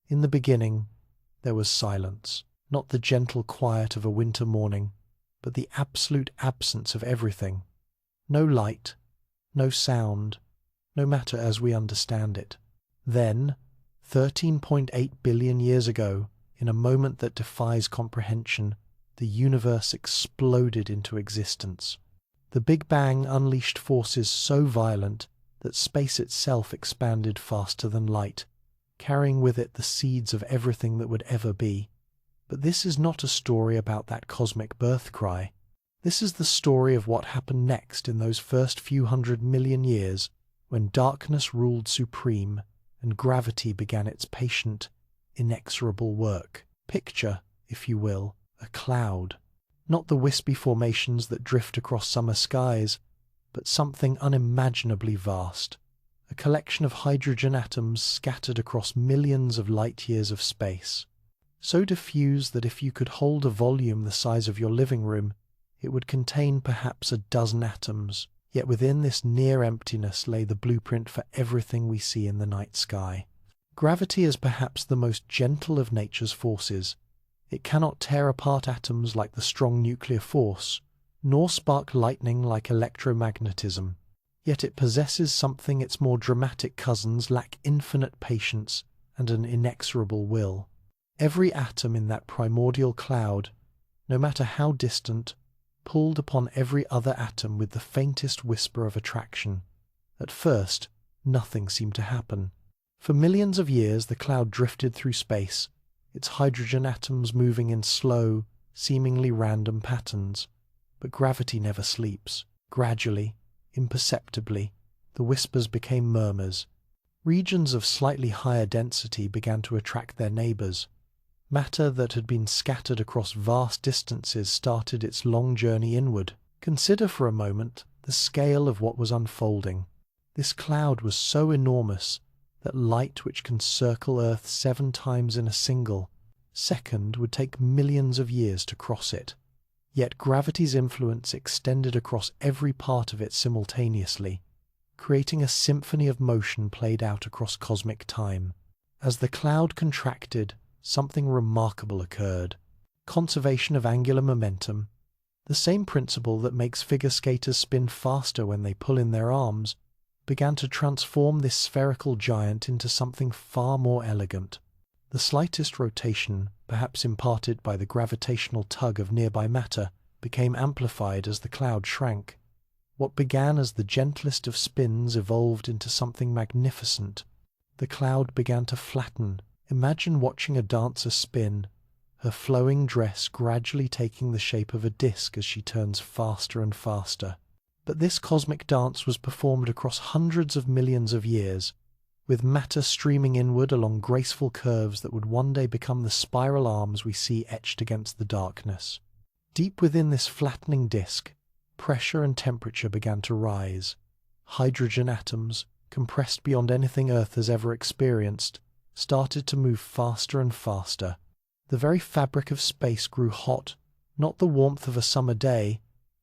In the beginning, there was silence, not the gentle quiet of a winter morning, but the absolute absence of everything. No light, no sound, no matter as we understand it. Then, 13.8 billion years ago, in a moment that defies comprehension, the universe exploded into existence. The Big Bang unleashed forces so violent that space itself expanded faster than light, carrying with it the seeds of everything that would ever be. But this is not a story about that cosmic birth cry. This is the story of what happened next in those first few 100 million years, when darkness ruled supreme and gravity began its patient, inexorable work. Picture, if you will, a cloud. Not the wispy formations that drift across summer skies, but something unimaginably vast. A collection of hydrogen atoms scattered across millions of light-years of space. So diffuse that if you could hold a volume the size of your living room, it would contain perhaps a dozen atoms. Yet within this near emptiness lay the blueprint for everything we see in the night sky. Gravity is perhaps the most gentle of nature's forces. It cannot tear apart atoms like the strong nuclear force, nor spark lightning like electromagnetism. Yet it possesses something its more dramatic cousins lack: infinite patience and an inexorable will. Every atom in that primordial cloud, no matter how distant, pulled upon every other atom with the faintest whisper of attraction. At first, nothing seemed to happen. For millions of years the cloud drifted through space, its hydrogen atoms moving in slow, seemingly random patterns. But gravity never sleeps. Gradually, imperceptibly, the whispers became murmurs. Regions of slightly higher density began to attract their neighbors. Matter that had been scattered across vast distances started its long journey inward. Consider for a moment the scale of what was unfolding. This cloud was so enormous that light which can circle Earth 7 times in a single second would take millions of years to cross it. Yet gravity's influence extended across every part of it simultaneously, creating a symphony of motion played out across cosmic time. As the cloud contracted, something remarkable occurred. Conservation of angular momentum, the same principle that makes figure skaters spin faster when they pull in their arms, began to transform this spherical giant into something far more elegant. The slightest rotation, perhaps imparted by the gravitational tug of nearby matter, became amplified as the cloud shrank. What began as the gentlest of spins evolved into something magnificent. The cloud began to flatten. Imagine watching a dancer spin, her flowing dress gradually taking the shape of a disc as she turns faster and faster. But this cosmic dance was performed across hundreds of millions of years, with matter streaming inward along graceful curves that would one day become the spiral arms we see etched against the darkness. Deep within this flattening disc, pressure and temperature began to rise. Hydrogen atoms, compressed beyond anything Earth has ever experienced, started to move faster and faster. The very fabric of space grew hot, not the warmth of a summer day,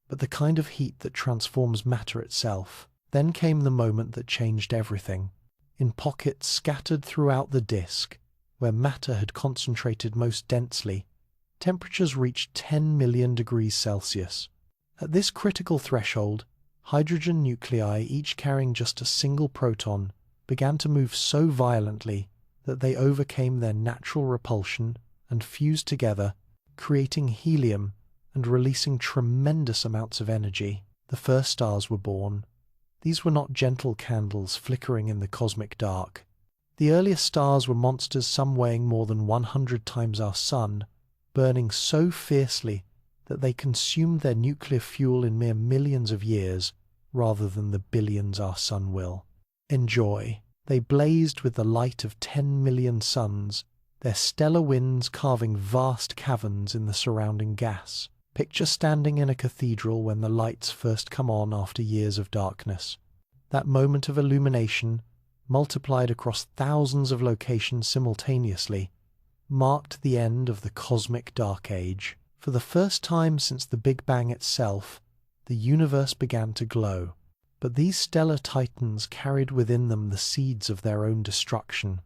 but the kind of heat that transforms matter itself. Then came the moment that changed everything. In pockets scattered throughout the disk, where matter had concentrated most densely, temperatures reached 10 million degrees Celsius. At this critical threshold, hydrogen nuclei, each carrying just a single proton, began to move so violently that they overcame their natural repulsion and fused together, creating helium and releasing tremendous amounts of energy. The first stars were born. These were not gentle candles flickering in the cosmic dark. The earliest stars were monsters, some weighing more than 100 times our sun, burning so fiercely that they consumed their nuclear fuel in mere millions of years, rather than the billions our sun will. Enjoy. They blazed with the light of 10 million suns, their stellar winds carving vast caverns in the surrounding gas. Picture standing in a cathedral when the lights first come on after years of darkness. That moment of illumination, multiplied across thousands of locations simultaneously, marked the end of the cosmic dark age. For the first time since the Big Bang itself, the universe began to glow. But these stellar titans carried within them the seeds of their own destruction.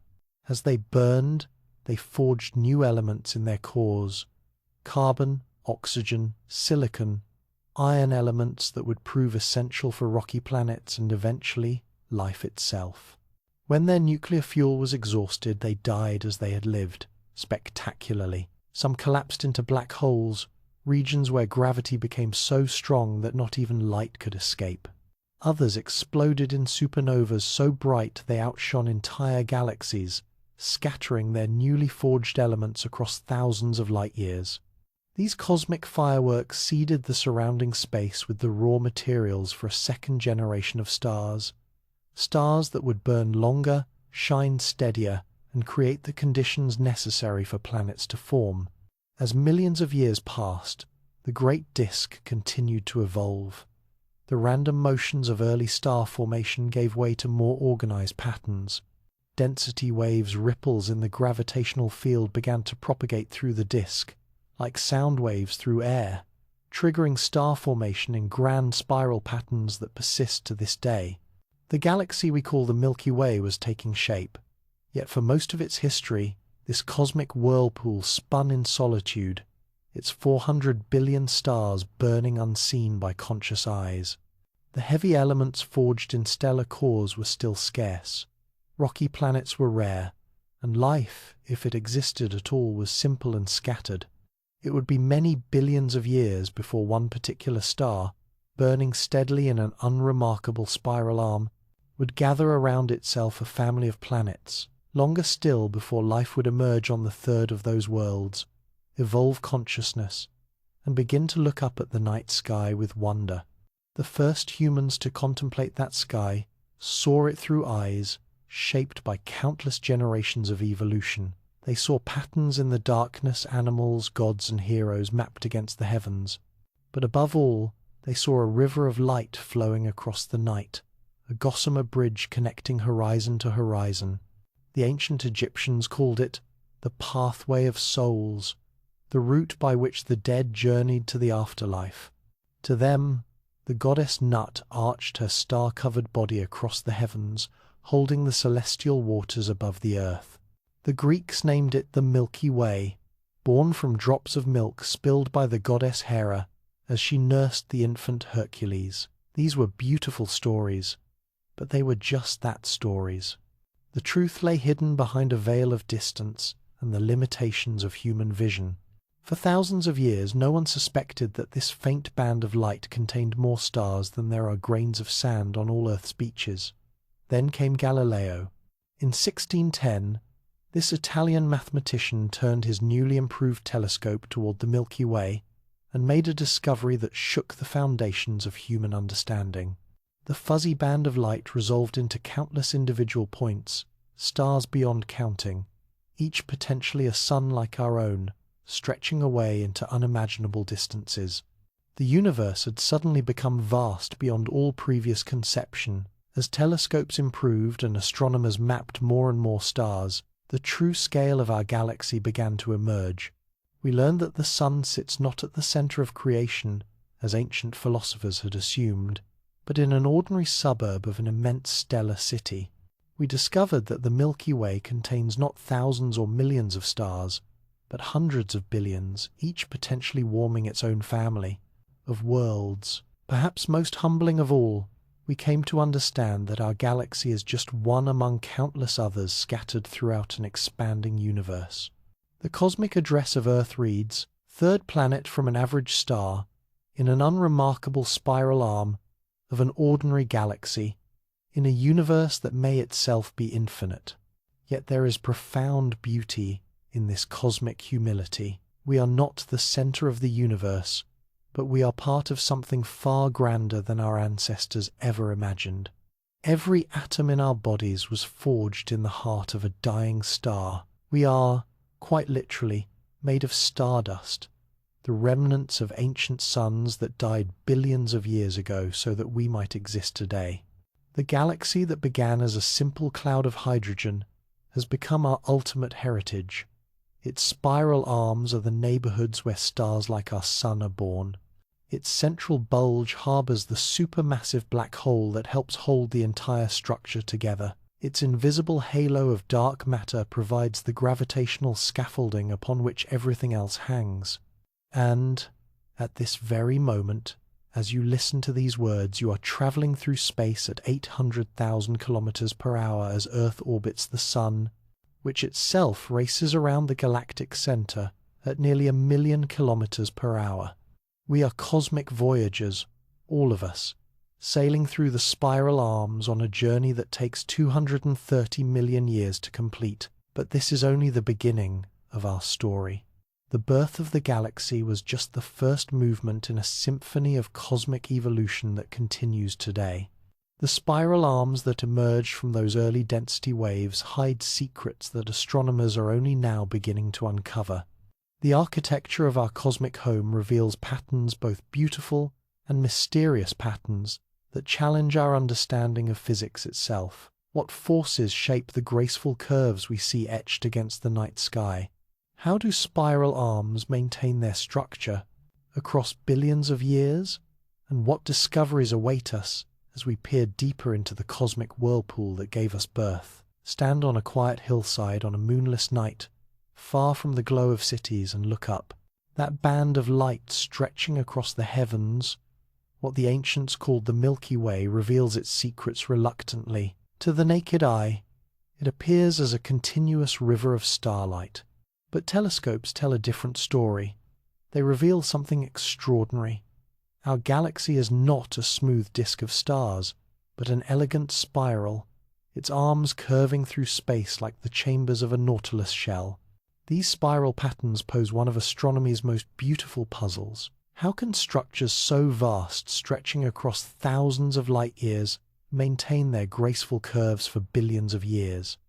As they burned, they forged new elements in their cores: carbon, oxygen, silicon, iron elements that would prove essential for rocky planets and eventually life itself. When their nuclear fuel was exhausted, they died as they had lived, spectacularly. Some collapsed into black holes, regions where gravity became so strong that not even light could escape. Others exploded in supernovas so bright they outshone entire galaxies, scattering their newly forged elements across thousands of light years. These cosmic fireworks seeded the surrounding space with the raw materials for a second generation of stars. Stars that would burn longer, shine steadier, and create the conditions necessary for planets to form. As millions of years passed, the great disk continued to evolve. The random motions of early star formation gave way to more organized patterns. Density waves, ripples in the gravitational field began to propagate through the disk, like sound waves through air, triggering star formation in grand spiral patterns that persist to this day. The galaxy we call the Milky Way was taking shape, yet for most of its history, this cosmic whirlpool spun in solitude, its 400 billion stars burning unseen by conscious eyes. The heavy elements forged in stellar cores were still scarce. Rocky planets were rare, and life, if it existed at all, was simple and scattered. It would be many billions of years before one particular star, burning steadily in an unremarkable spiral arm, would gather around itself a family of planets. Longer still before life would emerge on the third of those worlds, evolve consciousness, and begin to look up at the night sky with wonder. The first humans to contemplate that sky saw it through eyes shaped by countless generations of evolution. They saw patterns in the darkness, animals, gods, and heroes mapped against the heavens. But above all, they saw a river of light flowing across the night, a gossamer bridge connecting horizon to horizon. The ancient Egyptians called it the pathway of souls, the route by which the dead journeyed to the afterlife. To them, the goddess Nut arched her star-covered body across the heavens, holding the celestial waters above the earth. The Greeks named it the Milky Way, born from drops of milk spilled by the goddess Hera as she nursed the infant Hercules. These were beautiful stories, but they were just that, stories. The truth lay hidden behind a veil of distance and the limitations of human vision. For thousands of years, no one suspected that this faint band of light contained more stars than there are grains of sand on all Earth's beaches. Then came Galileo. In 1610, this Italian mathematician turned his newly improved telescope toward the Milky Way and made a discovery that shook the foundations of human understanding. The fuzzy band of light resolved into countless individual points, stars beyond counting, each potentially a sun like our own, stretching away into unimaginable distances. The universe had suddenly become vast beyond all previous conception. As telescopes improved and astronomers mapped more and more stars, the true scale of our galaxy began to emerge. We learned that the sun sits not at the center of creation, as ancient philosophers had assumed, but in an ordinary suburb of an immense stellar city. We discovered that the Milky Way contains not thousands or millions of stars, but hundreds of billions, each potentially warming its own family of worlds. Perhaps most humbling of all, we came to understand that our galaxy is just one among countless others scattered throughout an expanding universe. The cosmic address of Earth reads, "Third planet from an average star, in an unremarkable spiral arm of an ordinary galaxy, in a universe that may itself be infinite." Yet there is profound beauty in this cosmic humility. We are not the center of the universe, but we are part of something far grander than our ancestors ever imagined. Every atom in our bodies was forged in the heart of a dying star. We are, quite literally, made of stardust, the remnants of ancient suns that died billions of years ago so that we might exist today. The galaxy that began as a simple cloud of hydrogen has become our ultimate heritage. Its spiral arms are the neighborhoods where stars like our sun are born. Its central bulge harbors the supermassive black hole that helps hold the entire structure together. Its invisible halo of dark matter provides the gravitational scaffolding upon which everything else hangs. And, at this very moment, as you listen to these words, you are traveling through space at 800,000 kilometers per hour as Earth orbits the Sun, which itself races around the galactic center at nearly 1,000,000 kilometers per hour. We are cosmic voyagers, all of us, sailing through the spiral arms on a journey that takes 230 million years to complete. But this is only the beginning of our story. The birth of the galaxy was just the first movement in a symphony of cosmic evolution that continues today. The spiral arms that emerged from those early density waves hide secrets that astronomers are only now beginning to uncover. The architecture of our cosmic home reveals patterns, both beautiful and mysterious patterns, that challenge our understanding of physics itself. What forces shape the graceful curves we see etched against the night sky? How do spiral arms maintain their structure across billions of years? And what discoveries await us as we peer deeper into the cosmic whirlpool that gave us birth? Stand on a quiet hillside on a moonless night, far from the glow of cities, and look up. That band of light stretching across the heavens, what the ancients called the Milky Way, reveals its secrets reluctantly. To the naked eye, it appears as a continuous river of starlight. But telescopes tell a different story. They reveal something extraordinary. Our galaxy is not a smooth disk of stars, but an elegant spiral, its arms curving through space like the chambers of a nautilus shell. These spiral patterns pose one of astronomy's most beautiful puzzles. How can structures so vast, stretching across thousands of light years, maintain their graceful curves for billions of years?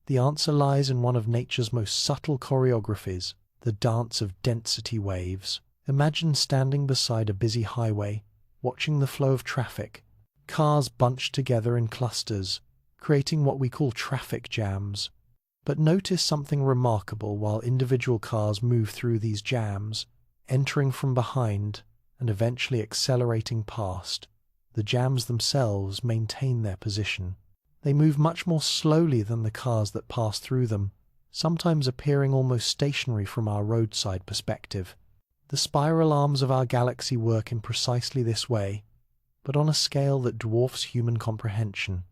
The answer lies in one of nature's most subtle choreographies, the dance of density waves. Imagine standing beside a busy highway, watching the flow of traffic. Cars bunched together in clusters, creating what we call traffic jams. But notice something remarkable while individual cars move through these jams, entering from behind and eventually accelerating past. The jams themselves maintain their position. They move much more slowly than the cars that pass through them, sometimes appearing almost stationary from our roadside perspective. The spiral arms of our galaxy work in precisely this way, but on a scale that dwarfs human comprehension.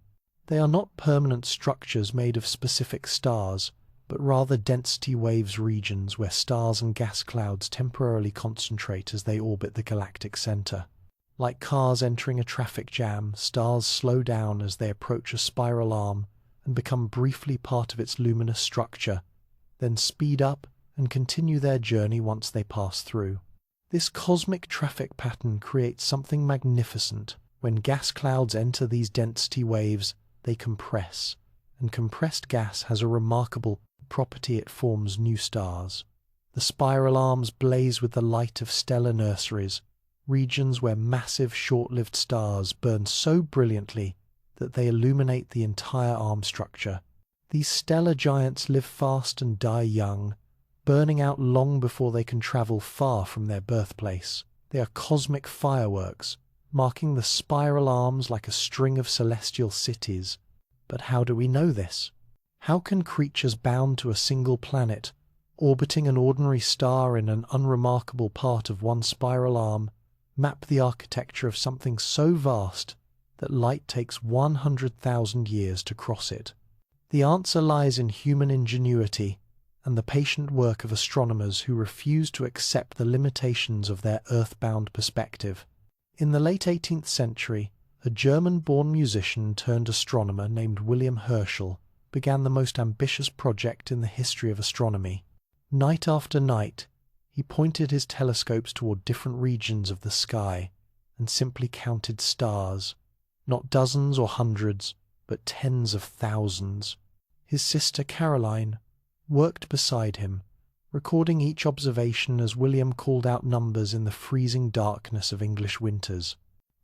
They are not permanent structures made of specific stars, but rather density waves regions where stars and gas clouds temporarily concentrate as they orbit the galactic center. Like cars entering a traffic jam, stars slow down as they approach a spiral arm and become briefly part of its luminous structure, then speed up and continue their journey once they pass through. This cosmic traffic pattern creates something magnificent. When gas clouds enter these density waves, they compress, and compressed gas has a remarkable property: it forms new stars. The spiral arms blaze with the light of stellar nurseries, regions where massive short-lived stars burn so brilliantly that they illuminate the entire arm structure. These stellar giants live fast and die young, burning out long before they can travel far from their birthplace. They are cosmic fireworks, marking the spiral arms like a string of celestial cities. But how do we know this? How can creatures bound to a single planet, orbiting an ordinary star in an unremarkable part of one spiral arm, map the architecture of something so vast that light takes 100,000 years to cross it? The answer lies in human ingenuity and the patient work of astronomers who refuse to accept the limitations of their earthbound perspective. In the late 18th century, a German-born musician turned astronomer named William Herschel began the most ambitious project in the history of astronomy. Night after night, he pointed his telescopes toward different regions of the sky and simply counted stars, not dozens or hundreds, but tens of thousands. His sister Caroline worked beside him, recording each observation as William called out numbers in the freezing darkness of English winters.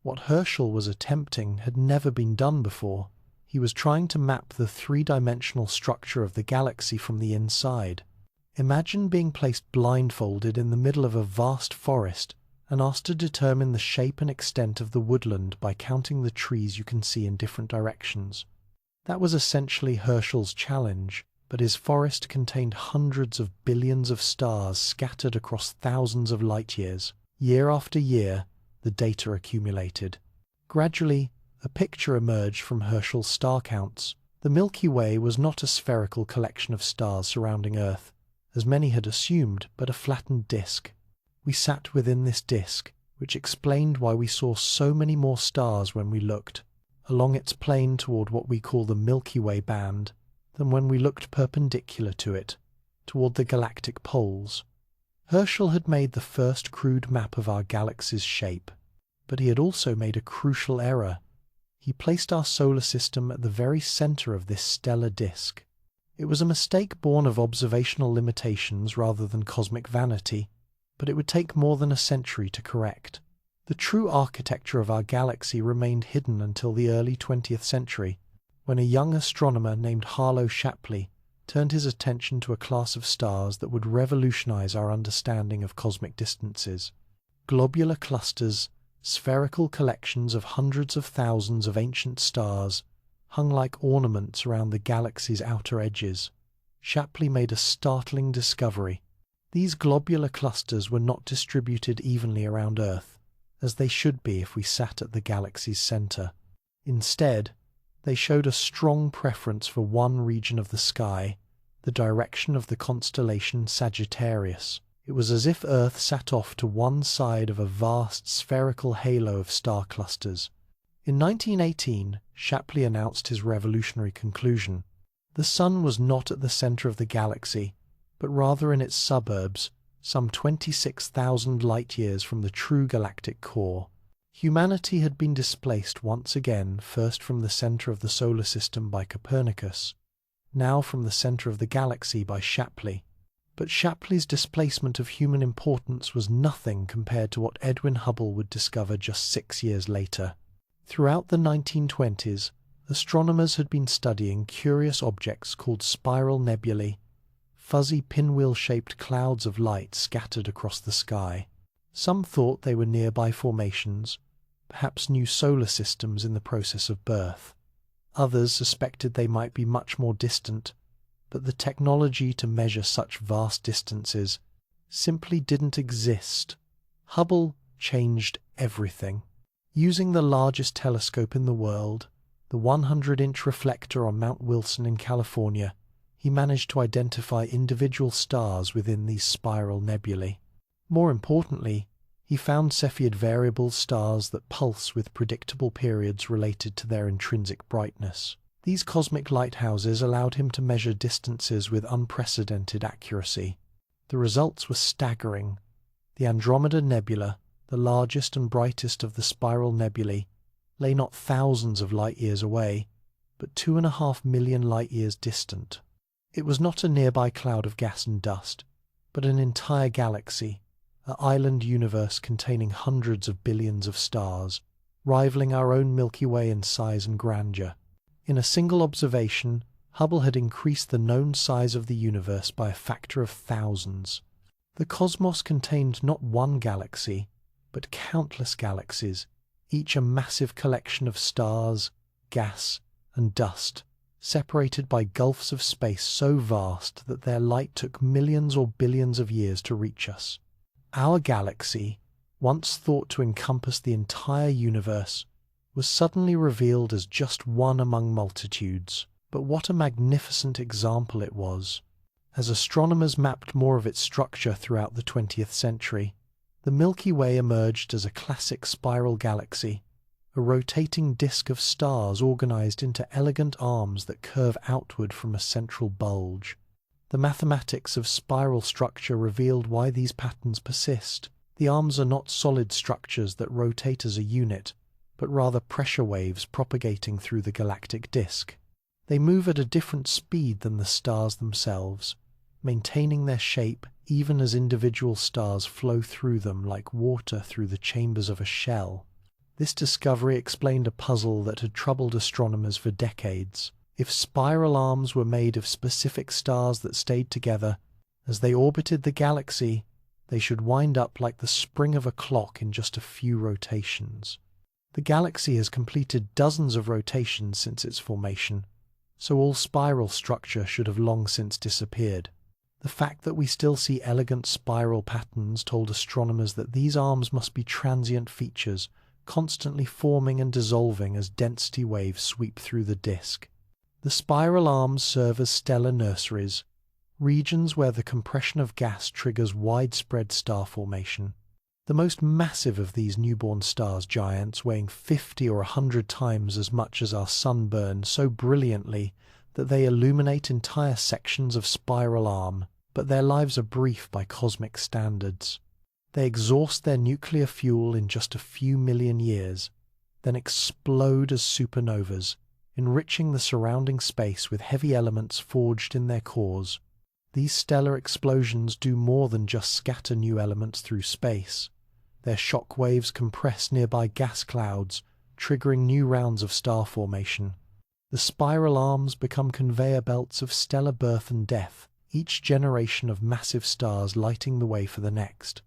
What Herschel was attempting had never been done before. He was trying to map the three-dimensional structure of the galaxy from the inside. Imagine being placed blindfolded in the middle of a vast forest and asked to determine the shape and extent of the woodland by counting the trees you can see in different directions. That was essentially Herschel's challenge, but his forest contained hundreds of billions of stars scattered across thousands of light-years. Year after year, the data accumulated. Gradually, a picture emerged from Herschel's star counts. The Milky Way was not a spherical collection of stars surrounding Earth, as many had assumed, but a flattened disk. We sat within this disk, which explained why we saw so many more stars when we looked along its plane toward what we call the Milky Way band than when we looked perpendicular to it, toward the galactic poles. Herschel had made the first crude map of our galaxy's shape, but he had also made a crucial error. He placed our solar system at the very center of this stellar disk. It was a mistake born of observational limitations rather than cosmic vanity, but it would take more than a century to correct. The true architecture of our galaxy remained hidden until the early 20th century, when a young astronomer named Harlow Shapley turned his attention to a class of stars that would revolutionize our understanding of cosmic distances. Globular clusters, spherical collections of hundreds of thousands of ancient stars, hung like ornaments around the galaxy's outer edges. Shapley made a startling discovery. These globular clusters were not distributed evenly around Earth, as they should be if we sat at the galaxy's center. Instead, they showed a strong preference for one region of the sky, the direction of the constellation Sagittarius. It was as if Earth sat off to one side of a vast spherical halo of star clusters. In 1918, Shapley announced his revolutionary conclusion. The Sun was not at the center of the galaxy, but rather in its suburbs, some 26,000 light-years from the true galactic core. Humanity had been displaced once again, first from the center of the solar system by Copernicus, now from the center of the galaxy by Shapley. But Shapley's displacement of human importance was nothing compared to what Edwin Hubble would discover just 6 years later. Throughout the 1920s, astronomers had been studying curious objects called spiral nebulae, fuzzy pinwheel-shaped clouds of light scattered across the sky. Some thought they were nearby formations, perhaps new solar systems in the process of birth. Others suspected they might be much more distant, but the technology to measure such vast distances simply didn't exist. Hubble changed everything. Using the largest telescope in the world, the 100-inch reflector on Mount Wilson in California, he managed to identify individual stars within these spiral nebulae. More importantly, he found Cepheid variable stars that pulse with predictable periods related to their intrinsic brightness. These cosmic lighthouses allowed him to measure distances with unprecedented accuracy. The results were staggering. The Andromeda Nebula, the largest and brightest of the spiral nebulae, lay not thousands of light-years away, but 2.5 million light-years distant. It was not a nearby cloud of gas and dust, but an entire galaxy, an island universe containing hundreds of billions of stars, rivaling our own Milky Way in size and grandeur. In a single observation, Hubble had increased the known size of the universe by a factor of thousands. The cosmos contained not one galaxy, but countless galaxies, each a massive collection of stars, gas, and dust, separated by gulfs of space so vast that their light took millions or billions of years to reach us. Our galaxy, once thought to encompass the entire universe, was suddenly revealed as just one among multitudes. But what a magnificent example it was! As astronomers mapped more of its structure throughout the 20th century, the Milky Way emerged as a classic spiral galaxy, a rotating disk of stars organized into elegant arms that curve outward from a central bulge. The mathematics of spiral structure revealed why these patterns persist. The arms are not solid structures that rotate as a unit, but rather pressure waves propagating through the galactic disk. They move at a different speed than the stars themselves, maintaining their shape even as individual stars flow through them like water through the chambers of a shell. This discovery explained a puzzle that had troubled astronomers for decades. If spiral arms were made of specific stars that stayed together, as they orbited the galaxy, they should wind up like the spring of a clock in just a few rotations. The galaxy has completed dozens of rotations since its formation, so all spiral structure should have long since disappeared. The fact that we still see elegant spiral patterns told astronomers that these arms must be transient features, constantly forming and dissolving as density waves sweep through the disk. The spiral arms serve as stellar nurseries, regions where the compression of gas triggers widespread star formation. The most massive of these newborn stars giants, weighing 50 or 100 times as much as our Sun, burn so brilliantly that they illuminate entire sections of spiral arm, but their lives are brief by cosmic standards. They exhaust their nuclear fuel in just a few million years, then explode as supernovas, enriching the surrounding space with heavy elements forged in their cores. These stellar explosions do more than just scatter new elements through space. Their shock waves compress nearby gas clouds, triggering new rounds of star formation. The spiral arms become conveyor belts of stellar birth and death, each generation of massive stars lighting the way for the next.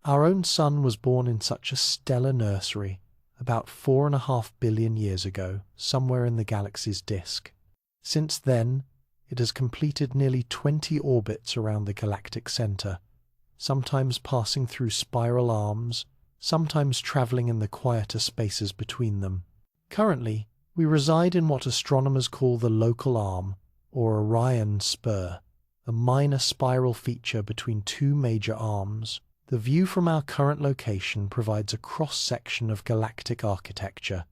Our own Sun was born in such a stellar nursery about 4.5 billion years ago, somewhere in the galaxy's disk. Since then, it has completed nearly 20 orbits around the galactic center, sometimes passing through spiral arms, sometimes traveling in the quieter spaces between them. Currently, we reside in what astronomers call the local arm, or Orion spur, a minor spiral feature between two major arms. The view from our current location provides a cross-section of galactic architecture.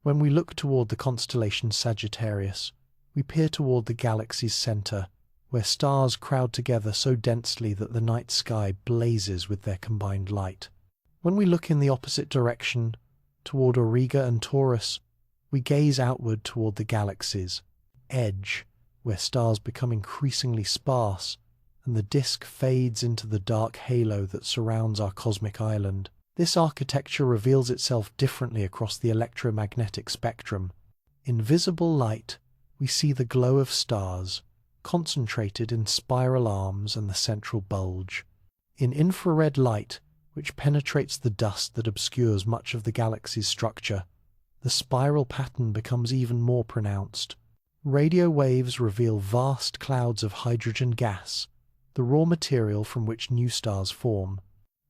When we look toward the constellation Sagittarius, we peer toward the galaxy's center, where stars crowd together so densely that the night sky blazes with their combined light. When we look in the opposite direction, toward Auriga and Taurus, we gaze outward toward the galaxy's edge, where stars become increasingly sparse, and the disk fades into the dark halo that surrounds our cosmic island. This architecture reveals itself differently across the electromagnetic spectrum. In visible light, we see the glow of stars, concentrated in spiral arms and the central bulge. In infrared light, which penetrates the dust that obscures much of the galaxy's structure, the spiral pattern becomes even more pronounced. Radio waves reveal vast clouds of hydrogen gas, the raw material from which new stars form.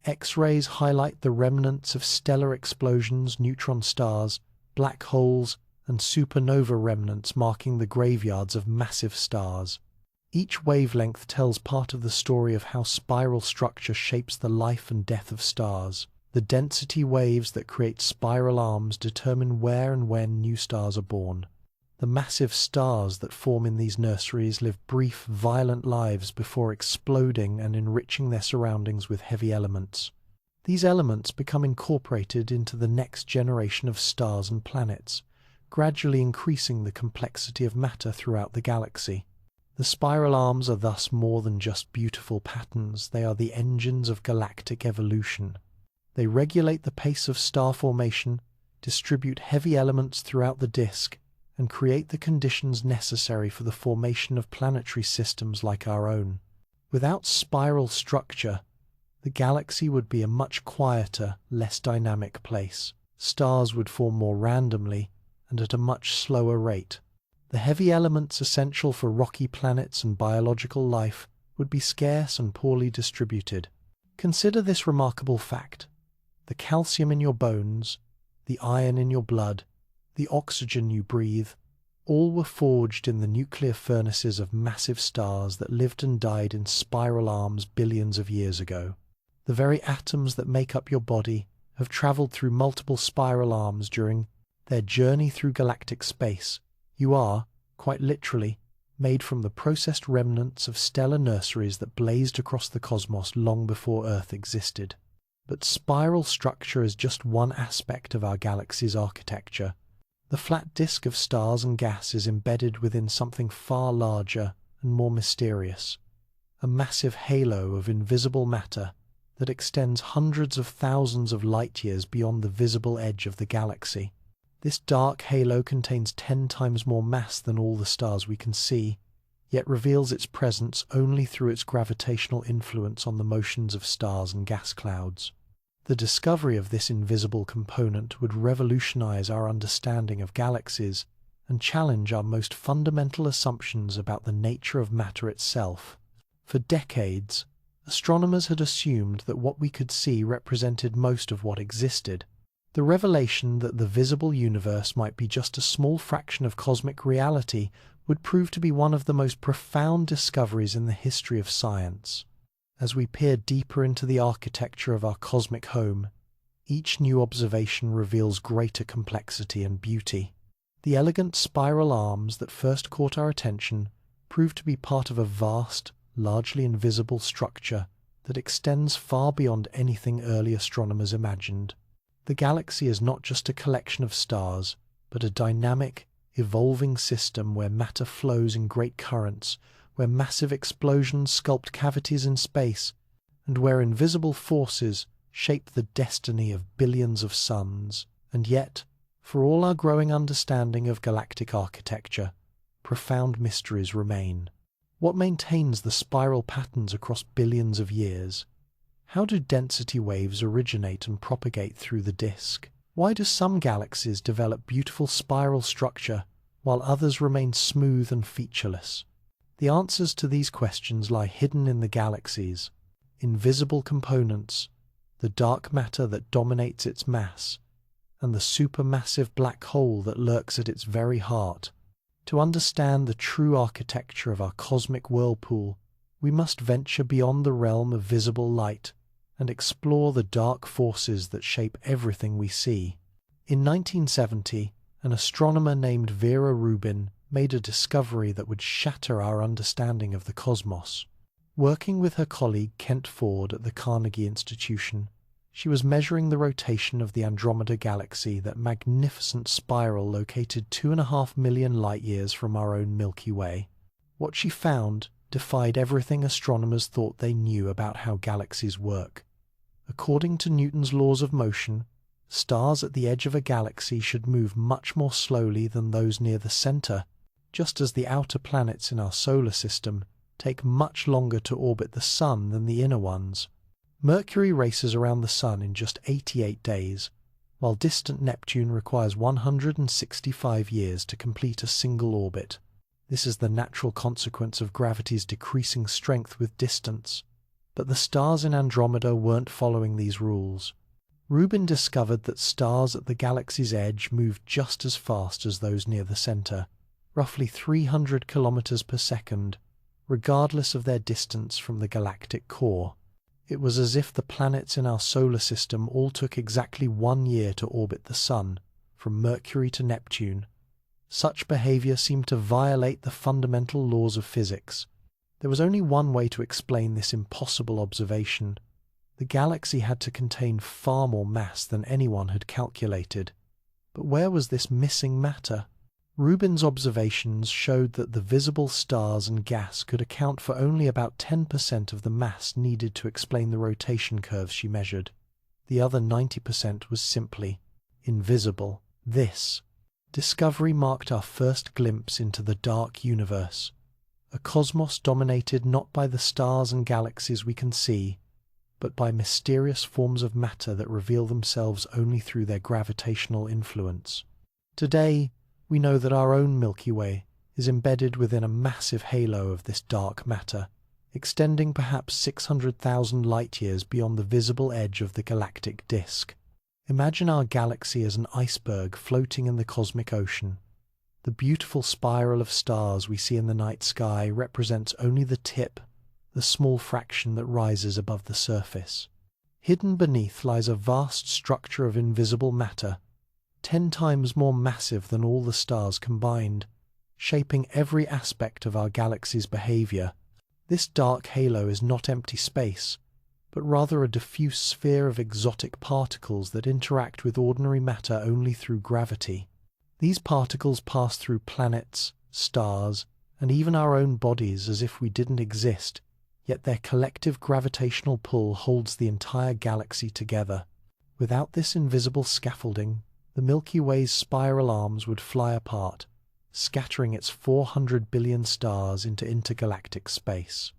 X-rays highlight the remnants of stellar explosions, neutron stars, black holes, and supernova remnants marking the graveyards of massive stars. Each wavelength tells part of the story of how spiral structure shapes the life and death of stars. The density waves that create spiral arms determine where and when new stars are born. The massive stars that form in these nurseries live brief, violent lives before exploding and enriching their surroundings with heavy elements. These elements become incorporated into the next generation of stars and planets, gradually increasing the complexity of matter throughout the galaxy. The spiral arms are thus more than just beautiful patterns, they are the engines of galactic evolution. They regulate the pace of star formation, distribute heavy elements throughout the disk, and create the conditions necessary for the formation of planetary systems like our own. Without spiral structure, the galaxy would be a much quieter, less dynamic place. Stars would form more randomly and at a much slower rate. The heavy elements essential for rocky planets and biological life would be scarce and poorly distributed. Consider this remarkable fact. The calcium in your bones, the iron in your blood, the oxygen you breathe, all were forged in the nuclear furnaces of massive stars that lived and died in spiral arms billions of years ago. The very atoms that make up your body have traveled through multiple spiral arms during their journey through galactic space. You are, quite literally, made from the processed remnants of stellar nurseries that blazed across the cosmos long before Earth existed. But spiral structure is just one aspect of our galaxy's architecture. The flat disk of stars and gas is embedded within something far larger and more mysterious, a massive halo of invisible matter that extends hundreds of thousands of light-years beyond the visible edge of the galaxy. This dark halo contains 10 times more mass than all the stars we can see, yet reveals its presence only through its gravitational influence on the motions of stars and gas clouds. The discovery of this invisible component would revolutionize our understanding of galaxies and challenge our most fundamental assumptions about the nature of matter itself. For decades, astronomers had assumed that what we could see represented most of what existed. The revelation that the visible universe might be just a small fraction of cosmic reality would prove to be one of the most profound discoveries in the history of science. As we peer deeper into the architecture of our cosmic home, each new observation reveals greater complexity and beauty. The elegant spiral arms that first caught our attention proved to be part of a vast, largely invisible structure that extends far beyond anything early astronomers imagined. The galaxy is not just a collection of stars, but a dynamic, evolving system where matter flows in great currents, where massive explosions sculpt cavities in space, and where invisible forces shape the destiny of billions of suns. And yet, for all our growing understanding of galactic architecture, profound mysteries remain. What maintains the spiral patterns across billions of years? How do density waves originate and propagate through the disk? Why do some galaxies develop beautiful spiral structure while others remain smooth and featureless? The answers to these questions lie hidden in the galaxies, invisible components, the dark matter that dominates its mass, and the supermassive black hole that lurks at its very heart. To understand the true architecture of our cosmic whirlpool, we must venture beyond the realm of visible light and explore the dark forces that shape everything we see. In 1970, an astronomer named Vera Rubin made a discovery that would shatter our understanding of the cosmos. Working with her colleague Kent Ford at the Carnegie Institution, she was measuring the rotation of the Andromeda Galaxy, that magnificent spiral located 2.5 million light-years from our own Milky Way. What she found defied everything astronomers thought they knew about how galaxies work. According to Newton's laws of motion, stars at the edge of a galaxy should move much more slowly than those near the center, just as the outer planets in our solar system take much longer to orbit the Sun than the inner ones. Mercury races around the Sun in just 88 days, while distant Neptune requires 165 years to complete a single orbit. This is the natural consequence of gravity's decreasing strength with distance. But the stars in Andromeda weren't following these rules. Rubin discovered that stars at the galaxy's edge moved just as fast as those near the center, roughly 300 kilometers per second, regardless of their distance from the galactic core. It was as if the planets in our solar system all took exactly 1 year to orbit the Sun, from Mercury to Neptune. Such behavior seemed to violate the fundamental laws of physics. There was only one way to explain this impossible observation. The galaxy had to contain far more mass than anyone had calculated. But where was this missing matter? Rubin's observations showed that the visible stars and gas could account for only about 10% of the mass needed to explain the rotation curves she measured. The other 90% was simply invisible. This discovery marked our first glimpse into the dark universe, a cosmos dominated not by the stars and galaxies we can see, but by mysterious forms of matter that reveal themselves only through their gravitational influence. Today, we know that our own Milky Way is embedded within a massive halo of this dark matter, extending perhaps 600,000 light-years beyond the visible edge of the galactic disk. Imagine our galaxy as an iceberg floating in the cosmic ocean. The beautiful spiral of stars we see in the night sky represents only the tip, the small fraction that rises above the surface. Hidden beneath lies a vast structure of invisible matter, 10 times more massive than all the stars combined, shaping every aspect of our galaxy's behavior. This dark halo is not empty space, but rather a diffuse sphere of exotic particles that interact with ordinary matter only through gravity. These particles pass through planets, stars, and even our own bodies as if we didn't exist, yet their collective gravitational pull holds the entire galaxy together. Without this invisible scaffolding, the Milky Way's spiral arms would fly apart, scattering its 400 billion stars into intergalactic space.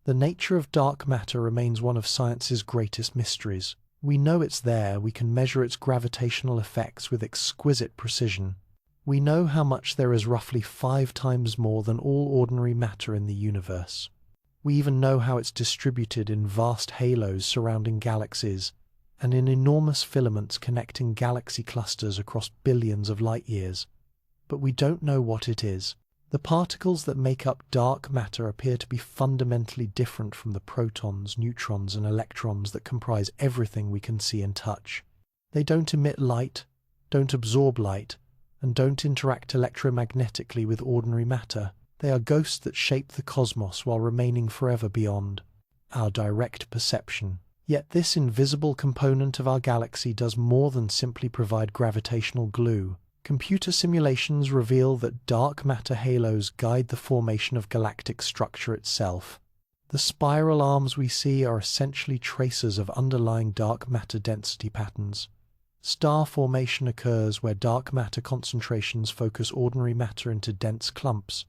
The nature of dark matter remains one of science's greatest mysteries. We know it's there, we can measure its gravitational effects with exquisite precision. We know how much there is roughly 5 times more than all ordinary matter in the universe. We even know how it's distributed in vast halos surrounding galaxies and in enormous filaments connecting galaxy clusters across billions of light years. But we don't know what it is. The particles that make up dark matter appear to be fundamentally different from the protons, neutrons, and electrons that comprise everything we can see and touch. They don't emit light, don't absorb light, and don't interact electromagnetically with ordinary matter. They are ghosts that shape the cosmos while remaining forever beyond our direct perception. Yet this invisible component of our galaxy does more than simply provide gravitational glue. Computer simulations reveal that dark matter halos guide the formation of galactic structure itself. The spiral arms we see are essentially tracers of underlying dark matter density patterns. Star formation occurs where dark matter concentrations focus ordinary matter into dense clumps.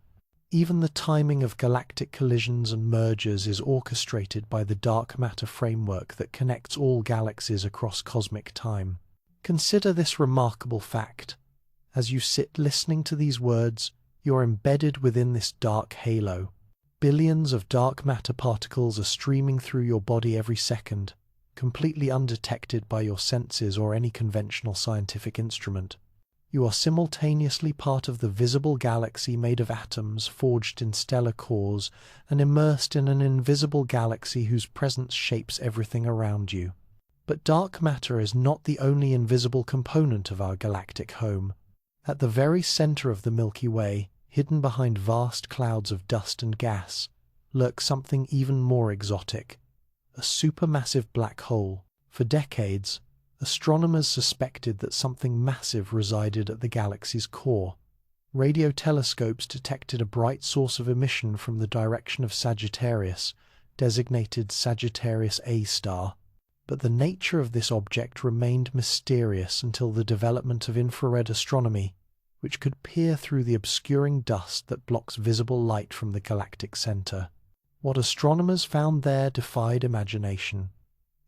Even the timing of galactic collisions and mergers is orchestrated by the dark matter framework that connects all galaxies across cosmic time. Consider this remarkable fact. As you sit listening to these words, you're embedded within this dark halo. Billions of dark matter particles are streaming through your body every second, completely undetected by your senses or any conventional scientific instrument. You are simultaneously part of the visible galaxy made of atoms forged in stellar cores and immersed in an invisible galaxy whose presence shapes everything around you. But dark matter is not the only invisible component of our galactic home. At the very center of the Milky Way, hidden behind vast clouds of dust and gas, lurks something even more exotic. A supermassive black hole. For decades, astronomers suspected that something massive resided at the galaxy's core. Radio telescopes detected a bright source of emission from the direction of Sagittarius, designated Sagittarius A star. But the nature of this object remained mysterious until the development of infrared astronomy, which could peer through the obscuring dust that blocks visible light from the galactic center. What astronomers found there defied imagination.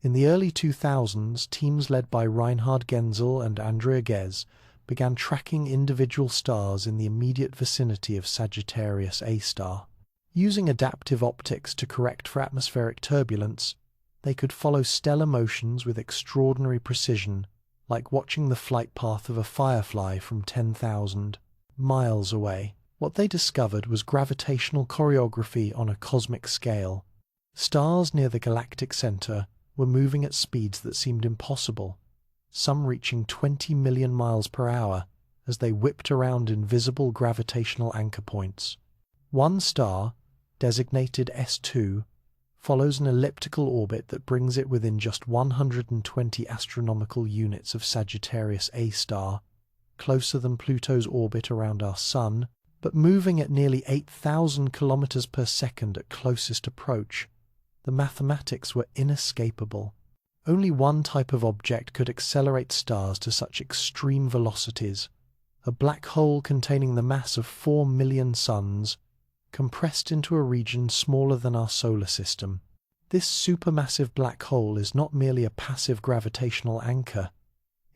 In the early 2000s, teams led by Reinhard Genzel and Andrea Ghez began tracking individual stars in the immediate vicinity of Sagittarius A star. Using adaptive optics to correct for atmospheric turbulence, they could follow stellar motions with extraordinary precision, like watching the flight path of a firefly from 10,000 miles away. What they discovered was gravitational choreography on a cosmic scale. Stars near the galactic center were moving at speeds that seemed impossible, some reaching 20 million miles per hour as they whipped around invisible gravitational anchor points. One star, designated S2, follows an elliptical orbit that brings it within just 120 astronomical units of Sagittarius A star, closer than Pluto's orbit around our Sun, but moving at nearly 8,000 kilometers per second at closest approach. The mathematics were inescapable. Only one type of object could accelerate stars to such extreme velocities: a black hole containing the mass of 4 million suns, compressed into a region smaller than our solar system. This supermassive black hole is not merely a passive gravitational anchor.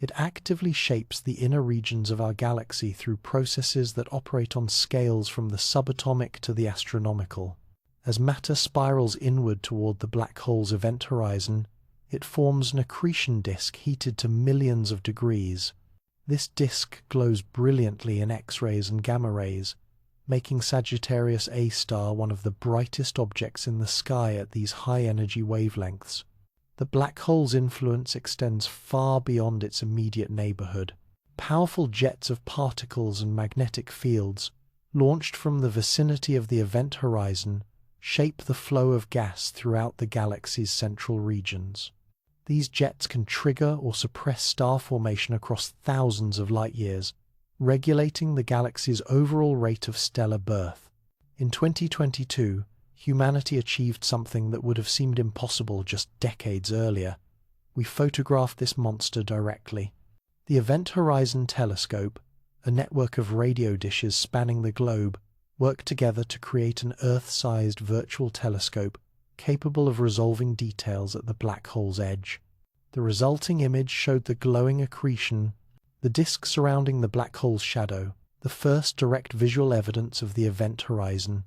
It actively shapes the inner regions of our galaxy through processes that operate on scales from the subatomic to the astronomical. As matter spirals inward toward the black hole's event horizon, it forms an accretion disk heated to millions of degrees. This disk glows brilliantly in X-rays and gamma rays, making Sagittarius A star one of the brightest objects in the sky at these high-energy wavelengths. The black hole's influence extends far beyond its immediate neighborhood. Powerful jets of particles and magnetic fields, launched from the vicinity of the event horizon, shape the flow of gas throughout the galaxy's central regions. These jets can trigger or suppress star formation across thousands of light years, regulating the galaxy's overall rate of stellar birth. In 2022, humanity achieved something that would have seemed impossible just decades earlier. We photographed this monster directly. The Event Horizon Telescope, a network of radio dishes spanning the globe, worked together to create an Earth-sized virtual telescope capable of resolving details at the black hole's edge. The resulting image showed the glowing accretion, the disk surrounding the black hole's shadow, the first direct visual evidence of the event horizon,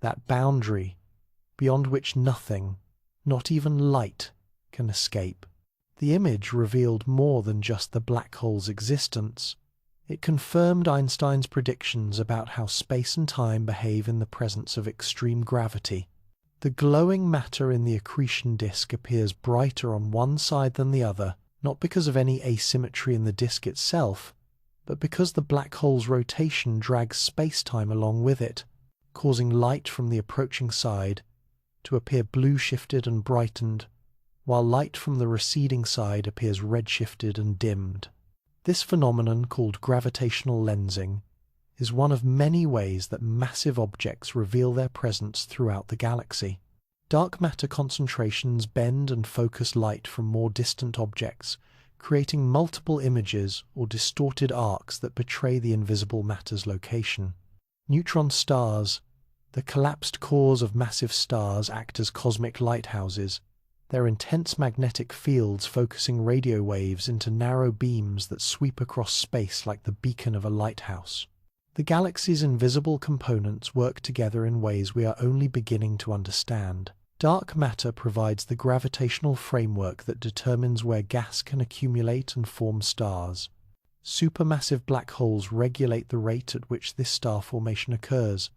that boundary beyond which nothing, not even light, can escape. The image revealed more than just the black hole's existence. It confirmed Einstein's predictions about how space and time behave in the presence of extreme gravity. The glowing matter in the accretion disk appears brighter on one side than the other, not because of any asymmetry in the disk itself, but because the black hole's rotation drags space-time along with it, causing light from the approaching side to appear blue-shifted and brightened, while light from the receding side appears red-shifted and dimmed. This phenomenon, called gravitational lensing, is one of many ways that massive objects reveal their presence throughout the galaxy. Dark matter concentrations bend and focus light from more distant objects, creating multiple images or distorted arcs that betray the invisible matter's location. Neutron stars, the collapsed cores of massive stars, act as cosmic lighthouses, their intense magnetic fields focusing radio waves into narrow beams that sweep across space like the beacon of a lighthouse. The galaxy's invisible components work together in ways we are only beginning to understand. Dark matter provides the gravitational framework that determines where gas can accumulate and form stars. Supermassive black holes regulate the rate at which this star formation occurs,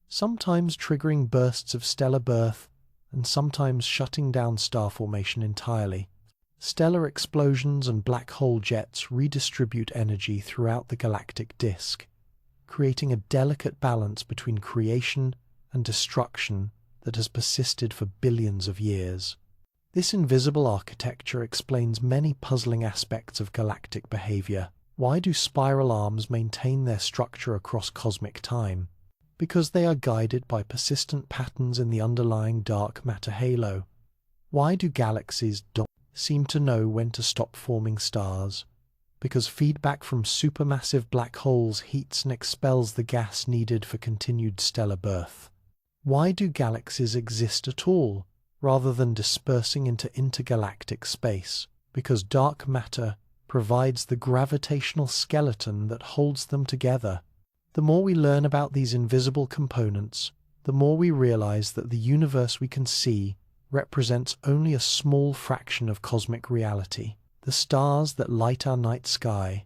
sometimes triggering bursts of stellar birth and sometimes shutting down star formation entirely. Stellar explosions and black hole jets redistribute energy throughout the galactic disk, creating a delicate balance between creation and destruction that has persisted for billions of years. This invisible architecture explains many puzzling aspects of galactic behavior. Why do spiral arms maintain their structure across cosmic time? Because they are guided by persistent patterns in the underlying dark matter halo. Why do galaxies seem to know when to stop forming stars? Because feedback from supermassive black holes heats and expels the gas needed for continued stellar birth. Why do galaxies exist at all, rather than dispersing into intergalactic space? Because dark matter provides the gravitational skeleton that holds them together. The more we learn about these invisible components, the more we realize that the universe we can see represents only a small fraction of cosmic reality. The stars that light our night sky,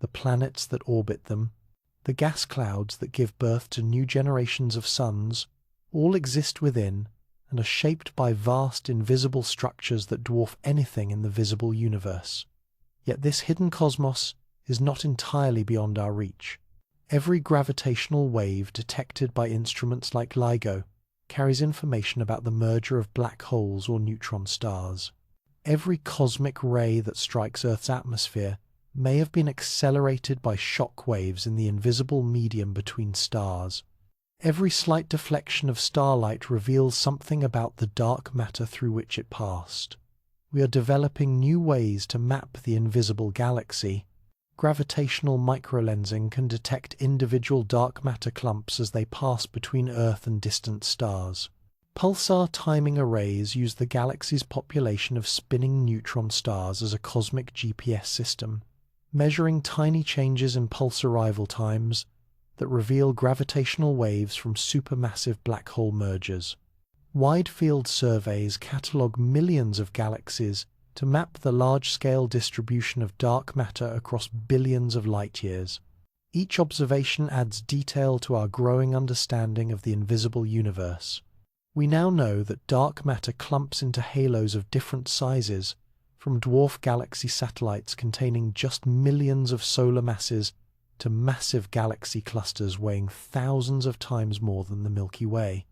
the planets that orbit them, the gas clouds that give birth to new generations of suns, all exist within and are shaped by vast invisible structures that dwarf anything in the visible universe. Yet this hidden cosmos is not entirely beyond our reach. Every gravitational wave detected by instruments like LIGO carries information about the merger of black holes or neutron stars. Every cosmic ray that strikes Earth's atmosphere may have been accelerated by shock waves in the invisible medium between stars. Every slight deflection of starlight reveals something about the dark matter through which it passed. We are developing new ways to map the invisible galaxy. Gravitational microlensing can detect individual dark matter clumps as they pass between Earth and distant stars. Pulsar timing arrays use the galaxy's population of spinning neutron stars as a cosmic GPS system, measuring tiny changes in pulse arrival times that reveal gravitational waves from supermassive black hole mergers. Wide-field surveys catalog millions of galaxies to map the large-scale distribution of dark matter across billions of light-years. Each observation adds detail to our growing understanding of the invisible universe. We now know that dark matter clumps into halos of different sizes, from dwarf galaxy satellites containing just millions of solar masses to massive galaxy clusters weighing thousands of times more than the Milky Way.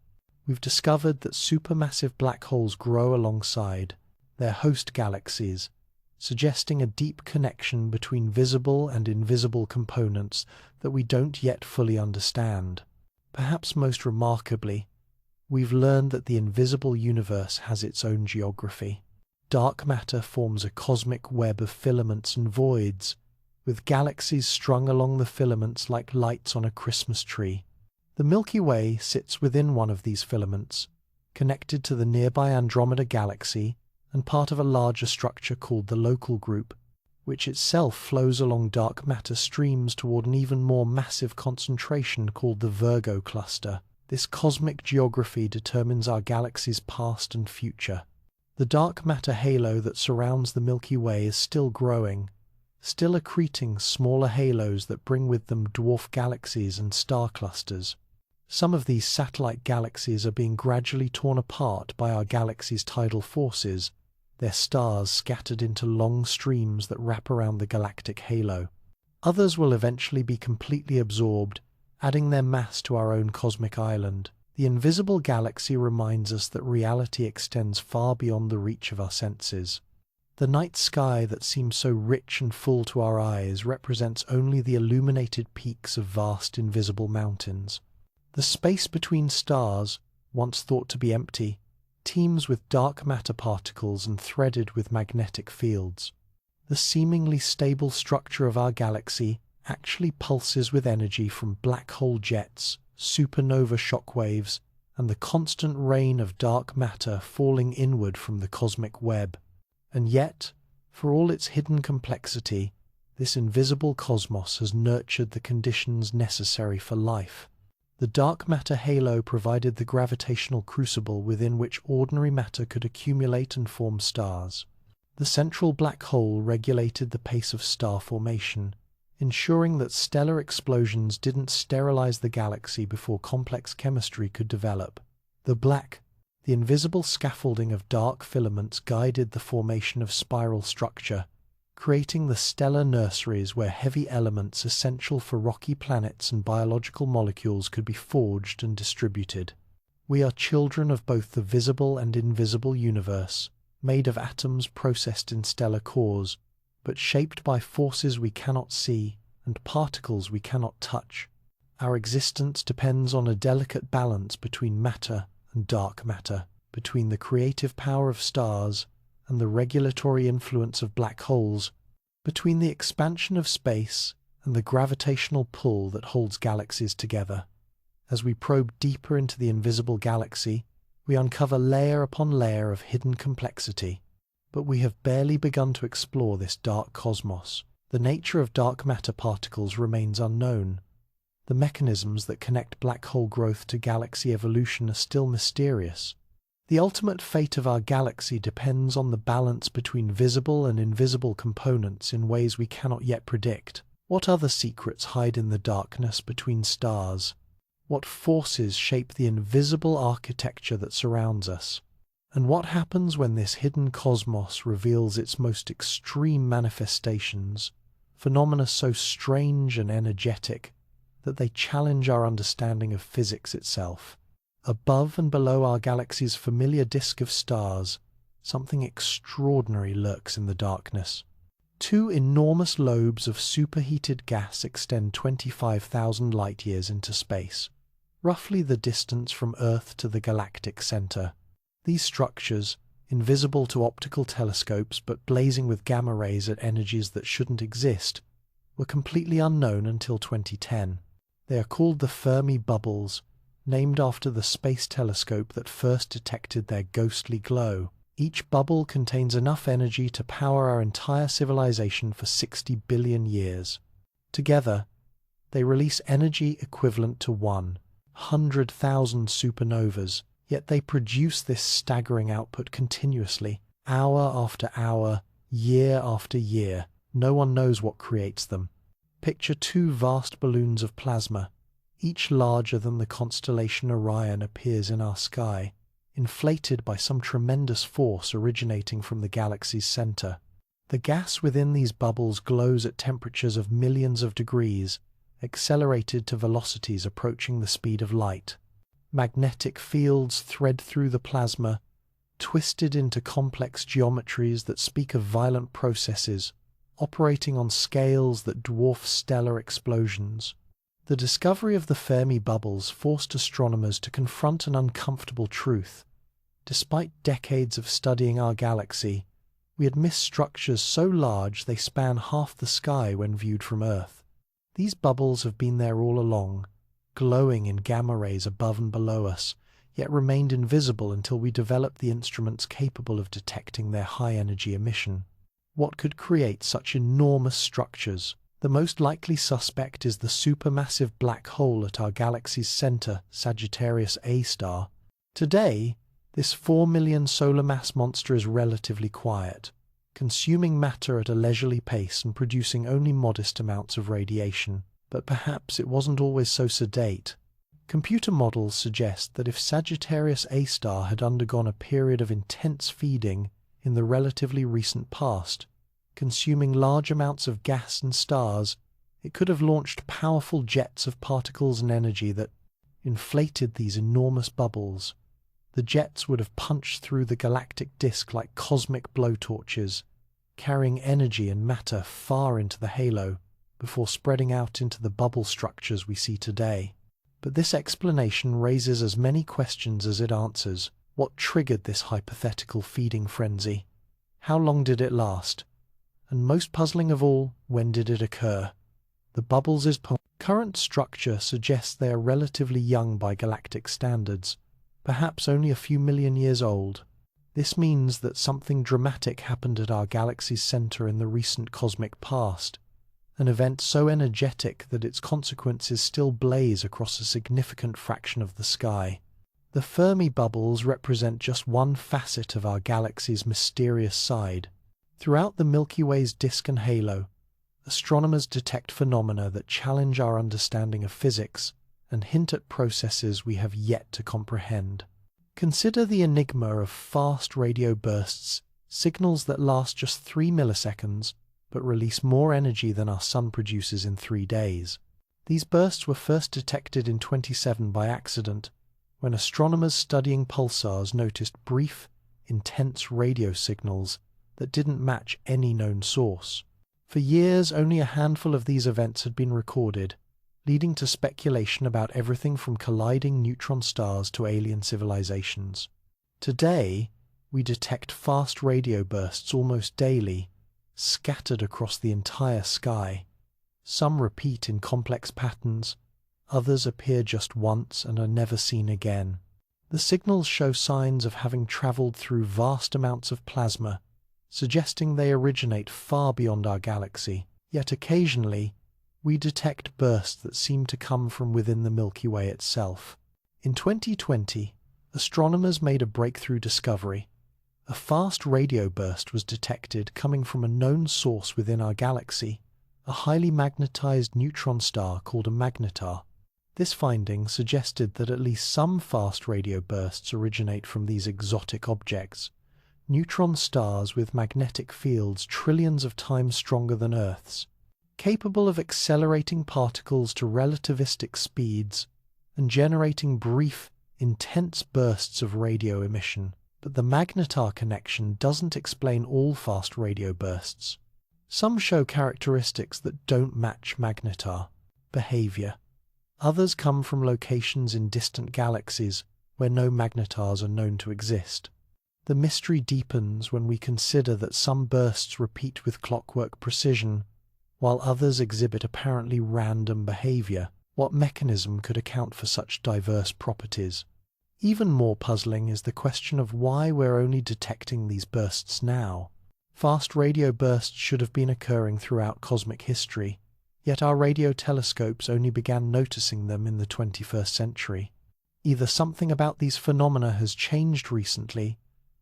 We've discovered that supermassive black holes grow alongside their host galaxies, suggesting a deep connection between visible and invisible components that we don't yet fully understand. Perhaps most remarkably, we've learned that the invisible universe has its own geography. Dark matter forms a cosmic web of filaments and voids, with galaxies strung along the filaments like lights on a Christmas tree. The Milky Way sits within one of these filaments, connected to the nearby Andromeda galaxy and part of a larger structure called the Local Group. which itself flows along dark matter streams toward an even more massive concentration called the Virgo cluster. This cosmic geography determines our galaxy's past and future. The dark matter halo that surrounds the Milky Way is still growing, still accreting smaller halos that bring with them dwarf galaxies and star clusters. Some of these satellite galaxies are being gradually torn apart by our galaxy's tidal forces, their stars scattered into long streams that wrap around the galactic halo. Others will eventually be completely absorbed, adding their mass to our own cosmic island. The invisible galaxy reminds us that reality extends far beyond the reach of our senses. The night sky that seems so rich and full to our eyes represents only the illuminated peaks of vast invisible mountains. The space between stars, once thought to be empty, teems with dark matter particles and threaded with magnetic fields. The seemingly stable structure of our galaxy actually pulses with energy from black hole jets, supernova shockwaves, and the constant rain of dark matter falling inward from the cosmic web. And yet, for all its hidden complexity, this invisible cosmos has nurtured the conditions necessary for life. The dark matter halo provided the gravitational crucible within which ordinary matter could accumulate and form stars. The central black hole regulated the pace of star formation, ensuring that stellar explosions didn't sterilize the galaxy before complex chemistry could develop. The invisible scaffolding of dark filaments guided the formation of spiral structure, creating the stellar nurseries where heavy elements essential for rocky planets and biological molecules could be forged and distributed. We are children of both the visible and invisible universe, made of atoms processed in stellar cores, but shaped by forces we cannot see and particles we cannot touch. Our existence depends on a delicate balance between matter and dark matter, between the creative power of stars and the regulatory influence of black holes, between the expansion of space and the gravitational pull that holds galaxies together. As we probe deeper into the invisible galaxy, we uncover layer upon layer of hidden complexity. But we have barely begun to explore this dark cosmos. The nature of dark matter particles remains unknown. The mechanisms that connect black hole growth to galaxy evolution are still mysterious. The ultimate fate of our galaxy depends on the balance between visible and invisible components in ways we cannot yet predict. What other secrets hide in the darkness between stars? What forces shape the invisible architecture that surrounds us? And what happens when this hidden cosmos reveals its most extreme manifestations, phenomena so strange and energetic that they challenge our understanding of physics itself? Above and below our galaxy's familiar disk of stars, something extraordinary lurks in the darkness. Two enormous lobes of superheated gas extend 25,000 light-years into space, roughly the distance from Earth to the galactic center. These structures, invisible to optical telescopes but blazing with gamma rays at energies that shouldn't exist, were completely unknown until 2010. They are called the Fermi bubbles, named after the space telescope that first detected their ghostly glow. Each bubble contains enough energy to power our entire civilization for 60 billion years. Together, they release energy equivalent to 100,000 supernovas, yet they produce this staggering output continuously, hour after hour, year after year. No one knows what creates them. Picture two vast balloons of plasma, each larger than the constellation Orion appears in our sky, inflated by some tremendous force originating from the galaxy's center. The gas within these bubbles glows at temperatures of millions of degrees, accelerated to velocities approaching the speed of light. Magnetic fields thread through the plasma, twisted into complex geometries that speak of violent processes, operating on scales that dwarf stellar explosions. The discovery of the Fermi bubbles forced astronomers to confront an uncomfortable truth. Despite decades of studying our galaxy, we had missed structures so large they span half the sky when viewed from Earth. These bubbles have been there all along, glowing in gamma rays above and below us, yet remained invisible until we developed the instruments capable of detecting their high-energy emission. What could create such enormous structures? The most likely suspect is the supermassive black hole at our galaxy's center, Sagittarius A star. Today, this 4 million solar mass monster is relatively quiet, consuming matter at a leisurely pace and producing only modest amounts of radiation. But perhaps it wasn't always so sedate. Computer models suggest that if Sagittarius A star had undergone a period of intense feeding in the relatively recent past, consuming large amounts of gas and stars, it could have launched powerful jets of particles and energy that inflated these enormous bubbles. The jets would have punched through the galactic disk like cosmic blowtorches, carrying energy and matter far into the halo before spreading out into the bubble structures we see today. But this explanation raises as many questions as it answers. What triggered this hypothetical feeding frenzy? How long did it last? And most puzzling of all, when did it occur? The bubbles' current structure suggests they are relatively young by galactic standards, perhaps only a few million years old. This means that something dramatic happened at our galaxy's center in the recent cosmic past, an event so energetic that its consequences still blaze across a significant fraction of the sky. The Fermi bubbles represent just one facet of our galaxy's mysterious side. Throughout the Milky Way's disk and halo, astronomers detect phenomena that challenge our understanding of physics and hint at processes we have yet to comprehend. Consider the enigma of fast radio bursts, signals that last just 3 milliseconds but release more energy than our sun produces in 3 days. These bursts were first detected in 1927 by accident, when astronomers studying pulsars noticed brief, intense radio signals that didn't match any known source. For years, only a handful of these events had been recorded, leading to speculation about everything from colliding neutron stars to alien civilizations. Today, we detect fast radio bursts almost daily, scattered across the entire sky. Some repeat in complex patterns, others appear just once and are never seen again. The signals show signs of having traveled through vast amounts of plasma, suggesting they originate far beyond our galaxy. Yet occasionally, we detect bursts that seem to come from within the Milky Way itself. In 2020, astronomers made a breakthrough discovery. A fast radio burst was detected coming from a known source within our galaxy, a highly magnetized neutron star called a magnetar. This finding suggested that at least some fast radio bursts originate from these exotic objects, neutron stars with magnetic fields trillions of times stronger than Earth's, capable of accelerating particles to relativistic speeds and generating brief, intense bursts of radio emission. But the magnetar connection doesn't explain all fast radio bursts. Some show characteristics that don't match magnetar behavior. Others come from locations in distant galaxies where no magnetars are known to exist. The mystery deepens when we consider that some bursts repeat with clockwork precision, while others exhibit apparently random behavior. What mechanism could account for such diverse properties? Even more puzzling is the question of why we're only detecting these bursts now. Fast radio bursts should have been occurring throughout cosmic history, yet our radio telescopes only began noticing them in the 21st century. Either something about these phenomena has changed recently,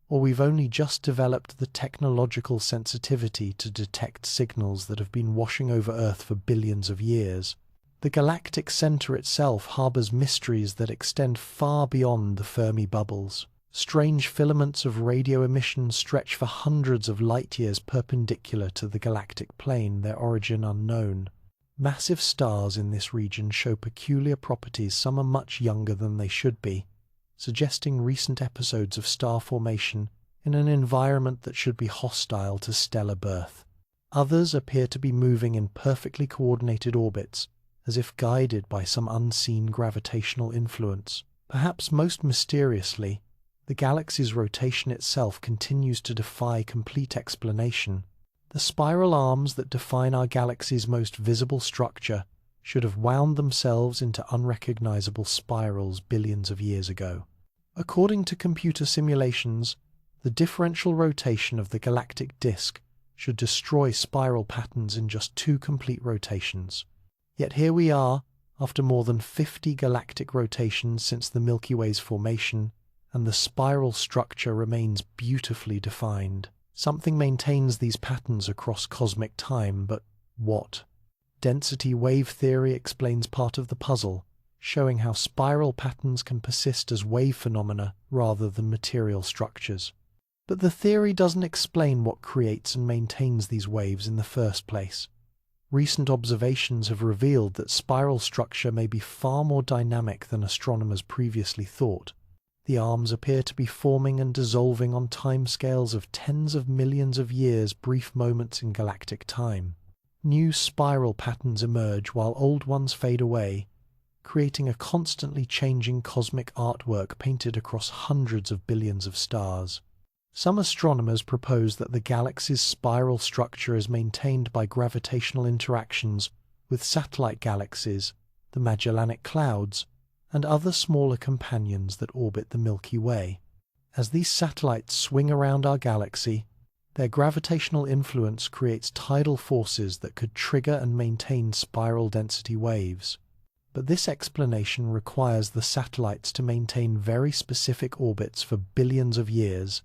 or we've only just developed the technological sensitivity to detect signals that have been washing over Earth for billions of years. The galactic center itself harbors mysteries that extend far beyond the Fermi bubbles. Strange filaments of radio emission stretch for hundreds of light-years perpendicular to the galactic plane, their origin unknown. Massive stars in this region show peculiar properties. Some are much younger than they should be, suggesting recent episodes of star formation in an environment that should be hostile to stellar birth. Others appear to be moving in perfectly coordinated orbits, as if guided by some unseen gravitational influence. Perhaps most mysteriously, the galaxy's rotation itself continues to defy complete explanation. The spiral arms that define our galaxy's most visible structure should have wound themselves into unrecognizable spirals billions of years ago. According to computer simulations, the differential rotation of the galactic disk should destroy spiral patterns in just 2 complete rotations. Yet here we are, after more than 50 galactic rotations since the Milky Way's formation, and the spiral structure remains beautifully defined. Something maintains these patterns across cosmic time, but what? Density wave theory explains part of the puzzle, showing how spiral patterns can persist as wave phenomena rather than material structures. But the theory doesn't explain what creates and maintains these waves in the first place. Recent observations have revealed that spiral structure may be far more dynamic than astronomers previously thought. The arms appear to be forming and dissolving on timescales of tens of millions of years, brief moments in galactic time. New spiral patterns emerge while old ones fade away, creating a constantly changing cosmic artwork painted across hundreds of billions of stars. Some astronomers propose that the galaxy's spiral structure is maintained by gravitational interactions with satellite galaxies, the Magellanic Clouds, and other smaller companions that orbit the Milky Way. As these satellites swing around our galaxy, their gravitational influence creates tidal forces that could trigger and maintain spiral density waves. But this explanation requires the satellites to maintain very specific orbits for billions of years,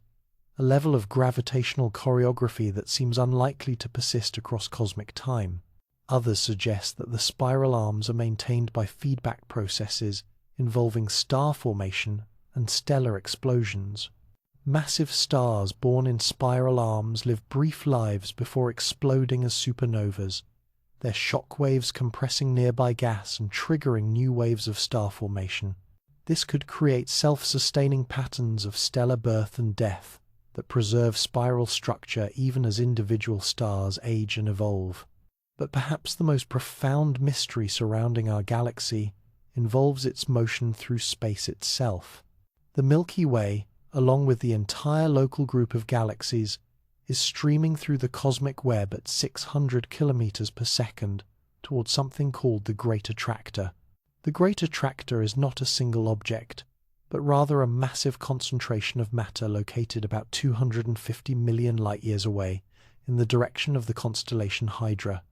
a level of gravitational choreography that seems unlikely to persist across cosmic time. Others suggest that the spiral arms are maintained by feedback processes involving star formation and stellar explosions. Massive stars born in spiral arms live brief lives before exploding as supernovas, their shock waves compressing nearby gas and triggering new waves of star formation. This could create self-sustaining patterns of stellar birth and death that preserve spiral structure even as individual stars age and evolve. But perhaps the most profound mystery surrounding our galaxy involves its motion through space itself. The Milky Way, along with the entire local group of galaxies, is streaming through the cosmic web at 600 kilometers per second towards something called the Great Attractor. The Great Attractor is not a single object, but rather a massive concentration of matter located about 250 million light-years away in the direction of the constellation Hydra.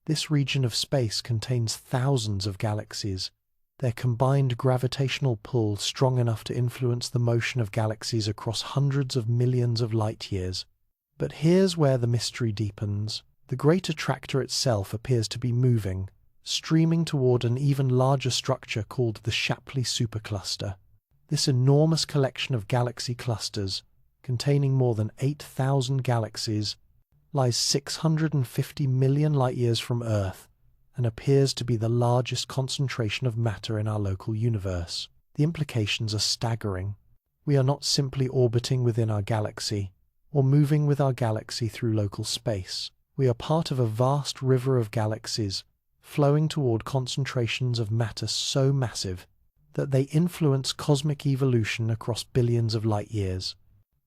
This region of space contains thousands of galaxies, their combined gravitational pull strong enough to influence the motion of galaxies across hundreds of millions of light-years. But here's where the mystery deepens. The Great Attractor itself appears to be moving, streaming toward an even larger structure called the Shapley supercluster. This enormous collection of galaxy clusters, containing more than 8,000 galaxies, lies 650 million light-years from Earth and appears to be the largest concentration of matter in our local universe. The implications are staggering. We are not simply orbiting within our galaxy or moving with our galaxy through local space. We are part of a vast river of galaxies flowing toward concentrations of matter so massive that they influence cosmic evolution across billions of light-years.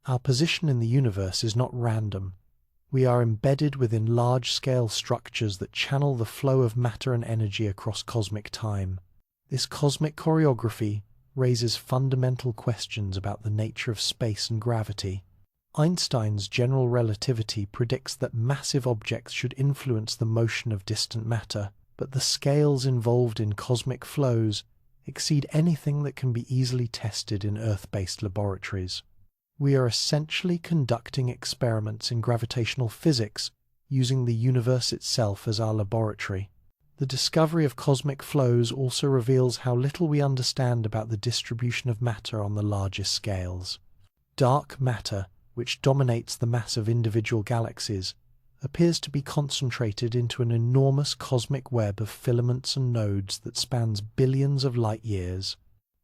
Our position in the universe is not random. We are embedded within large-scale structures that channel the flow of matter and energy across cosmic time. This cosmic choreography raises fundamental questions about the nature of space and gravity. Einstein's general relativity predicts that massive objects should influence the motion of distant matter, but the scales involved in cosmic flows exceed anything that can be easily tested in Earth-based laboratories. We are essentially conducting experiments in gravitational physics using the universe itself as our laboratory. The discovery of cosmic flows also reveals how little we understand about the distribution of matter on the largest scales. Dark matter, which dominates the mass of individual galaxies, appears to be concentrated into an enormous cosmic web of filaments and nodes that spans billions of light-years.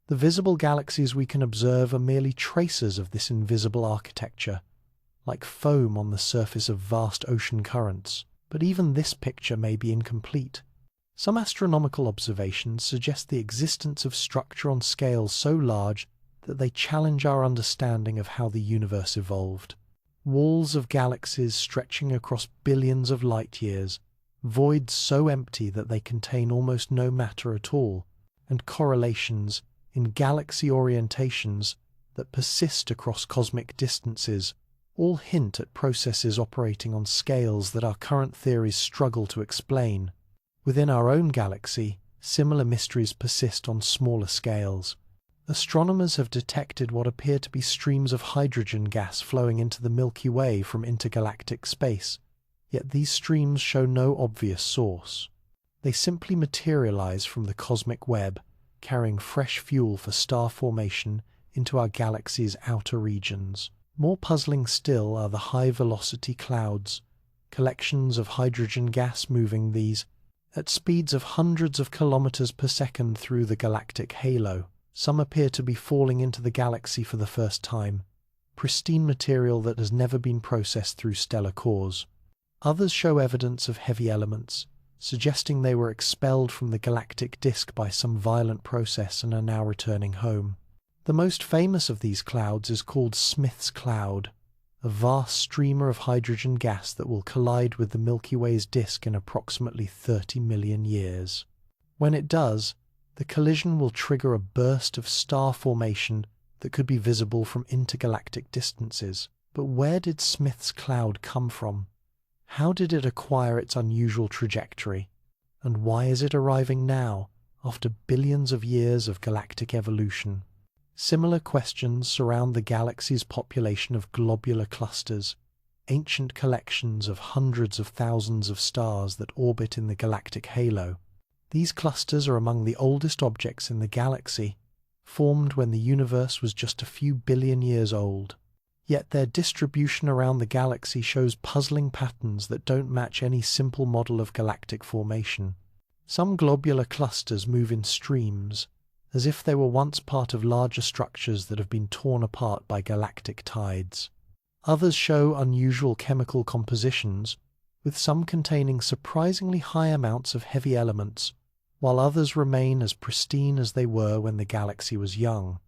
The visible galaxies we can observe are merely traces of this invisible architecture, like foam on the surface of vast ocean currents. But even this picture may be incomplete. Some astronomical observations suggest the existence of structure on scales so large that they challenge our understanding of how the universe evolved. Walls of galaxies stretching across billions of light-years, voids so empty that they contain almost no matter at all, and correlations in galaxy orientations that persist across cosmic distances all hint at processes operating on scales that our current theories struggle to explain. Within our own galaxy, similar mysteries persist on smaller scales. Astronomers have detected what appear to be streams of hydrogen gas flowing into the Milky Way from intergalactic space, yet these streams show no obvious source. They simply materialize from the cosmic web, carrying fresh fuel for star formation into our galaxy's outer regions. More puzzling still are the high-velocity clouds, collections of hydrogen gas moving these at speeds of hundreds of kilometers per second through the galactic halo. Some appear to be falling into the galaxy for the first time, pristine material that has never been processed through stellar cores. Others show evidence of heavy elements, suggesting they were expelled from the galactic disk by some violent process and are now returning home. The most famous of these clouds is called Smith's Cloud, a vast streamer of hydrogen gas that will collide with the Milky Way's disk in approximately 30 million years. When it does, the collision will trigger a burst of star formation that could be visible from intergalactic distances. But where did Smith's Cloud come from? How did it acquire its unusual trajectory? And why is it arriving now, after billions of years of galactic evolution? Similar questions surround the galaxy's population of globular clusters, ancient collections of hundreds of thousands of stars that orbit in the galactic halo. These clusters are among the oldest objects in the galaxy, formed when the universe was just a few billion years old. Yet their distribution around the galaxy shows puzzling patterns that don't match any simple model of galactic formation. Some globular clusters move in streams, as if they were once part of larger structures that have been torn apart by galactic tides. Others show unusual chemical compositions, with some containing surprisingly high amounts of heavy elements, while others remain as pristine as they were when the galaxy was young.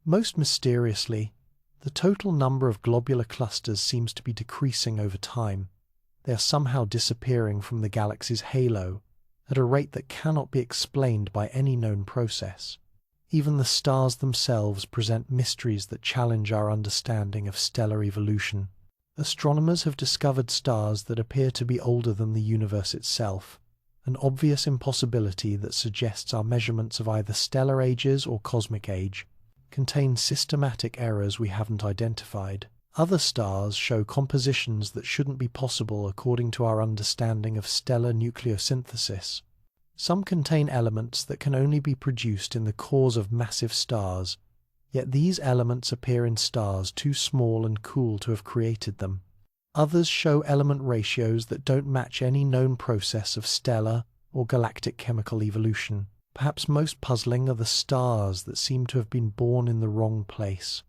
Most mysteriously, the total number of globular clusters seems to be decreasing over time. They are somehow disappearing from the galaxy's halo at a rate that cannot be explained by any known process. Even the stars themselves present mysteries that challenge our understanding of stellar evolution. Astronomers have discovered stars that appear to be older than the universe itself, an obvious impossibility that suggests our measurements of either stellar ages or cosmic age contain systematic errors we haven't identified. Other stars show compositions that shouldn't be possible according to our understanding of stellar nucleosynthesis. Some contain elements that can only be produced in the cores of massive stars, yet these elements appear in stars too small and cool to have created them. Others show element ratios that don't match any known process of stellar or galactic chemical evolution. Perhaps most puzzling are the stars that seem to have been born in the wrong place.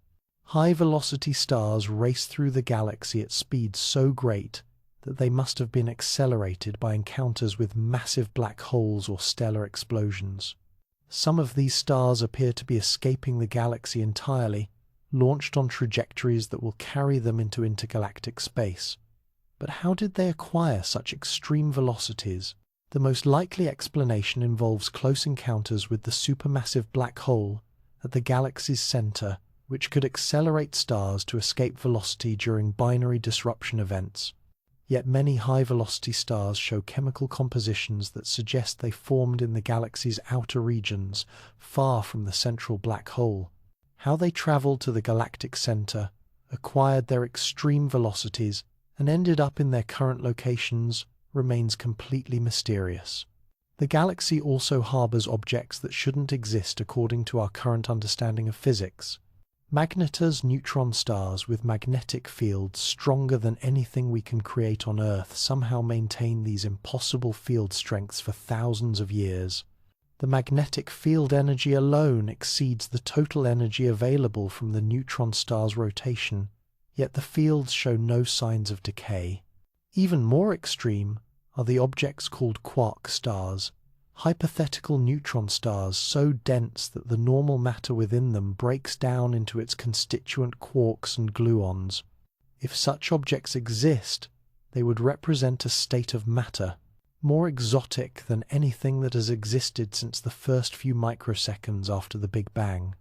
High-velocity stars race through the galaxy at speeds so great that they must have been accelerated by encounters with massive black holes or stellar explosions. Some of these stars appear to be escaping the galaxy entirely, launched on trajectories that will carry them into intergalactic space. But how did they acquire such extreme velocities? The most likely explanation involves close encounters with the supermassive black hole at the galaxy's center, which could accelerate stars to escape velocity during binary disruption events. Yet many high-velocity stars show chemical compositions that suggest they formed in the galaxy's outer regions, far from the central black hole. How they traveled to the galactic center, acquired their extreme velocities, and ended up in their current locations remains completely mysterious. The galaxy also harbors objects that shouldn't exist according to our current understanding of physics. Magnetars neutron stars with magnetic fields stronger than anything we can create on Earth somehow maintain these impossible field strengths for thousands of years. The magnetic field energy alone exceeds the total energy available from the neutron star's rotation, yet the fields show no signs of decay. Even more extreme are the objects called quark stars, hypothetical neutron stars so dense that the normal matter within them breaks down into its constituent quarks and gluons. If such objects exist, they would represent a state of matter, more exotic than anything that has existed since the first few microseconds after the Big Bang.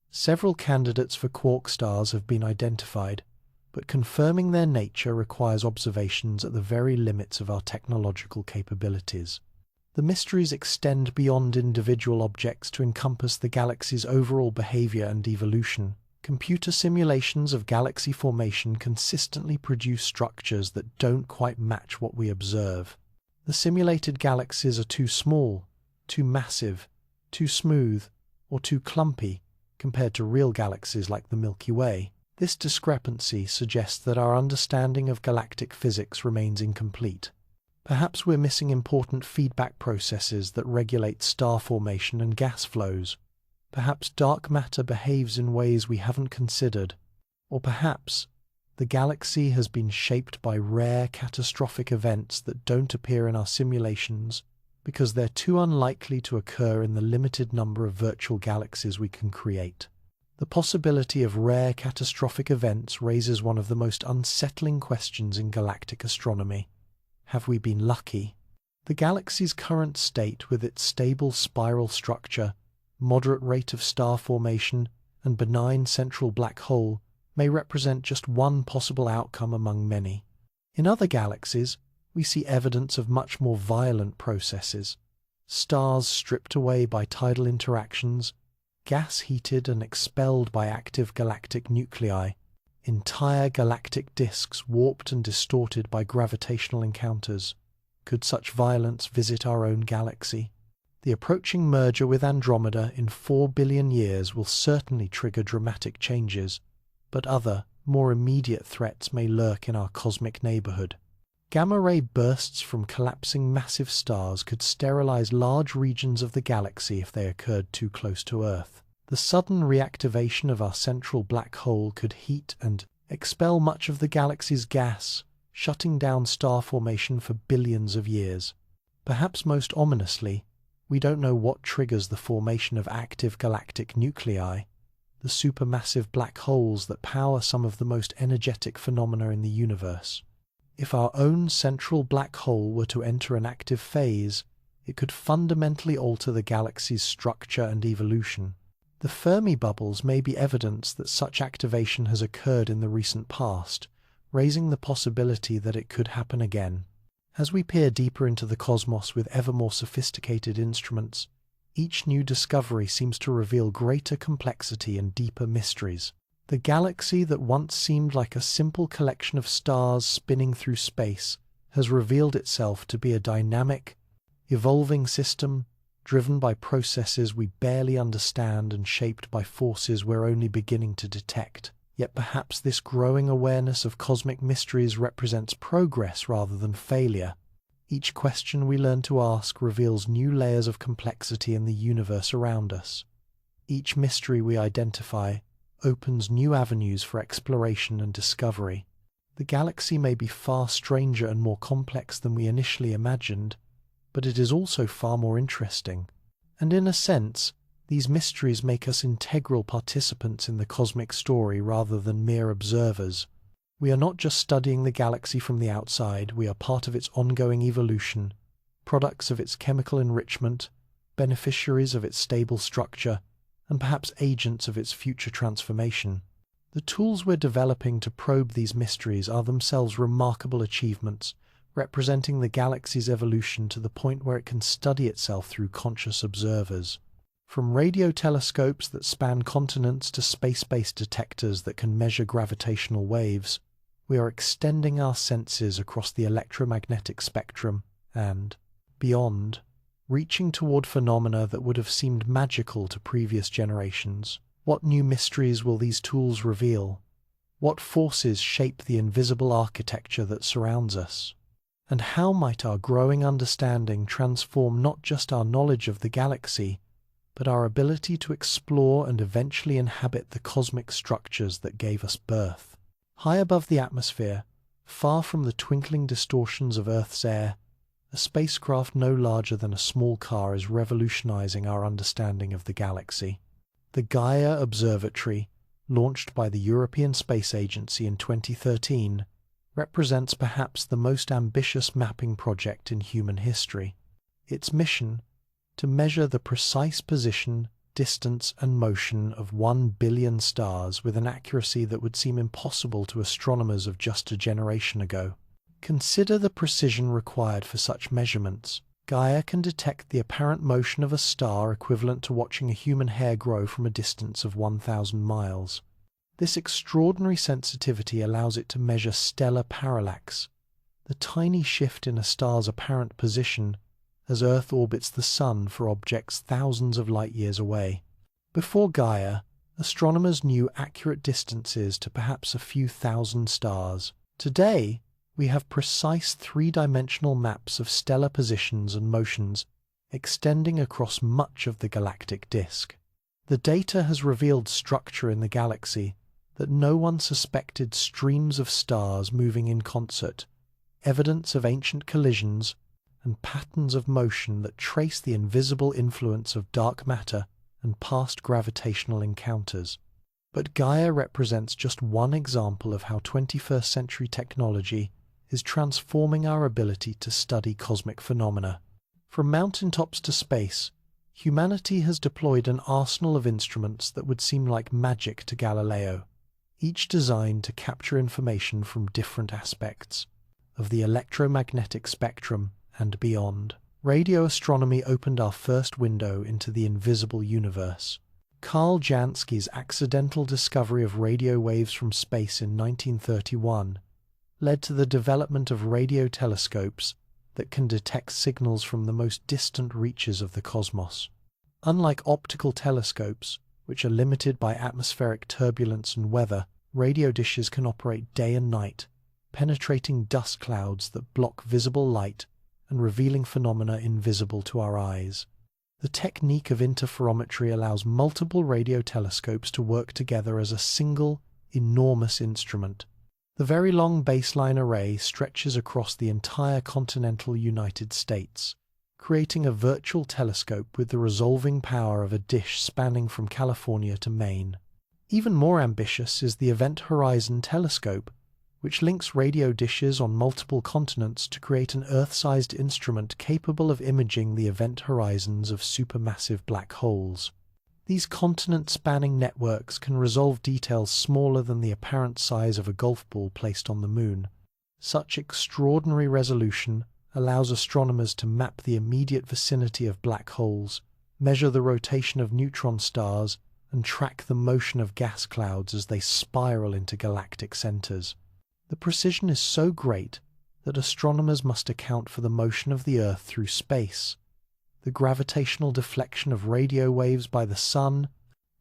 Several candidates for quark stars have been identified, but confirming their nature requires observations at the very limits of our technological capabilities. The mysteries extend beyond individual objects to encompass the galaxy's overall behavior and evolution. Computer simulations of galaxy formation consistently produce structures that don't quite match what we observe. The simulated galaxies are too small, too massive, too smooth, or too clumpy compared to real galaxies like the Milky Way. This discrepancy suggests that our understanding of galactic physics remains incomplete. Perhaps we're missing important feedback processes that regulate star formation and gas flows. Perhaps dark matter behaves in ways we haven't considered. Or perhaps the galaxy has been shaped by rare catastrophic events that don't appear in our simulations because they're too unlikely to occur in the limited number of virtual galaxies we can create. The possibility of rare catastrophic events raises one of the most unsettling questions in galactic astronomy. Have we been lucky? The galaxy's current state, with its stable spiral structure, moderate rate of star formation, and benign central black hole, may represent just one possible outcome among many. In other galaxies, we see evidence of much more violent processes. Stars stripped away by tidal interactions, gas heated and expelled by active galactic nuclei, entire galactic disks warped and distorted by gravitational encounters. Could such violence visit our own galaxy? The approaching merger with Andromeda in 4 billion years will certainly trigger dramatic changes, but other, more immediate threats may lurk in our cosmic neighborhood. Gamma-ray bursts from collapsing massive stars could sterilize large regions of the galaxy if they occurred too close to Earth. The sudden reactivation of our central black hole could heat and expel much of the galaxy's gas, shutting down star formation for billions of years. Perhaps most ominously, we don't know what triggers the formation of active galactic nuclei, the supermassive black holes that power some of the most energetic phenomena in the universe. If our own central black hole were to enter an active phase, it could fundamentally alter the galaxy's structure and evolution. The Fermi bubbles may be evidence that such activation has occurred in the recent past, raising the possibility that it could happen again. As we peer deeper into the cosmos with ever more sophisticated instruments, each new discovery seems to reveal greater complexity and deeper mysteries. The galaxy that once seemed like a simple collection of stars spinning through space has revealed itself to be a dynamic, evolving system driven by processes we barely understand and shaped by forces we're only beginning to detect. Yet perhaps this growing awareness of cosmic mysteries represents progress rather than failure. Each question we learn to ask reveals new layers of complexity in the universe around us. Each mystery we identify opens new avenues for exploration and discovery. The galaxy may be far stranger and more complex than we initially imagined, but it is also far more interesting. And in a sense, these mysteries make us integral participants in the cosmic story rather than mere observers. We are not just studying the galaxy from the outside, we are part of its ongoing evolution, products of its chemical enrichment, beneficiaries of its stable structure, and perhaps agents of its future transformation. The tools we're developing to probe these mysteries are themselves remarkable achievements, representing the galaxy's evolution to the point where it can study itself through conscious observers. From radio telescopes that span continents to space-based detectors that can measure gravitational waves, we are extending our senses across the electromagnetic spectrum and, beyond, reaching toward phenomena that would have seemed magical to previous generations. What new mysteries will these tools reveal? What forces shape the invisible architecture that surrounds us? And how might our growing understanding transform not just our knowledge of the galaxy, but our ability to explore and eventually inhabit the cosmic structures that gave us birth? High above the atmosphere, far from the twinkling distortions of Earth's air, a spacecraft no larger than a small car is revolutionizing our understanding of the galaxy. The Gaia Observatory, launched by the European Space Agency in 2013, represents perhaps the most ambitious mapping project in human history. Its mission, to measure the precise position, distance and motion of 1 billion stars with an accuracy that would seem impossible to astronomers of just a generation ago. Consider the precision required for such measurements. Gaia can detect the apparent motion of a star equivalent to watching a human hair grow from a distance of 1,000 miles. This extraordinary sensitivity allows it to measure stellar parallax, the tiny shift in a star's apparent position as Earth orbits the Sun for objects thousands of light-years away. Before Gaia, astronomers knew accurate distances to perhaps a few thousand stars. Today, we have precise three-dimensional maps of stellar positions and motions extending across much of the galactic disk. The data has revealed structure in the galaxy that no one suspected: streams of stars moving in concert, evidence of ancient collisions, and patterns of motion that trace the invisible influence of dark matter and past gravitational encounters. But Gaia represents just one example of how 21st century technology is transforming our ability to study cosmic phenomena. From mountaintops to space, humanity has deployed an arsenal of instruments that would seem like magic to Galileo, each designed to capture information from different aspects of the electromagnetic spectrum and beyond. Radio astronomy opened our first window into the invisible universe. Carl Jansky's accidental discovery of radio waves from space in 1931 led to the development of radio telescopes that can detect signals from the most distant reaches of the cosmos. Unlike optical telescopes, which are limited by atmospheric turbulence and weather, radio dishes can operate day and night, penetrating dust clouds that block visible light and revealing phenomena invisible to our eyes. The technique of interferometry allows multiple radio telescopes to work together as a single, enormous instrument. The Very Long Baseline Array stretches across the entire continental United States, creating a virtual telescope with the resolving power of a dish spanning from California to Maine. Even more ambitious is the Event Horizon Telescope, which links radio dishes on multiple continents to create an Earth-sized instrument capable of imaging the event horizons of supermassive black holes. These continent-spanning networks can resolve details smaller than the apparent size of a golf ball placed on the Moon. Such extraordinary resolution allows astronomers to map the immediate vicinity of black holes, measure the rotation of neutron stars, and track the motion of gas clouds as they spiral into galactic centers. The precision is so great that astronomers must account for the motion of the Earth through space, the gravitational deflection of radio waves by the Sun,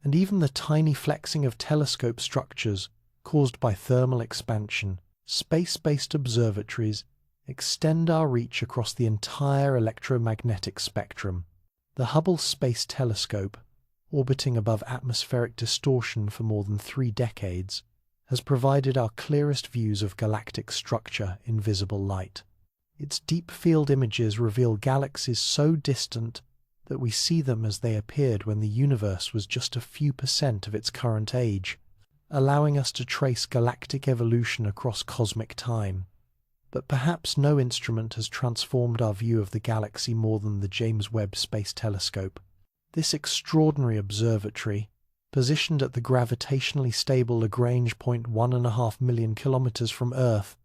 and even the tiny flexing of telescope structures caused by thermal expansion. Space-based observatories extend our reach across the entire electromagnetic spectrum. The Hubble Space Telescope, orbiting above atmospheric distortion for more than 3 decades, has provided our clearest views of galactic structure in visible light. Its deep-field images reveal galaxies so distant that we see them as they appeared when the universe was just a few % of its current age, allowing us to trace galactic evolution across cosmic time. But perhaps no instrument has transformed our view of the galaxy more than the James Webb Space Telescope. This extraordinary observatory, positioned at the gravitationally stable Lagrange point 1.5 million kilometers from Earth,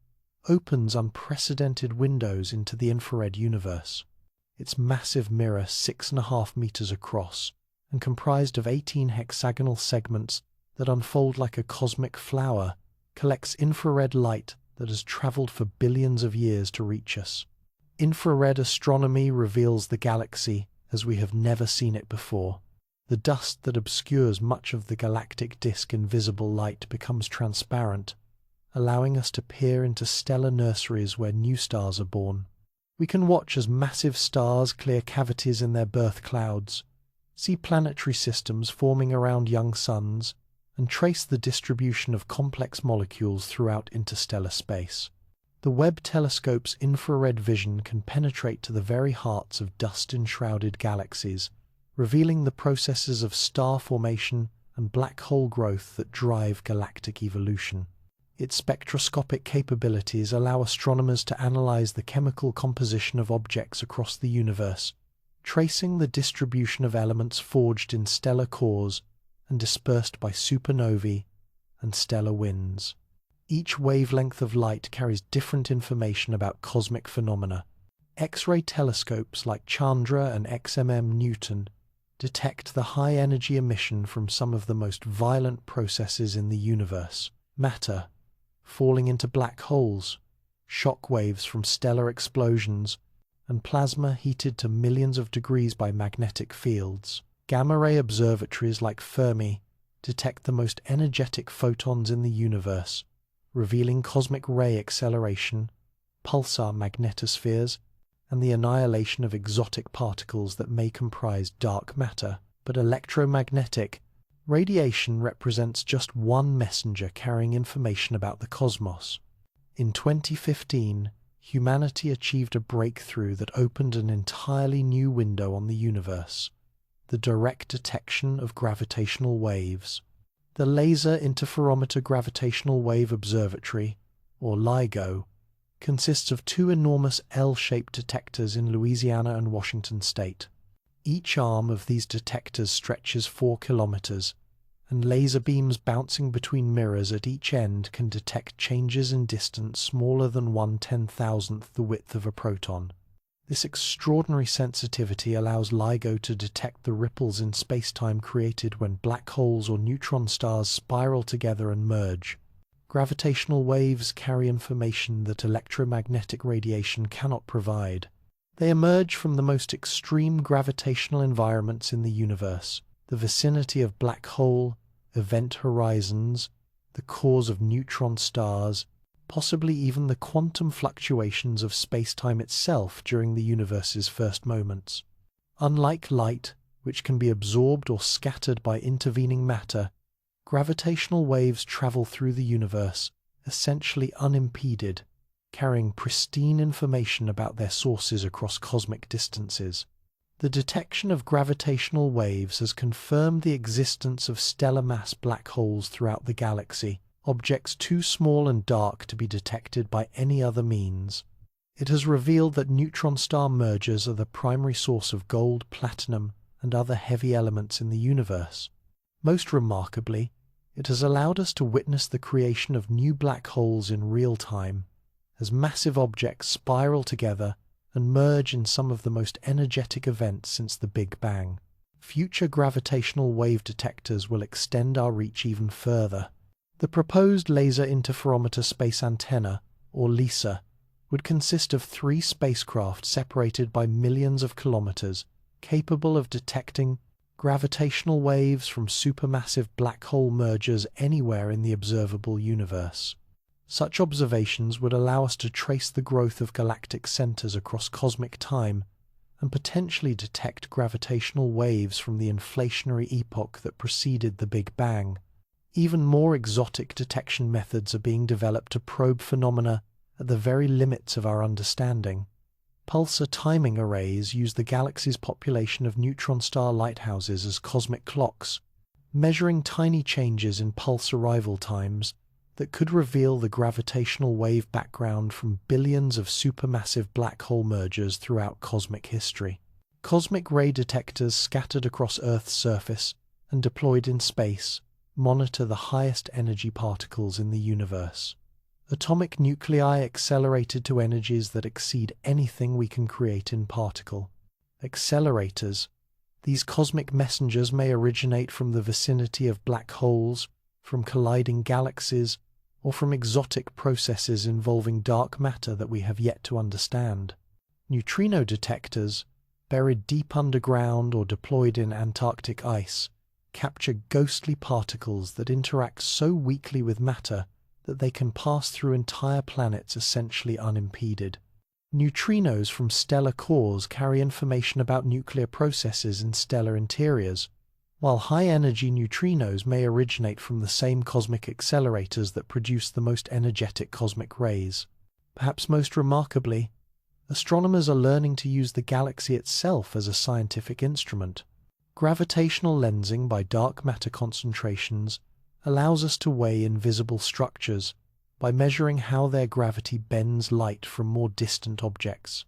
opens unprecedented windows into the infrared universe. Its massive mirror, 6.5 meters across, and comprised of 18 hexagonal segments that unfold like a cosmic flower, collects infrared light that has traveled for billions of years to reach us. Infrared astronomy reveals the galaxy as we have never seen it before. The dust that obscures much of the galactic disk in visible light becomes transparent, allowing us to peer into stellar nurseries where new stars are born. We can watch as massive stars clear cavities in their birth clouds, see planetary systems forming around young suns, and trace the distribution of complex molecules throughout interstellar space. The Webb telescope's infrared vision can penetrate to the very hearts of dust-enshrouded galaxies, revealing the processes of star formation and black hole growth that drive galactic evolution. Its spectroscopic capabilities allow astronomers to analyze the chemical composition of objects across the universe, tracing the distribution of elements forged in stellar cores and dispersed by supernovae and stellar winds. Each wavelength of light carries different information about cosmic phenomena. X-ray telescopes like Chandra and XMM Newton detect the high-energy emission from some of the most violent processes in the universe: matter falling into black holes, shock waves from stellar explosions, and plasma heated to millions of degrees by magnetic fields. Gamma-ray observatories like Fermi detect the most energetic photons in the universe, revealing cosmic ray acceleration, pulsar magnetospheres, and the annihilation of exotic particles that may comprise dark matter. But electromagnetic radiation represents just one messenger carrying information about the cosmos. In 2015, humanity achieved a breakthrough that opened an entirely new window on the universe: the direct detection of gravitational waves. The Laser Interferometer Gravitational Wave Observatory, or LIGO, consists of two enormous L-shaped detectors in Louisiana and Washington state. Each arm of these detectors stretches 4 kilometers, and laser beams bouncing between mirrors at each end can detect changes in distance smaller than 1/10,000th the width of a proton. This extraordinary sensitivity allows LIGO to detect the ripples in space-time created when black holes or neutron stars spiral together and merge. Gravitational waves carry information that electromagnetic radiation cannot provide. They emerge from the most extreme gravitational environments in the universe: the vicinity of black hole, event horizons, the cores of neutron stars, possibly even the quantum fluctuations of space-time itself during the universe's first moments. Unlike light, which can be absorbed or scattered by intervening matter, gravitational waves travel through the universe, essentially unimpeded, carrying pristine information about their sources across cosmic distances. The detection of gravitational waves has confirmed the existence of stellar mass black holes throughout the galaxy, objects too small and dark to be detected by any other means. It has revealed that neutron star mergers are the primary source of gold, platinum, and other heavy elements in the universe. Most remarkably, it has allowed us to witness the creation of new black holes in real time, as massive objects spiral together and merge in some of the most energetic events since the Big Bang. Future gravitational wave detectors will extend our reach even further. The proposed Laser Interferometer Space Antenna, or LISA, would consist of 3 spacecraft separated by millions of kilometers, capable of detecting gravitational waves from supermassive black hole mergers anywhere in the observable universe. Such observations would allow us to trace the growth of galactic centers across cosmic time and potentially detect gravitational waves from the inflationary epoch that preceded the Big Bang. Even more exotic detection methods are being developed to probe phenomena at the very limits of our understanding. Pulsar timing arrays use the galaxy's population of neutron star lighthouses as cosmic clocks, measuring tiny changes in pulse arrival times that could reveal the gravitational wave background from billions of supermassive black hole mergers throughout cosmic history. Cosmic ray detectors scattered across Earth's surface and deployed in space monitor the highest energy particles in the universe. Atomic nuclei accelerated to energies that exceed anything we can create in particle. Accelerators. These cosmic messengers may originate from the vicinity of black holes, from colliding galaxies, or from exotic processes involving dark matter that we have yet to understand. Neutrino detectors, buried deep underground or deployed in Antarctic ice, capture ghostly particles that interact so weakly with matter that they can pass through entire planets essentially unimpeded. Neutrinos from stellar cores carry information about nuclear processes in stellar interiors, while high-energy neutrinos may originate from the same cosmic accelerators that produce the most energetic cosmic rays. Perhaps most remarkably, astronomers are learning to use the galaxy itself as a scientific instrument. Gravitational lensing by dark matter concentrations allows us to weigh invisible structures by measuring how their gravity bends light from more distant objects.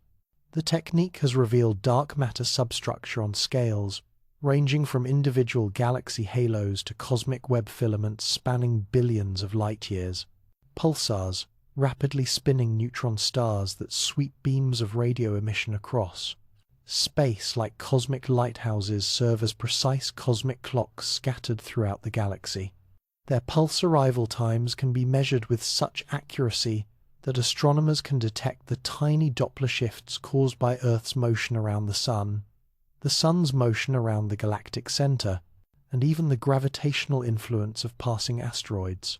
The technique has revealed dark matter substructure on scales ranging from individual galaxy halos to cosmic web filaments spanning billions of light-years. Pulsars, rapidly spinning neutron stars that sweep beams of radio emission across space like cosmic lighthouses, serve as precise cosmic clocks scattered throughout the galaxy. Their pulse arrival times can be measured with such accuracy that astronomers can detect the tiny Doppler shifts caused by Earth's motion around the Sun, the Sun's motion around the galactic center, and even the gravitational influence of passing asteroids.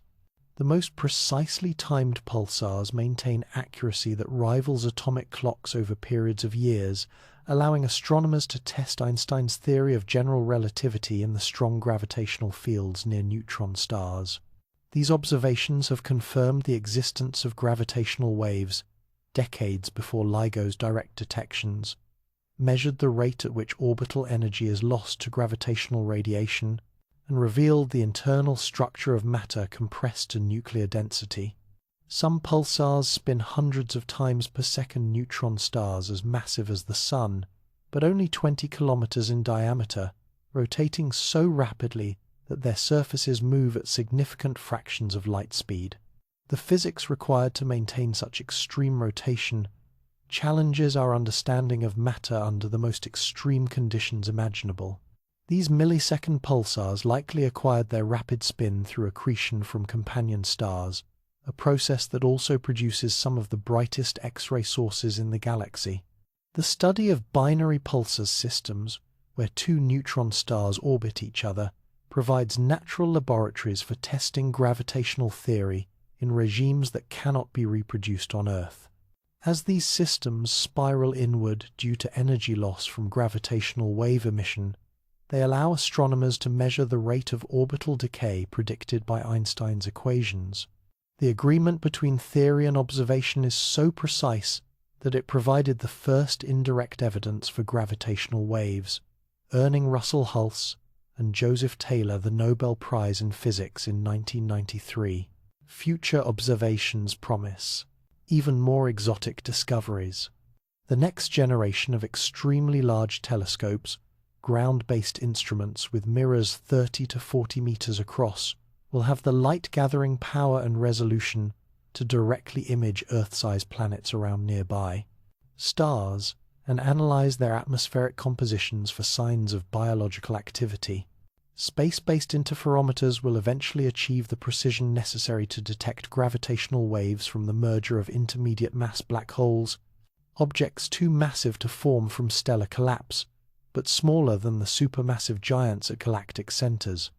The most precisely timed pulsars maintain accuracy that rivals atomic clocks over periods of years, allowing astronomers to test Einstein's theory of general relativity in the strong gravitational fields near neutron stars. These observations have confirmed the existence of gravitational waves decades before LIGO's direct detections, measured the rate at which orbital energy is lost to gravitational radiation, and revealed the internal structure of matter compressed to nuclear density. Some pulsars spin hundreds of times per second neutron stars as massive as the Sun, but only 20 kilometers in diameter, rotating so rapidly that their surfaces move at significant fractions of light speed. The physics required to maintain such extreme rotation challenges our understanding of matter under the most extreme conditions imaginable. These millisecond pulsars likely acquired their rapid spin through accretion from companion stars, a process that also produces some of the brightest X-ray sources in the galaxy. The study of binary pulsar systems, where two neutron stars orbit each other, provides natural laboratories for testing gravitational theory in regimes that cannot be reproduced on Earth. As these systems spiral inward due to energy loss from gravitational wave emission, they allow astronomers to measure the rate of orbital decay predicted by Einstein's equations. The agreement between theory and observation is so precise that it provided the first indirect evidence for gravitational waves, earning Russell Hulse and Joseph Taylor the Nobel Prize in Physics in 1993. Future observations promise even more exotic discoveries. The next generation of extremely large telescopes, ground-based instruments with mirrors 30 to 40 meters across, will have the light-gathering power and resolution to directly image Earth-sized planets around nearby stars and analyze their atmospheric compositions for signs of biological activity. Space-based interferometers will eventually achieve the precision necessary to detect gravitational waves from the merger of intermediate-mass black holes, objects too massive to form from stellar collapse, but smaller than the supermassive giants at galactic centers.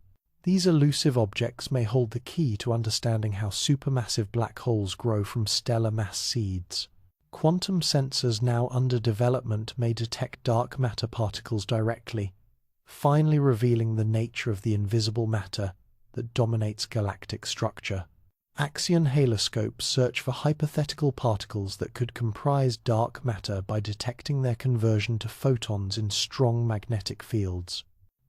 These elusive objects may hold the key to understanding how supermassive black holes grow from stellar mass seeds. Quantum sensors now under development may detect dark matter particles directly, finally revealing the nature of the invisible matter that dominates galactic structure. Axion haloscopes search for hypothetical particles that could comprise dark matter by detecting their conversion to photons in strong magnetic fields.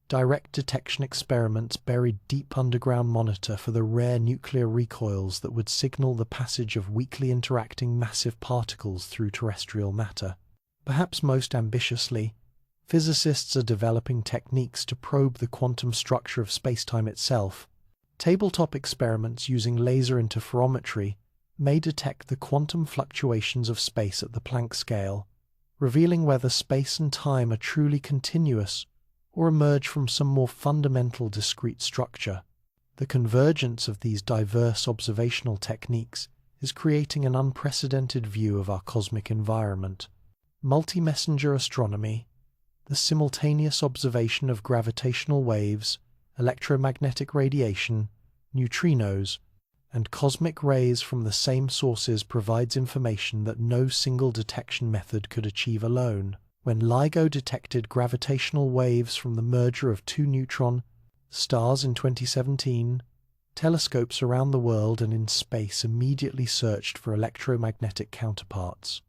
Direct detection experiments buried deep underground monitor for the rare nuclear recoils that would signal the passage of weakly interacting massive particles through terrestrial matter. Perhaps most ambitiously, physicists are developing techniques to probe the quantum structure of spacetime itself. Tabletop experiments using laser interferometry may detect the quantum fluctuations of space at the Planck scale, revealing whether space and time are truly continuous or emerge from some more fundamental discrete structure. The convergence of these diverse observational techniques is creating an unprecedented view of our cosmic environment. Multi-messenger astronomy, the simultaneous observation of gravitational waves, electromagnetic radiation, neutrinos, and cosmic rays from the same sources provides information that no single detection method could achieve alone. When LIGO detected gravitational waves from the merger of two neutron stars in 2017, telescopes around the world and in space immediately searched for electromagnetic counterparts.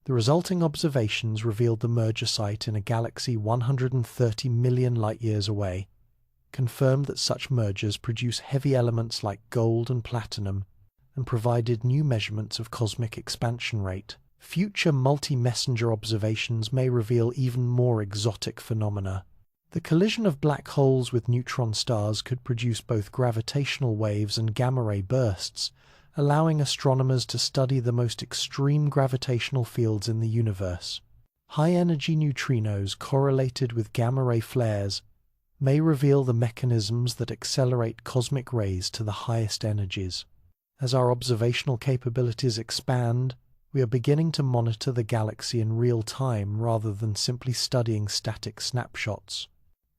The resulting observations revealed the merger site in a galaxy 130 million light-years away, confirmed that such mergers produce heavy elements like gold and platinum, and provided new measurements of cosmic expansion rate. Future multi-messenger observations may reveal even more exotic phenomena. The collision of black holes with neutron stars could produce both gravitational waves and gamma-ray bursts, allowing astronomers to study the most extreme gravitational fields in the universe. High-energy neutrinos correlated with gamma-ray flares may reveal the mechanisms that accelerate cosmic rays to the highest energies. As our observational capabilities expand, we are beginning to monitor the galaxy in real time rather than simply studying static snapshots.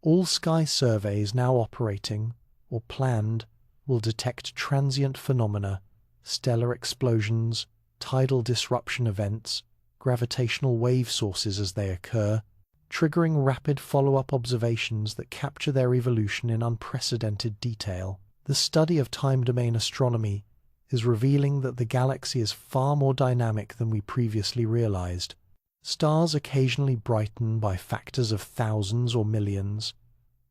All sky surveys now operating, or planned, will detect transient phenomena, stellar explosions, tidal disruption events, gravitational wave sources as they occur, triggering rapid follow-up observations that capture their evolution in unprecedented detail. The study of time-domain astronomy is revealing that the galaxy is far more dynamic than we previously realized. Stars occasionally brighten by factors of thousands or millions.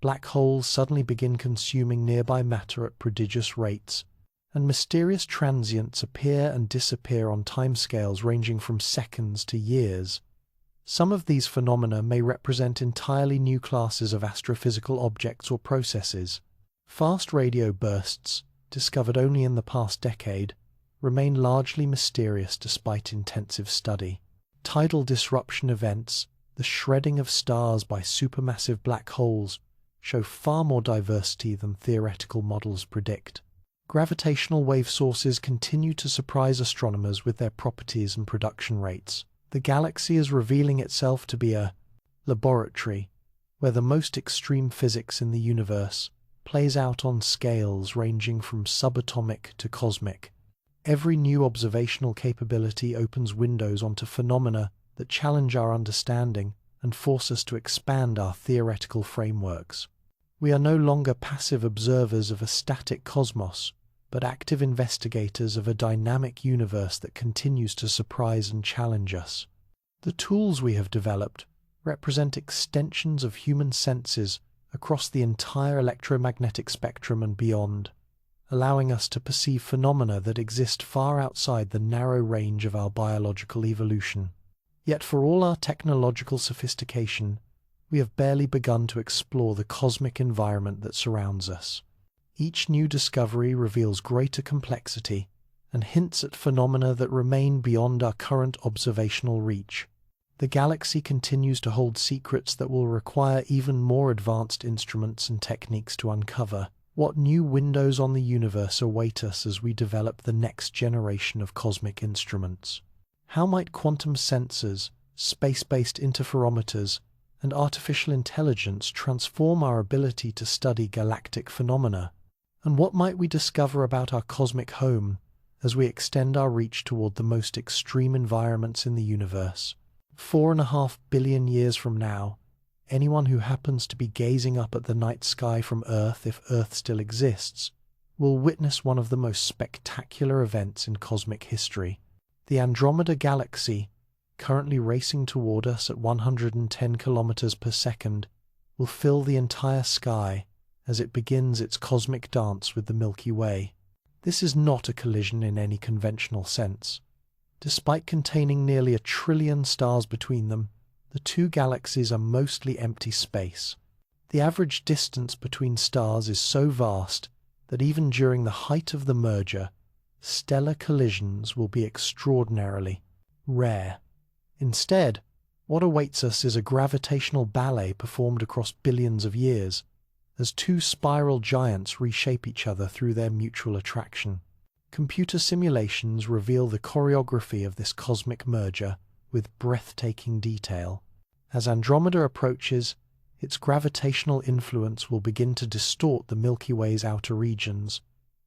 Black holes suddenly begin consuming nearby matter at prodigious rates, and mysterious transients appear and disappear on timescales ranging from seconds to years. Some of these phenomena may represent entirely new classes of astrophysical objects or processes. Fast radio bursts, discovered only in the past decade, remain largely mysterious despite intensive study. Tidal disruption events, the shredding of stars by supermassive black holes, show far more diversity than theoretical models predict. Gravitational wave sources continue to surprise astronomers with their properties and production rates. The galaxy is revealing itself to be a laboratory where the most extreme physics in the universe plays out on scales ranging from subatomic to cosmic. Every new observational capability opens windows onto phenomena that challenge our understanding and force us to expand our theoretical frameworks. We are no longer passive observers of a static cosmos, but active investigators of a dynamic universe that continues to surprise and challenge us. The tools we have developed represent extensions of human senses across the entire electromagnetic spectrum and beyond, allowing us to perceive phenomena that exist far outside the narrow range of our biological evolution. Yet for all our technological sophistication, we have barely begun to explore the cosmic environment that surrounds us. Each new discovery reveals greater complexity and hints at phenomena that remain beyond our current observational reach. The galaxy continues to hold secrets that will require even more advanced instruments and techniques to uncover. What new windows on the universe await us as we develop the next generation of cosmic instruments? How might quantum sensors, space-based interferometers, and artificial intelligence transform our ability to study galactic phenomena? And what might we discover about our cosmic home as we extend our reach toward the most extreme environments in the universe? 4.5 billion years from now, anyone who happens to be gazing up at the night sky from Earth, if Earth still exists, will witness one of the most spectacular events in cosmic history. The Andromeda Galaxy, currently racing toward us at 110 kilometers per second, will fill the entire sky as it begins its cosmic dance with the Milky Way. This is not a collision in any conventional sense. Despite containing nearly 1 trillion stars between them, the two galaxies are mostly empty space. The average distance between stars is so vast that even during the height of the merger, stellar collisions will be extraordinarily rare. Instead, what awaits us is a gravitational ballet performed across billions of years, as two spiral giants reshape each other through their mutual attraction. Computer simulations reveal the choreography of this cosmic merger with breathtaking detail. As Andromeda approaches, its gravitational influence will begin to distort the Milky Way's outer regions,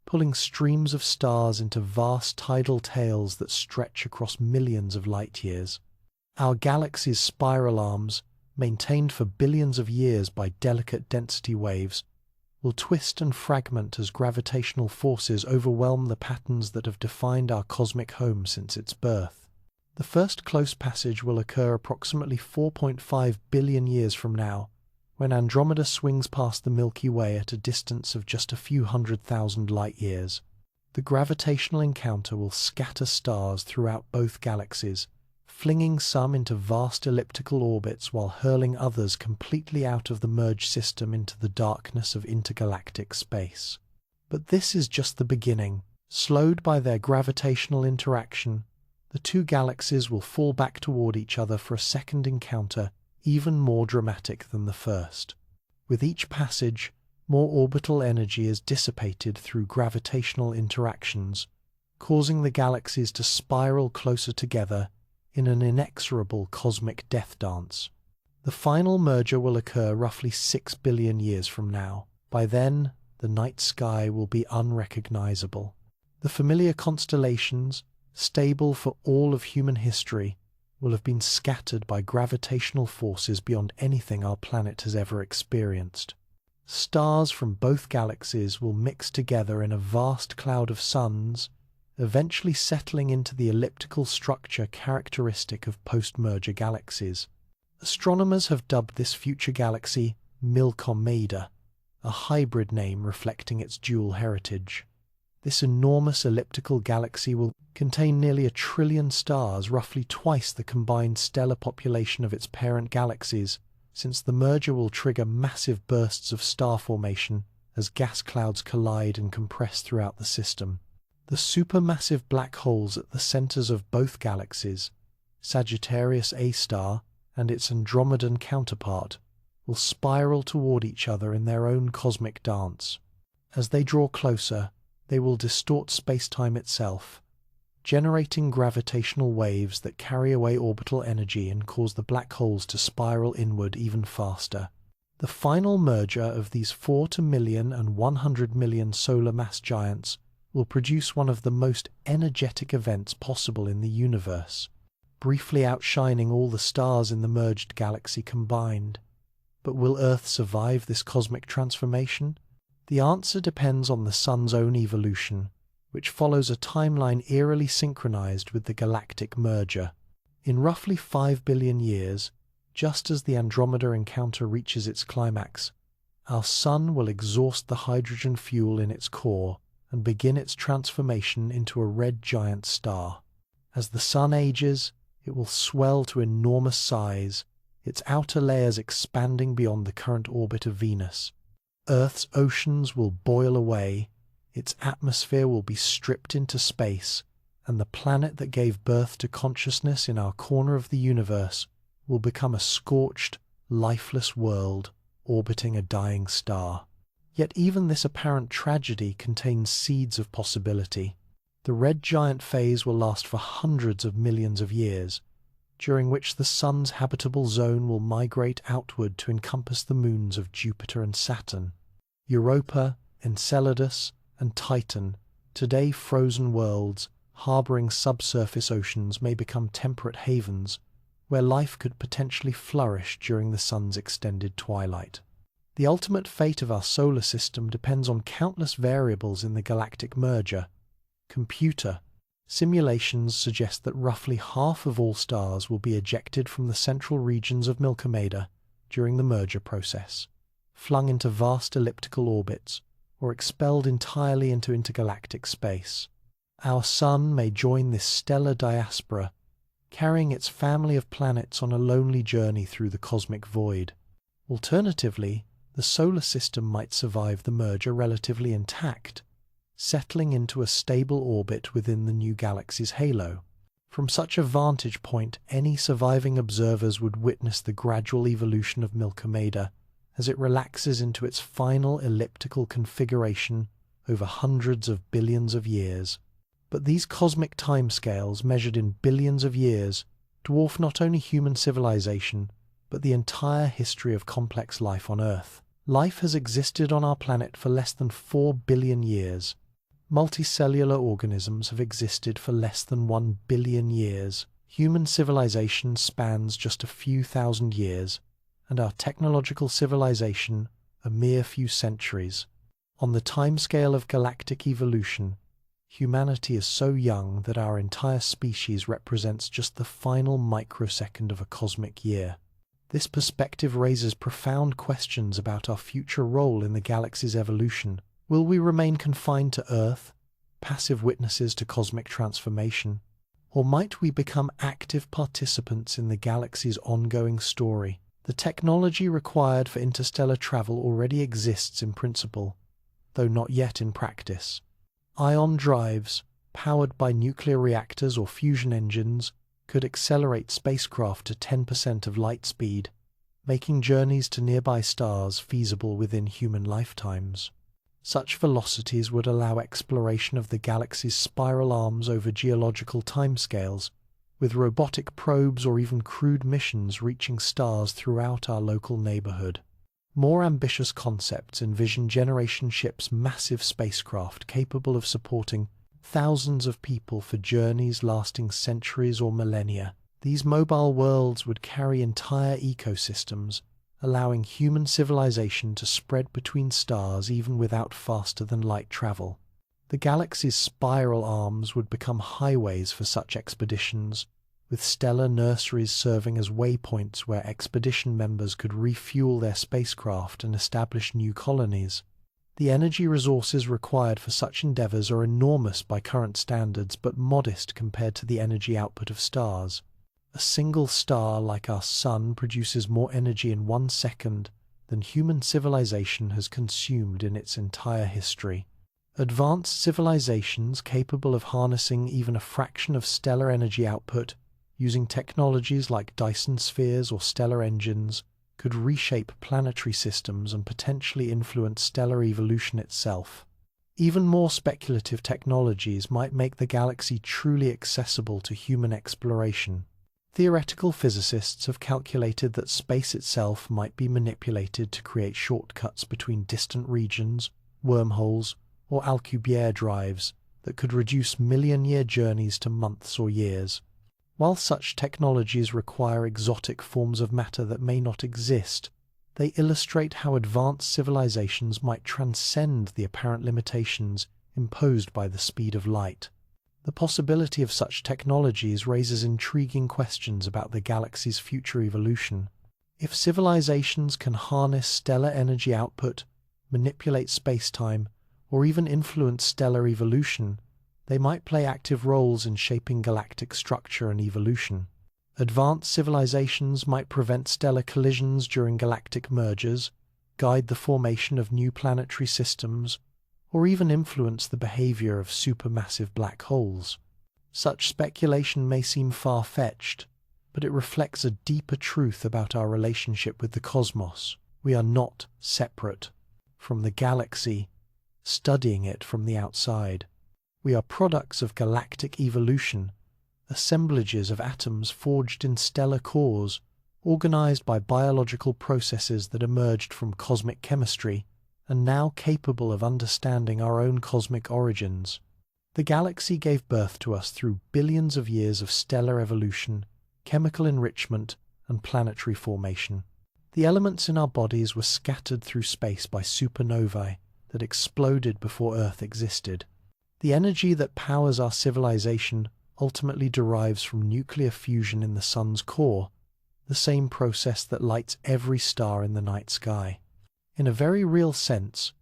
pulling streams of stars into vast tidal tails that stretch across millions of light-years. Our galaxy's spiral arms, maintained for billions of years by delicate density waves, will twist and fragment as gravitational forces overwhelm the patterns that have defined our cosmic home since its birth. The first close passage will occur approximately 4.5 billion years from now, when Andromeda swings past the Milky Way at a distance of just a few 100,000 light-years. The gravitational encounter will scatter stars throughout both galaxies, flinging some into vast elliptical orbits while hurling others completely out of the merged system into the darkness of intergalactic space. But this is just the beginning. Slowed by their gravitational interaction, the two galaxies will fall back toward each other for a second encounter even more dramatic than the first. With each passage, more orbital energy is dissipated through gravitational interactions, causing the galaxies to spiral closer together in an inexorable cosmic death dance. The final merger will occur roughly 6 billion years from now. By then, the night sky will be unrecognizable. The familiar constellations, stable for all of human history, will have been scattered by gravitational forces beyond anything our planet has ever experienced. Stars from both galaxies will mix together in a vast cloud of suns, eventually settling into the elliptical structure characteristic of post-merger galaxies. Astronomers have dubbed this future galaxy Milky, a hybrid name reflecting its dual heritage. This enormous elliptical galaxy will contain nearly 1 trillion stars, roughly twice the combined stellar population of its parent galaxies, since the merger will trigger massive bursts of star formation as gas clouds collide and compress throughout the system. The supermassive black holes at the centers of both galaxies, Sagittarius A star and its Andromedan counterpart, will spiral toward each other in their own cosmic dance. As they draw closer, they will distort space-time itself, generating gravitational waves that carry away orbital energy and cause the black holes to spiral inward even faster. The final merger of these 40 million and 100 million solar mass giants will produce one of the most energetic events possible in the universe, briefly outshining all the stars in the merged galaxy combined. But will Earth survive this cosmic transformation? The answer depends on the Sun's own evolution, which follows a timeline eerily synchronized with the galactic merger. In roughly 5 billion years, just as the Andromeda encounter reaches its climax, our Sun will exhaust the hydrogen fuel in its core and begin its transformation into a red giant star. As the Sun ages, it will swell to enormous size, its outer layers expanding beyond the current orbit of Venus. Earth's oceans will boil away, its atmosphere will be stripped into space, and the planet that gave birth to consciousness in our corner of the universe will become a scorched, lifeless world orbiting a dying star. Yet even this apparent tragedy contains seeds of possibility. The red giant phase will last for hundreds of millions of years, during which the Sun's habitable zone will migrate outward to encompass the moons of Jupiter and Saturn. Europa, Enceladus, and Titan, today frozen worlds harboring subsurface oceans, may become temperate havens where life could potentially flourish during the Sun's extended twilight. The ultimate fate of our solar system depends on countless variables in the galactic merger. Computer simulations suggest that roughly half of all stars will be ejected from the central regions of Milky during the merger process, flung into vast elliptical orbits, or expelled entirely into intergalactic space. Our Sun may join this stellar diaspora, carrying its family of planets on a lonely journey through the cosmic void. Alternatively, the solar system might survive the merger relatively intact, settling into a stable orbit within the new galaxy's halo. From such a vantage point, any surviving observers would witness the gradual evolution of Milky as it relaxes into its final elliptical configuration over hundreds of billions of years. But these cosmic timescales, measured in billions of years, dwarf not only human civilization, but the entire history of complex life on Earth. Life has existed on our planet for less than 4 billion years. Multicellular organisms have existed for less than 1 billion years. Human civilization spans just a few thousand years, and our technological civilization a mere few centuries. On the timescale of galactic evolution, humanity is so young that our entire species represents just the final microsecond of a cosmic year. This perspective raises profound questions about our future role in the galaxy's evolution. Will we remain confined to Earth, passive witnesses to cosmic transformation? Or might we become active participants in the galaxy's ongoing story? The technology required for interstellar travel already exists in principle, though not yet in practice. Ion drives, powered by nuclear reactors or fusion engines, could accelerate spacecraft to 10% of light speed, making journeys to nearby stars feasible within human lifetimes. Such velocities would allow exploration of the galaxy's spiral arms over geological timescales, with robotic probes or even crewed missions reaching stars throughout our local neighborhood. More ambitious concepts envision generation ships' massive spacecraft capable of supporting thousands of people for journeys lasting centuries or millennia. These mobile worlds would carry entire ecosystems, allowing human civilization to spread between stars even without faster-than-light travel. The galaxy's spiral arms would become highways for such expeditions, with stellar nurseries serving as waypoints where expedition members could refuel their spacecraft and establish new colonies. The energy resources required for such endeavors are enormous by current standards, but modest compared to the energy output of stars. A single star like our Sun produces more energy in 1 second than human civilization has consumed in its entire history. Advanced civilizations capable of harnessing even a fraction of stellar energy output, using technologies like Dyson spheres or stellar engines, could reshape planetary systems and potentially influence stellar evolution itself. Even more speculative technologies might make the galaxy truly accessible to human exploration. Theoretical physicists have calculated that space itself might be manipulated to create shortcuts between distant regions, wormholes, or Alcubierre drives that could reduce million-year journeys to months or years. While such technologies require exotic forms of matter that may not exist, they illustrate how advanced civilizations might transcend the apparent limitations imposed by the speed of light. The possibility of such technologies raises intriguing questions about the galaxy's future evolution. If civilizations can harness stellar energy output, manipulate space-time, or even influence stellar evolution, they might play active roles in shaping galactic structure and evolution. Advanced civilizations might prevent stellar collisions during galactic mergers, guide the formation of new planetary systems, or even influence the behavior of supermassive black holes. Such speculation may seem far-fetched, but it reflects a deeper truth about our relationship with the cosmos. We are not separate from the galaxy, studying it from the outside. We are products of galactic evolution, assemblages of atoms forged in stellar cores, organized by biological processes that emerged from cosmic chemistry, and now capable of understanding our own cosmic origins. The galaxy gave birth to us through billions of years of stellar evolution, chemical enrichment, and planetary formation. The elements in our bodies were scattered through space by supernovae that exploded before Earth existed. The energy that powers our civilization ultimately derives from nuclear fusion in the Sun's core, the same process that lights every star in the night sky. In a very real sense,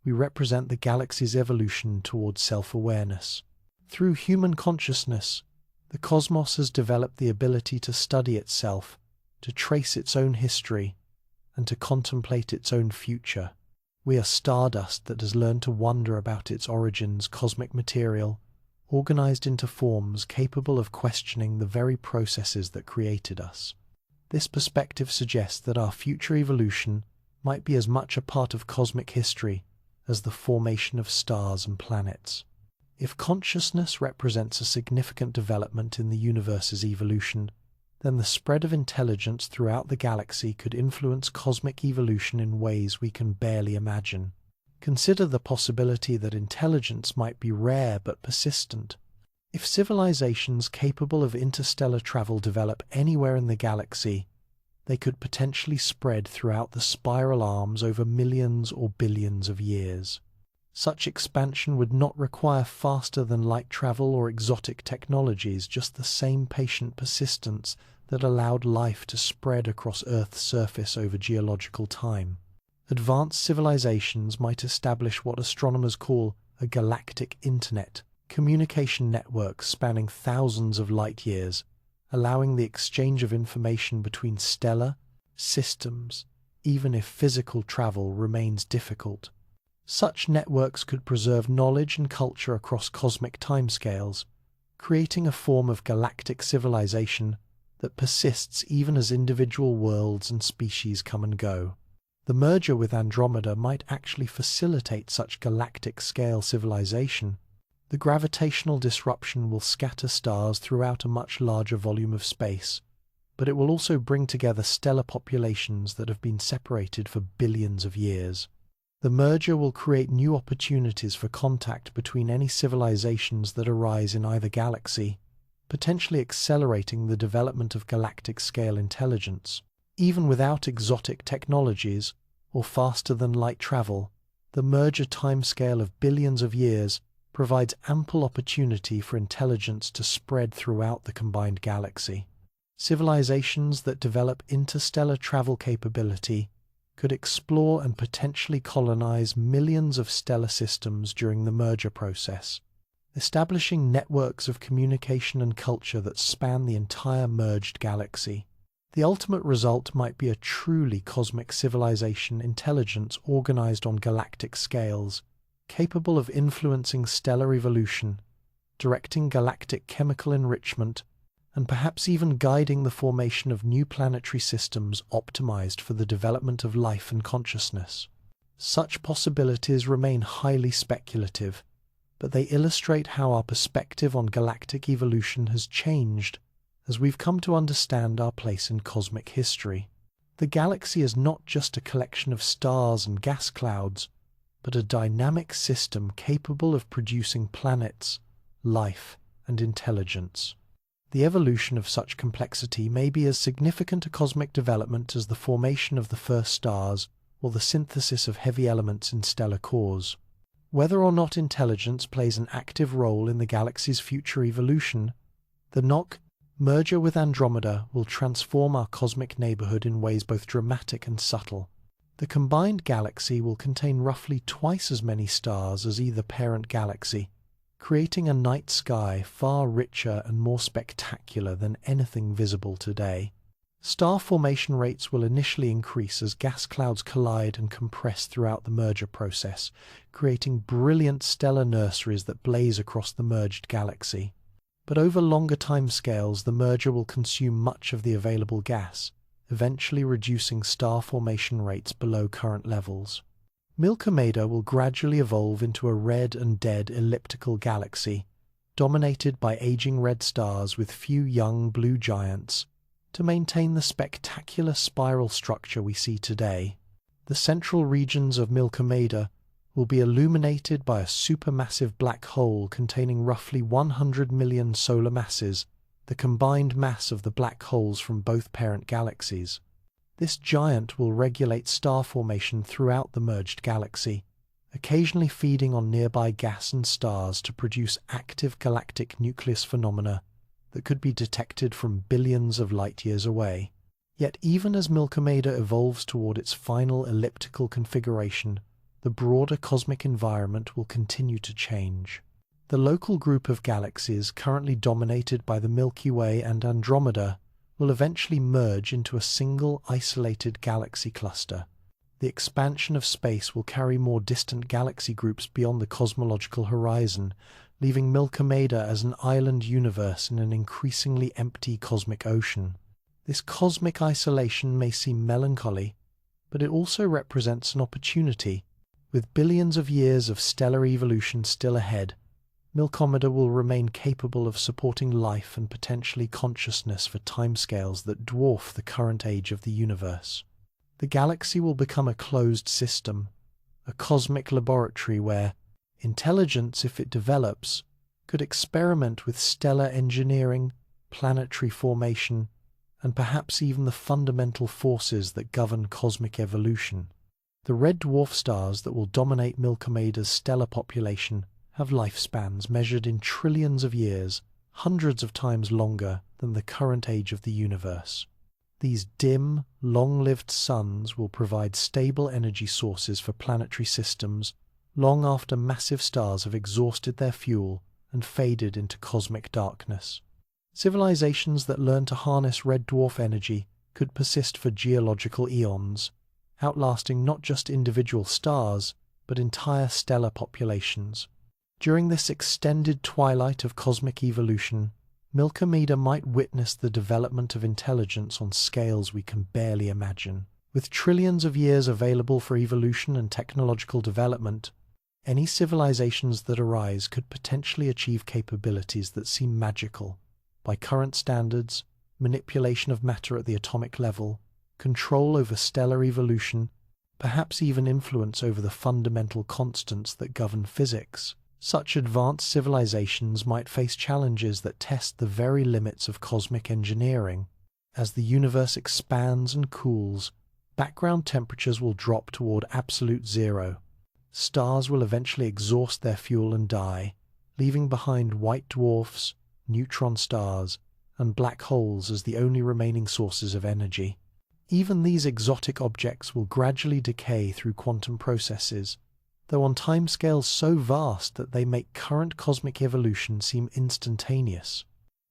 we represent the galaxy's evolution towards self-awareness. Through human consciousness, the cosmos has developed the ability to study itself, to trace its own history, and to contemplate its own future. We are stardust that has learned to wonder about its origins, cosmic material, organized into forms capable of questioning the very processes that created us. This perspective suggests that our future evolution might be as much a part of cosmic history as the formation of stars and planets. If consciousness represents a significant development in the universe's evolution, then the spread of intelligence throughout the galaxy could influence cosmic evolution in ways we can barely imagine. Consider the possibility that intelligence might be rare but persistent. If civilizations capable of interstellar travel develop anywhere in the galaxy, they could potentially spread throughout the spiral arms over millions or billions of years. Such expansion would not require faster-than-light travel or exotic technologies, just the same patient persistence that allowed life to spread across Earth's surface over geological time. Advanced civilizations might establish what astronomers call a galactic internet, communication networks spanning thousands of light years, allowing the exchange of information between stellar systems, even if physical travel remains difficult. Such networks could preserve knowledge and culture across cosmic timescales, creating a form of galactic civilization that persists even as individual worlds and species come and go. The merger with Andromeda might actually facilitate such galactic-scale civilization. The gravitational disruption will scatter stars throughout a much larger volume of space, but it will also bring together stellar populations that have been separated for billions of years. The merger will create new opportunities for contact between any civilizations that arise in either galaxy, potentially accelerating the development of galactic-scale intelligence. Even without exotic technologies or faster-than-light travel, the merger timescale of billions of years provides ample opportunity for intelligence to spread throughout the combined galaxy. Civilizations that develop interstellar travel capability could explore and potentially colonize millions of stellar systems during the merger process, establishing networks of communication and culture that span the entire merged galaxy. The ultimate result might be a truly cosmic civilization intelligence organized on galactic scales, capable of influencing stellar evolution, directing galactic chemical enrichment, and perhaps even guiding the formation of new planetary systems optimized for the development of life and consciousness. Such possibilities remain highly speculative, but they illustrate how our perspective on galactic evolution has changed as we've come to understand our place in cosmic history. The galaxy is not just a collection of stars and gas clouds, but a dynamic system capable of producing planets, life, and intelligence. The evolution of such complexity may be as significant a cosmic development as the formation of the first stars or the synthesis of heavy elements in stellar cores. Whether or not intelligence plays an active role in the galaxy's future evolution, the merger with Andromeda will transform our cosmic neighborhood in ways both dramatic and subtle. The combined galaxy will contain roughly twice as many stars as either parent galaxy, creating a night sky far richer and more spectacular than anything visible today. Star formation rates will initially increase as gas clouds collide and compress throughout the merger process, creating brilliant stellar nurseries that blaze across the merged galaxy. But over longer timescales, the merger will consume much of the available gas, eventually reducing star formation rates below current levels. Milky will gradually evolve into a red and dead elliptical galaxy, dominated by aging red stars with few young blue giants, to maintain the spectacular spiral structure we see today. The central regions of Milky will be illuminated by a supermassive black hole containing roughly 100 million solar masses, the combined mass of the black holes from both parent galaxies. This giant will regulate star formation throughout the merged galaxy, occasionally feeding on nearby gas and stars to produce active galactic nucleus phenomena that could be detected from billions of light-years away. Yet even as Milky evolves toward its final elliptical configuration, the broader cosmic environment will continue to change. The local group of galaxies currently dominated by the Milky Way and Andromeda will eventually merge into a single isolated galaxy cluster. The expansion of space will carry more distant galaxy groups beyond the cosmological horizon, leaving Milky as an island universe in an increasingly empty cosmic ocean. This cosmic isolation may seem melancholy, but it also represents an opportunity. With billions of years of stellar evolution still ahead, Milky will remain capable of supporting life and potentially consciousness for timescales that dwarf the current age of the universe. The galaxy will become a closed system, a cosmic laboratory where intelligence, if it develops, could experiment with stellar engineering, planetary formation, and perhaps even the fundamental forces that govern cosmic evolution. The red dwarf stars that will dominate Milky stellar population have lifespans measured in trillions of years, hundreds of times longer than the current age of the universe. These dim, long-lived suns will provide stable energy sources for planetary systems long after massive stars have exhausted their fuel and faded into cosmic darkness. Civilizations that learn to harness red dwarf energy could persist for geological eons, outlasting not just individual stars, but entire stellar populations. During this extended twilight of cosmic evolution, Milky might witness the development of intelligence on scales we can barely imagine. With trillions of years available for evolution and technological development, any civilizations that arise could potentially achieve capabilities that seem magical. By current standards, manipulation of matter at the atomic level, control over stellar evolution, perhaps even influence over the fundamental constants that govern physics. Such advanced civilizations might face challenges that test the very limits of cosmic engineering. As the universe expands and cools, background temperatures will drop toward absolute zero. Stars will eventually exhaust their fuel and die, leaving behind white dwarfs, neutron stars, and black holes as the only remaining sources of energy. Even these exotic objects will gradually decay through quantum processes, though on timescales so vast that they make current cosmic evolution seem instantaneous.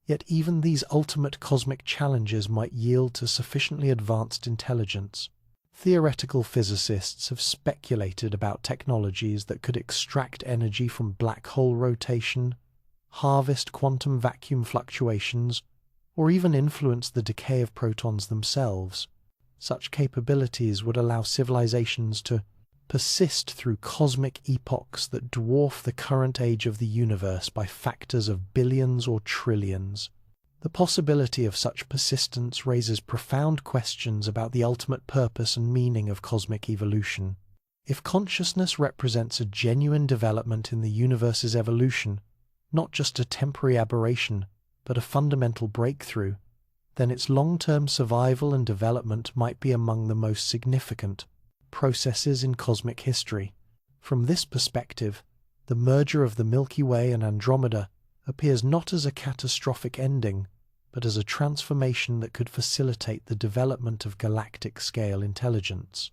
Yet even these ultimate cosmic challenges might yield to sufficiently advanced intelligence. Theoretical physicists have speculated about technologies that could extract energy from black hole rotation, harvest quantum vacuum fluctuations, or even influence the decay of protons themselves. Such capabilities would allow civilizations to persist through cosmic epochs that dwarf the current age of the universe by factors of billions or trillions. The possibility of such persistence raises profound questions about the ultimate purpose and meaning of cosmic evolution. If consciousness represents a genuine development in the universe's evolution, not just a temporary aberration, but a fundamental breakthrough, then its long-term survival and development might be among the most significant processes in cosmic history. From this perspective, the merger of the Milky Way and Andromeda appears not as a catastrophic ending, but as a transformation that could facilitate the development of galactic-scale intelligence.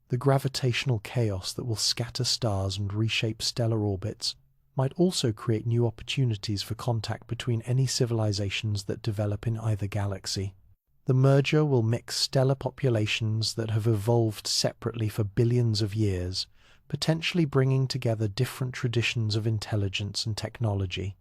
The gravitational chaos that will scatter stars and reshape stellar orbits might also create new opportunities for contact between any civilizations that develop in either galaxy. The merger will mix stellar populations that have evolved separately for billions of years, potentially bringing together different traditions of intelligence and technology.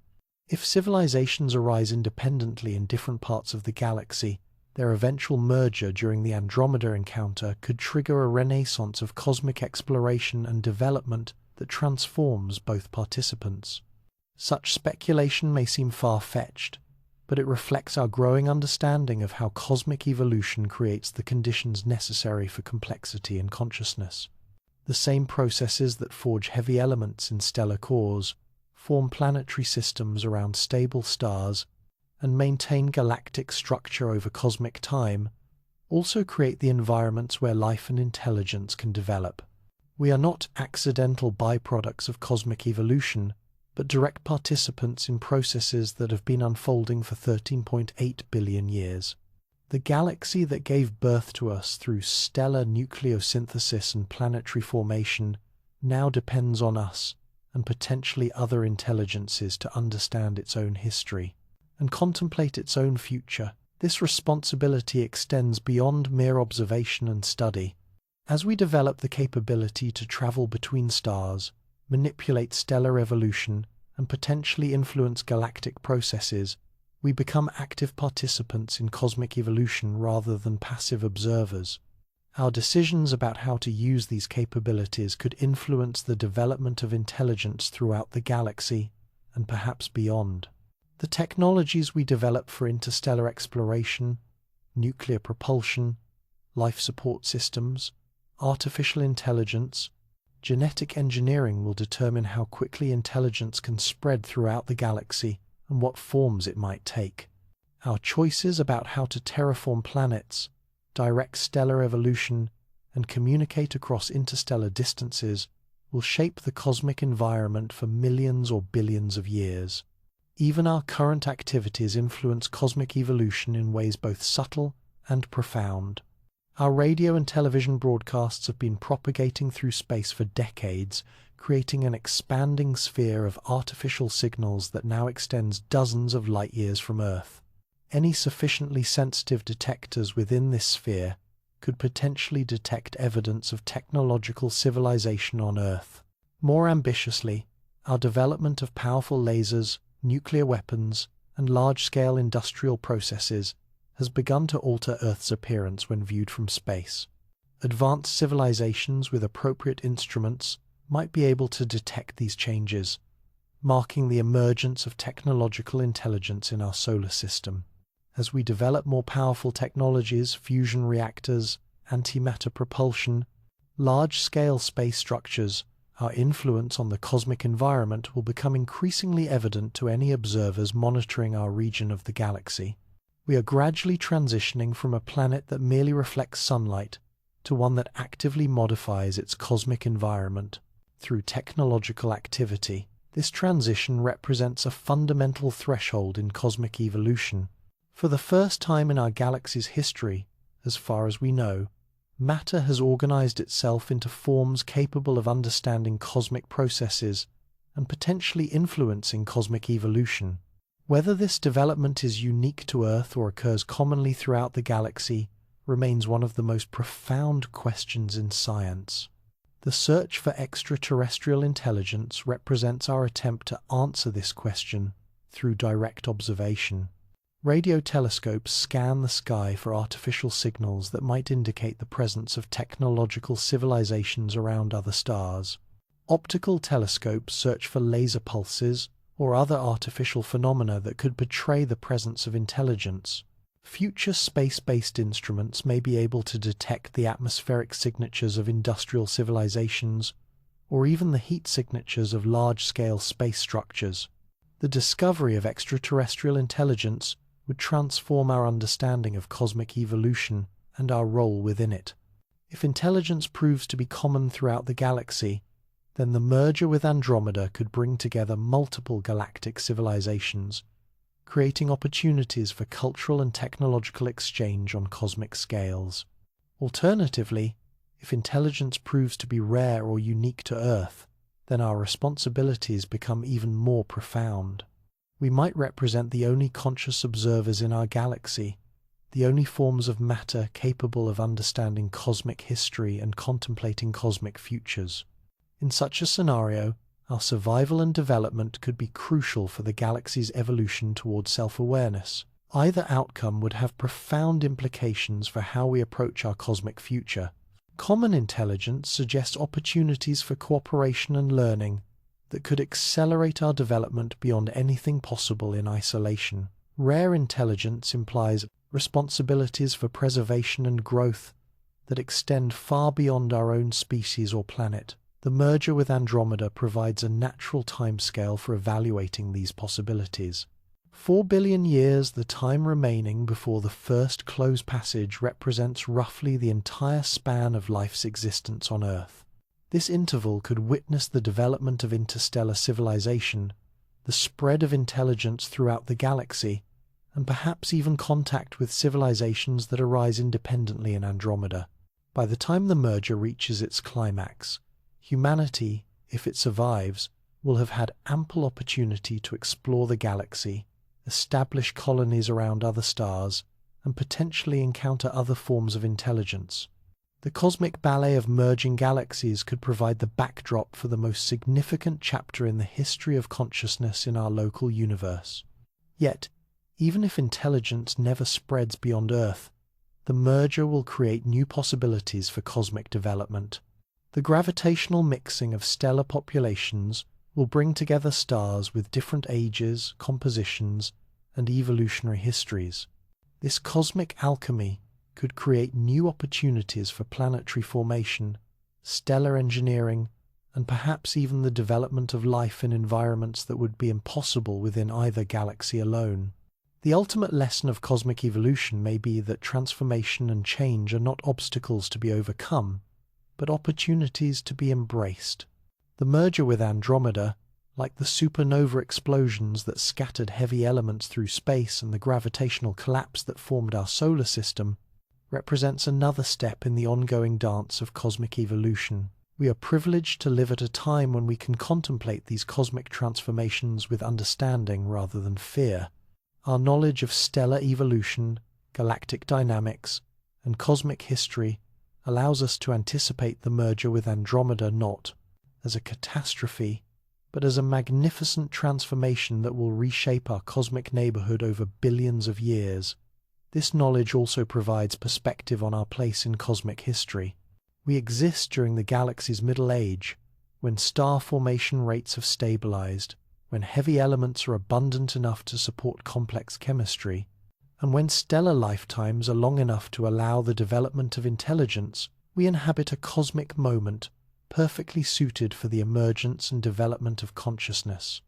If civilizations arise independently in different parts of the galaxy, their eventual merger during the Andromeda encounter could trigger a renaissance of cosmic exploration and development that transforms both participants. Such speculation may seem far-fetched, but it reflects our growing understanding of how cosmic evolution creates the conditions necessary for complexity and consciousness. The same processes that forge heavy elements in stellar cores, form planetary systems around stable stars, and maintain galactic structure over cosmic time, also create the environments where life and intelligence can develop. We are not accidental byproducts of cosmic evolution, but direct participants in processes that have been unfolding for 13.8 billion years. The galaxy that gave birth to us through stellar nucleosynthesis and planetary formation now depends on us and potentially other intelligences to understand its own history and contemplate its own future. This responsibility extends beyond mere observation and study. As we develop the capability to travel between stars, manipulate stellar evolution, and potentially influence galactic processes, we become active participants in cosmic evolution rather than passive observers. Our decisions about how to use these capabilities could influence the development of intelligence throughout the galaxy and perhaps beyond. The technologies we develop for interstellar exploration, nuclear propulsion, life support systems, artificial intelligence, genetic engineering will determine how quickly intelligence can spread throughout the galaxy and what forms it might take. Our choices about how to terraform planets, direct stellar evolution, and communicate across interstellar distances will shape the cosmic environment for millions or billions of years. Even our current activities influence cosmic evolution in ways both subtle and profound. Our radio and television broadcasts have been propagating through space for decades, creating an expanding sphere of artificial signals that now extends dozens of light-years from Earth. Any sufficiently sensitive detectors within this sphere could potentially detect evidence of technological civilization on Earth. More ambitiously, our development of powerful lasers, nuclear weapons, and large-scale industrial processes has begun to alter Earth's appearance when viewed from space. Advanced civilizations with appropriate instruments might be able to detect these changes, marking the emergence of technological intelligence in our solar system. As we develop more powerful technologies, fusion reactors, antimatter propulsion, large-scale space structures, our influence on the cosmic environment will become increasingly evident to any observers monitoring our region of the galaxy. We are gradually transitioning from a planet that merely reflects sunlight to one that actively modifies its cosmic environment through technological activity. This transition represents a fundamental threshold in cosmic evolution. For the first time in our galaxy's history, as far as we know, matter has organized itself into forms capable of understanding cosmic processes and potentially influencing cosmic evolution. Whether this development is unique to Earth or occurs commonly throughout the galaxy remains one of the most profound questions in science. The search for extraterrestrial intelligence represents our attempt to answer this question through direct observation. Radio telescopes scan the sky for artificial signals that might indicate the presence of technological civilizations around other stars. Optical telescopes search for laser pulses or other artificial phenomena that could betray the presence of intelligence. Future space-based instruments may be able to detect the atmospheric signatures of industrial civilizations or even the heat signatures of large-scale space structures. The discovery of extraterrestrial intelligence would transform our understanding of cosmic evolution and our role within it. If intelligence proves to be common throughout the galaxy, then the merger with Andromeda could bring together multiple galactic civilizations, creating opportunities for cultural and technological exchange on cosmic scales. Alternatively, if intelligence proves to be rare or unique to Earth, then our responsibilities become even more profound. We might represent the only conscious observers in our galaxy, the only forms of matter capable of understanding cosmic history and contemplating cosmic futures. In such a scenario, our survival and development could be crucial for the galaxy's evolution towards self-awareness. Either outcome would have profound implications for how we approach our cosmic future. Common intelligence suggests opportunities for cooperation and learning that could accelerate our development beyond anything possible in isolation. Rare intelligence implies responsibilities for preservation and growth that extend far beyond our own species or planet. The merger with Andromeda provides a natural timescale for evaluating these possibilities. 4 billion years, the time remaining before the first close passage, represents roughly the entire span of life's existence on Earth. This interval could witness the development of interstellar civilization, the spread of intelligence throughout the galaxy, and perhaps even contact with civilizations that arise independently in Andromeda. By the time the merger reaches its climax, humanity, if it survives, will have had ample opportunity to explore the galaxy, establish colonies around other stars, and potentially encounter other forms of intelligence. The cosmic ballet of merging galaxies could provide the backdrop for the most significant chapter in the history of consciousness in our local universe. Yet, even if intelligence never spreads beyond Earth, the merger will create new possibilities for cosmic development. The gravitational mixing of stellar populations will bring together stars with different ages, compositions, and evolutionary histories. This cosmic alchemy could create new opportunities for planetary formation, stellar engineering, and perhaps even the development of life in environments that would be impossible within either galaxy alone. The ultimate lesson of cosmic evolution may be that transformation and change are not obstacles to be overcome, but opportunities to be embraced. The merger with Andromeda, like the supernova explosions that scattered heavy elements through space and the gravitational collapse that formed our solar system, represents another step in the ongoing dance of cosmic evolution. We are privileged to live at a time when we can contemplate these cosmic transformations with understanding rather than fear. Our knowledge of stellar evolution, galactic dynamics, and cosmic history allows us to anticipate the merger with Andromeda not as a catastrophe, but as a magnificent transformation that will reshape our cosmic neighborhood over billions of years. This knowledge also provides perspective on our place in cosmic history. We exist during the galaxy's middle age, when star formation rates have stabilized, when heavy elements are abundant enough to support complex chemistry, and when stellar lifetimes are long enough to allow the development of intelligence. We inhabit a cosmic moment perfectly suited for the emergence and development of consciousness.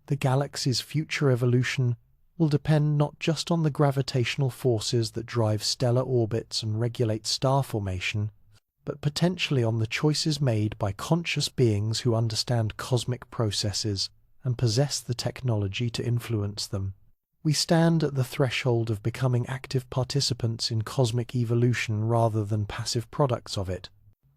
The galaxy's future evolution will depend not just on the gravitational forces that drive stellar orbits and regulate star formation, but potentially on the choices made by conscious beings who understand cosmic processes and possess the technology to influence them. We stand at the threshold of becoming active participants in cosmic evolution rather than passive products of it.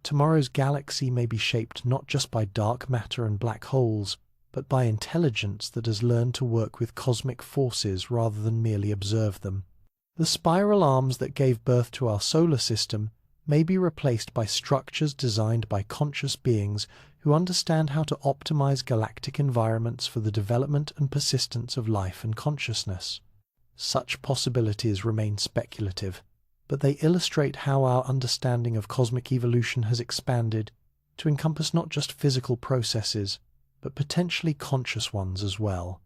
Tomorrow's galaxy may be shaped not just by dark matter and black holes, but by intelligence that has learned to work with cosmic forces rather than merely observe them. The spiral arms that gave birth to our solar system may be replaced by structures designed by conscious beings who understand how to optimize galactic environments for the development and persistence of life and consciousness. Such possibilities remain speculative, but they illustrate how our understanding of cosmic evolution has expanded to encompass not just physical processes, but potentially conscious ones as well.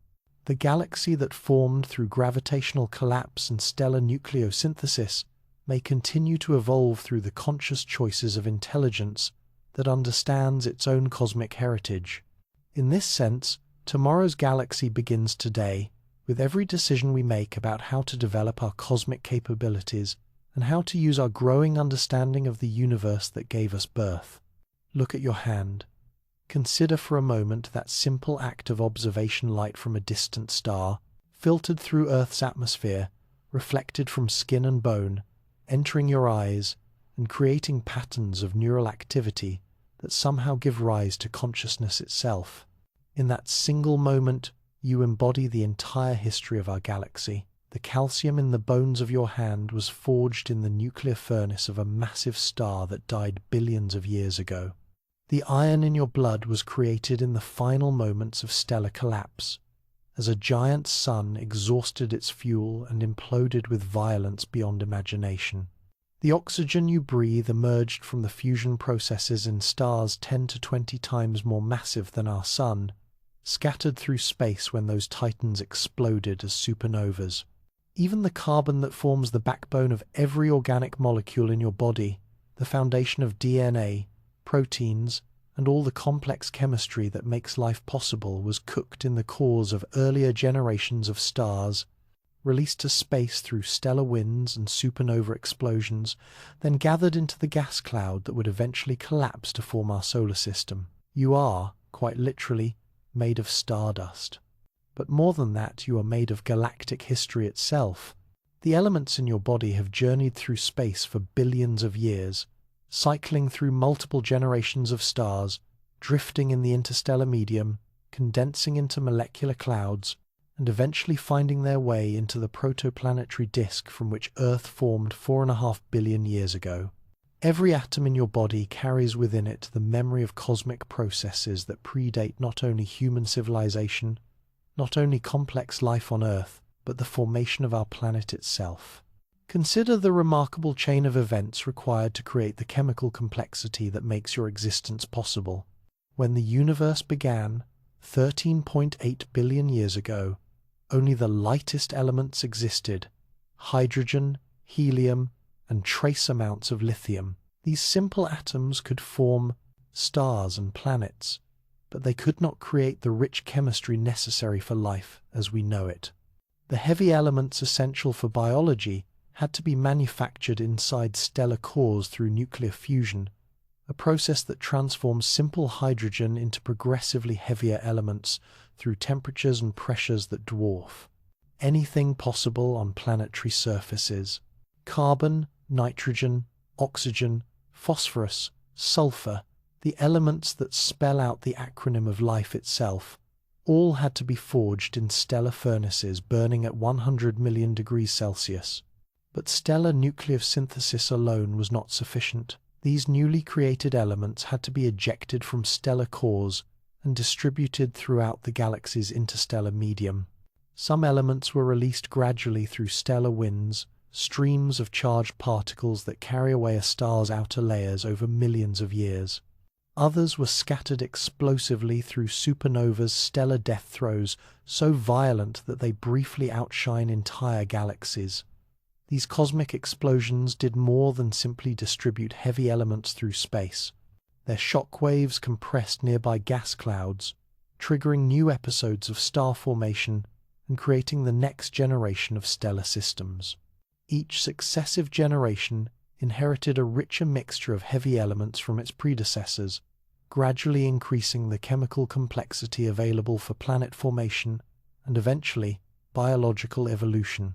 The galaxy that formed through gravitational collapse and stellar nucleosynthesis may continue to evolve through the conscious choices of intelligence that understands its own cosmic heritage. In this sense, tomorrow's galaxy begins today, with every decision we make about how to develop our cosmic capabilities and how to use our growing understanding of the universe that gave us birth. Look at your hand. Consider for a moment that simple act of observation: light from a distant star, filtered through Earth's atmosphere, reflected from skin and bone, entering your eyes, and creating patterns of neural activity that somehow give rise to consciousness itself. In that single moment, you embody the entire history of our galaxy. The calcium in the bones of your hand was forged in the nuclear furnace of a massive star that died billions of years ago. The iron in your blood was created in the final moments of stellar collapse, as a giant sun exhausted its fuel and imploded with violence beyond imagination. The oxygen you breathe emerged from the fusion processes in stars 10 to 20 times more massive than our Sun, scattered through space when those titans exploded as supernovas. Even the carbon that forms the backbone of every organic molecule in your body, the foundation of DNA, proteins, and all the complex chemistry that makes life possible, was cooked in the cores of earlier generations of stars, released to space through stellar winds and supernova explosions, then gathered into the gas cloud that would eventually collapse to form our solar system. You are, quite literally, made of stardust. But more than that, you are made of galactic history itself. The elements in your body have journeyed through space for billions of years, cycling through multiple generations of stars, drifting in the interstellar medium, condensing into molecular clouds, and eventually finding their way into the protoplanetary disk from which Earth formed 4.5 billion years ago. Every atom in your body carries within it the memory of cosmic processes that predate not only human civilization, not only complex life on Earth, but the formation of our planet itself. Consider the remarkable chain of events required to create the chemical complexity that makes your existence possible. When the universe began, 13.8 billion years ago, only the lightest elements existed: hydrogen, helium, and trace amounts of lithium. These simple atoms could form stars and planets, but they could not create the rich chemistry necessary for life as we know it. The heavy elements essential for biology had to be manufactured inside stellar cores through nuclear fusion, a process that transforms simple hydrogen into progressively heavier elements through temperatures and pressures that dwarf anything possible on planetary surfaces. Carbon, nitrogen, oxygen, phosphorus, sulfur, the elements that spell out the acronym of life itself, all had to be forged in stellar furnaces burning at 100 million degrees Celsius. But stellar nucleosynthesis alone was not sufficient. These newly created elements had to be ejected from stellar cores and distributed throughout the galaxy's interstellar medium. Some elements were released gradually through stellar winds, streams of charged particles that carry away a star's outer layers over millions of years. Others were scattered explosively through supernovas' stellar death throes, so violent that they briefly outshine entire galaxies. These cosmic explosions did more than simply distribute heavy elements through space. Their shock waves compressed nearby gas clouds, triggering new episodes of star formation and creating the next generation of stellar systems. Each successive generation inherited a richer mixture of heavy elements from its predecessors, gradually increasing the chemical complexity available for planet formation and eventually biological evolution.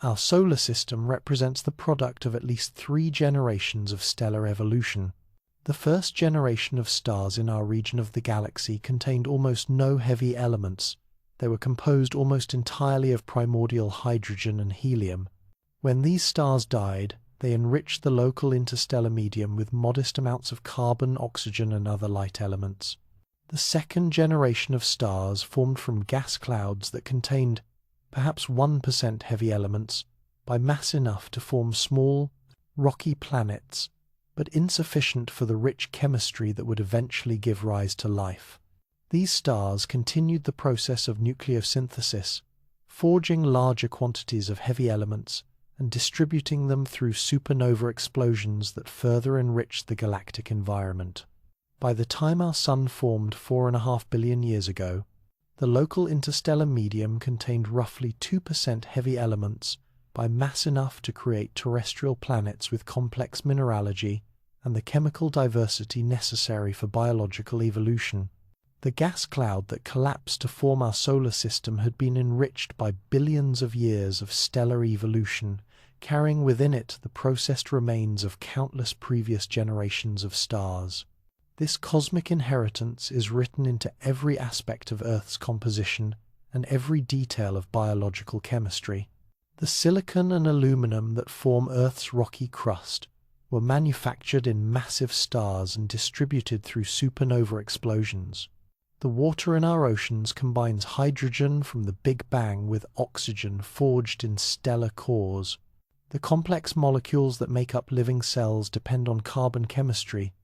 Our solar system represents the product of at least 3 generations of stellar evolution. The first generation of stars in our region of the galaxy contained almost no heavy elements. They were composed almost entirely of primordial hydrogen and helium. When these stars died, they enriched the local interstellar medium with modest amounts of carbon, oxygen, and other light elements. The second generation of stars formed from gas clouds that contained perhaps 1% heavy elements by mass enough to form small, rocky planets, but insufficient for the rich chemistry that would eventually give rise to life. These stars continued the process of nucleosynthesis, forging larger quantities of heavy elements and distributing them through supernova explosions that further enriched the galactic environment. By the time our Sun formed 4.5 billion years ago, the local interstellar medium contained roughly 2% heavy elements by mass enough to create terrestrial planets with complex mineralogy and the chemical diversity necessary for biological evolution. The gas cloud that collapsed to form our solar system had been enriched by billions of years of stellar evolution, carrying within it the processed remains of countless previous generations of stars. This cosmic inheritance is written into every aspect of Earth's composition and every detail of biological chemistry. The silicon and aluminum that form Earth's rocky crust were manufactured in massive stars and distributed through supernova explosions. The water in our oceans combines hydrogen from the Big Bang with oxygen forged in stellar cores. The complex molecules that make up living cells depend on carbon chemistry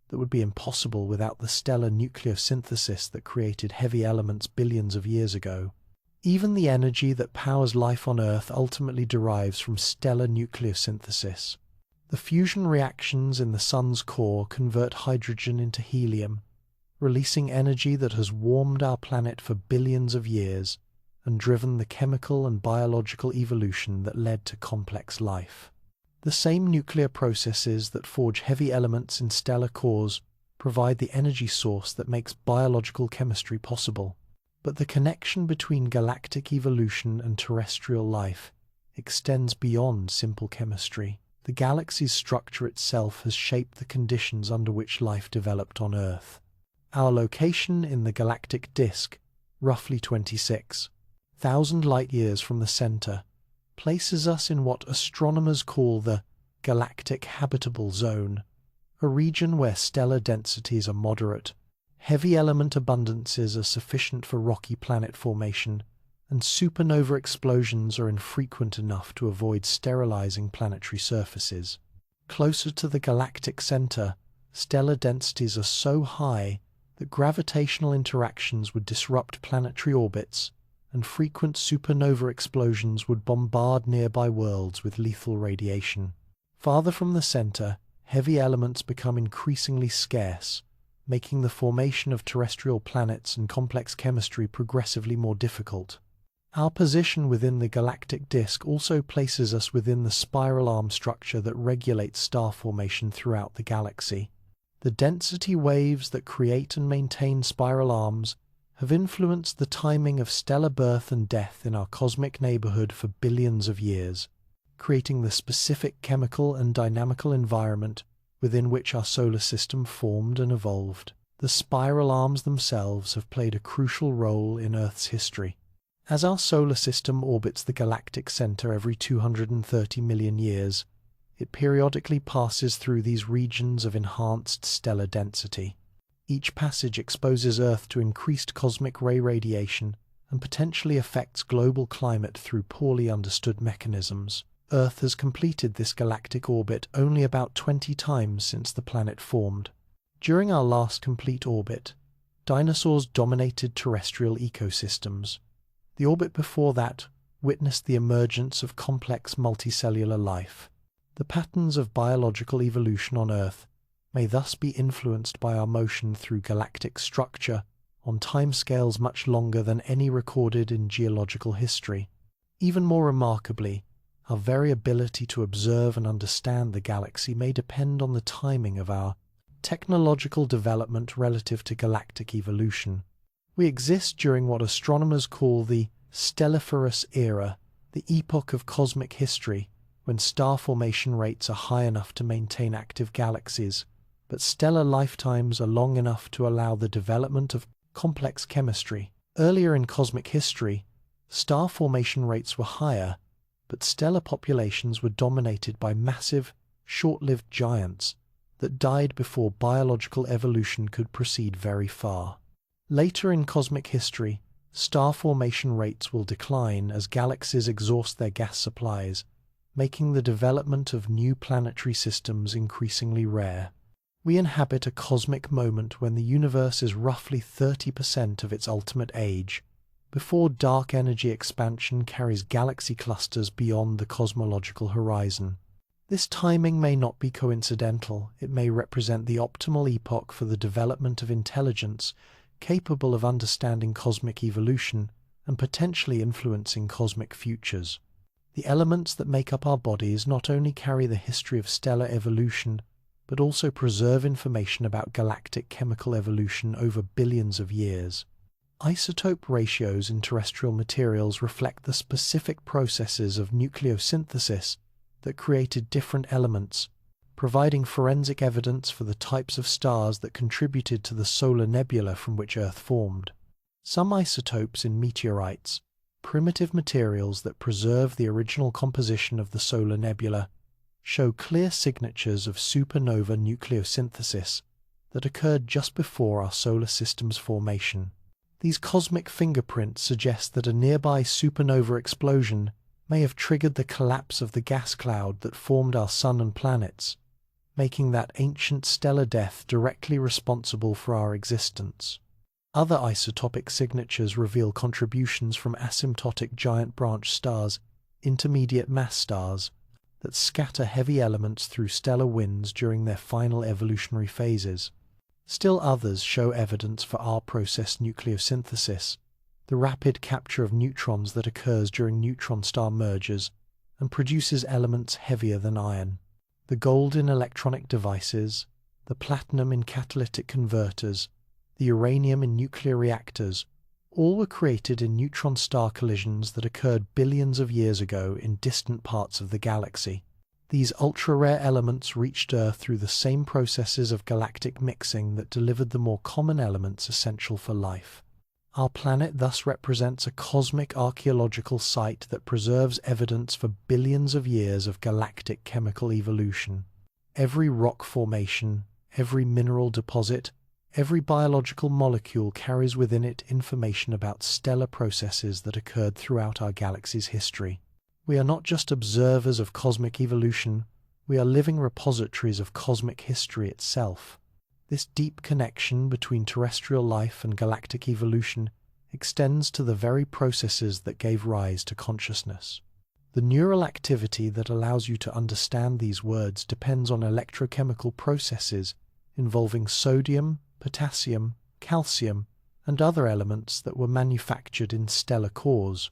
that would be impossible without the stellar nucleosynthesis that created heavy elements billions of years ago. Even the energy that powers life on Earth ultimately derives from stellar nucleosynthesis. The fusion reactions in the Sun's core convert hydrogen into helium, releasing energy that has warmed our planet for billions of years and driven the chemical and biological evolution that led to complex life. The same nuclear processes that forge heavy elements in stellar cores provide the energy source that makes biological chemistry possible. But the connection between galactic evolution and terrestrial life extends beyond simple chemistry. The galaxy's structure itself has shaped the conditions under which life developed on Earth. Our location in the galactic disk, roughly 26,000 light-years from the center, places us in what astronomers call the galactic habitable zone, a region where stellar densities are moderate, heavy element abundances are sufficient for rocky planet formation, and supernova explosions are infrequent enough to avoid sterilizing planetary surfaces. Closer to the galactic center, stellar densities are so high that gravitational interactions would disrupt planetary orbits, and frequent supernova explosions would bombard nearby worlds with lethal radiation. Farther from the center, heavy elements become increasingly scarce, making the formation of terrestrial planets and complex chemistry progressively more difficult. Our position within the galactic disk also places us within the spiral arm structure that regulates star formation throughout the galaxy. The density waves that create and maintain spiral arms have influenced the timing of stellar birth and death in our cosmic neighborhood for billions of years, creating the specific chemical and dynamical environment within which our solar system formed and evolved. The spiral arms themselves have played a crucial role in Earth's history. As our solar system orbits the galactic center every 230 million years, it periodically passes through these regions of enhanced stellar density. Each passage exposes Earth to increased cosmic ray radiation and potentially affects global climate through poorly understood mechanisms. Earth has completed this galactic orbit only about 20 times since the planet formed. During our last complete orbit, dinosaurs dominated terrestrial ecosystems. The orbit before that witnessed the emergence of complex multicellular life. The patterns of biological evolution on Earth may thus be influenced by our motion through galactic structure on timescales much longer than any recorded in geological history. Even more remarkably, our very ability to observe and understand the galaxy may depend on the timing of our technological development relative to galactic evolution. We exist during what astronomers call the stelliferous era, the epoch of cosmic history, when star formation rates are high enough to maintain active galaxies, but stellar lifetimes are long enough to allow the development of complex chemistry. Earlier in cosmic history, star formation rates were higher, but stellar populations were dominated by massive, short-lived giants that died before biological evolution could proceed very far. Later in cosmic history, star formation rates will decline as galaxies exhaust their gas supplies, making the development of new planetary systems increasingly rare. We inhabit a cosmic moment when the universe is roughly 30% of its ultimate age, before dark energy expansion carries galaxy clusters beyond the cosmological horizon. This timing may not be coincidental. It may represent the optimal epoch for the development of intelligence capable of understanding cosmic evolution and potentially influencing cosmic futures. The elements that make up our bodies not only carry the history of stellar evolution, but also preserve information about galactic chemical evolution over billions of years. Isotope ratios in terrestrial materials reflect the specific processes of nucleosynthesis that created different elements, providing forensic evidence for the types of stars that contributed to the solar nebula from which Earth formed. Some isotopes in meteorites, primitive materials that preserve the original composition of the solar nebula, show clear signatures of supernova nucleosynthesis that occurred just before our solar system's formation. These cosmic fingerprints suggest that a nearby supernova explosion may have triggered the collapse of the gas cloud that formed our sun and planets, making that ancient stellar death directly responsible for our existence. Other isotopic signatures reveal contributions from asymptotic giant branch stars, intermediate mass stars, that scatter heavy elements through stellar winds during their final evolutionary phases. Still others show evidence for R-process nucleosynthesis, the rapid capture of neutrons that occurs during neutron star mergers and produces elements heavier than iron. The gold in electronic devices, the platinum in catalytic converters, the uranium in nuclear reactors, all were created in neutron star collisions that occurred billions of years ago in distant parts of the galaxy. These ultra-rare elements reached Earth through the same processes of galactic mixing that delivered the more common elements essential for life. Our planet thus represents a cosmic archaeological site that preserves evidence for billions of years of galactic chemical evolution. Every rock formation, every mineral deposit, every biological molecule carries within it information about stellar processes that occurred throughout our galaxy's history. We are not just observers of cosmic evolution, we are living repositories of cosmic history itself. This deep connection between terrestrial life and galactic evolution extends to the very processes that gave rise to consciousness. The neural activity that allows you to understand these words depends on electrochemical processes involving sodium, potassium, calcium, and other elements that were manufactured in stellar cores.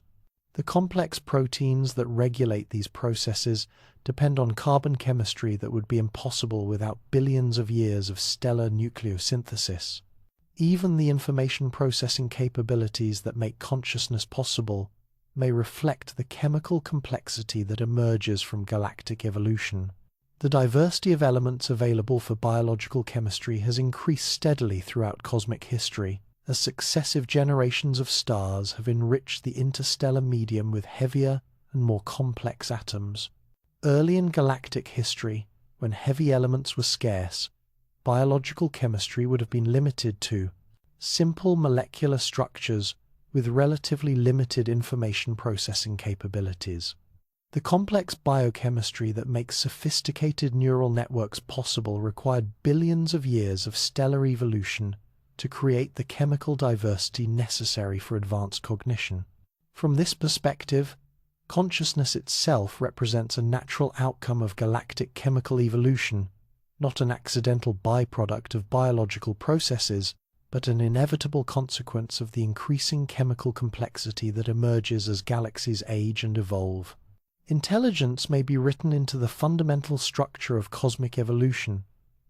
The complex proteins that regulate these processes depend on carbon chemistry that would be impossible without billions of years of stellar nucleosynthesis. Even the information processing capabilities that make consciousness possible may reflect the chemical complexity that emerges from galactic evolution. The diversity of elements available for biological chemistry has increased steadily throughout cosmic history, as successive generations of stars have enriched the interstellar medium with heavier and more complex atoms. Early in galactic history, when heavy elements were scarce, biological chemistry would have been limited to simple molecular structures with relatively limited information processing capabilities. The complex biochemistry that makes sophisticated neural networks possible required billions of years of stellar evolution to create the chemical diversity necessary for advanced cognition. From this perspective, consciousness itself represents a natural outcome of galactic chemical evolution, not an accidental byproduct of biological processes, but an inevitable consequence of the increasing chemical complexity that emerges as galaxies age and evolve. Intelligence may be written into the fundamental structure of cosmic evolution,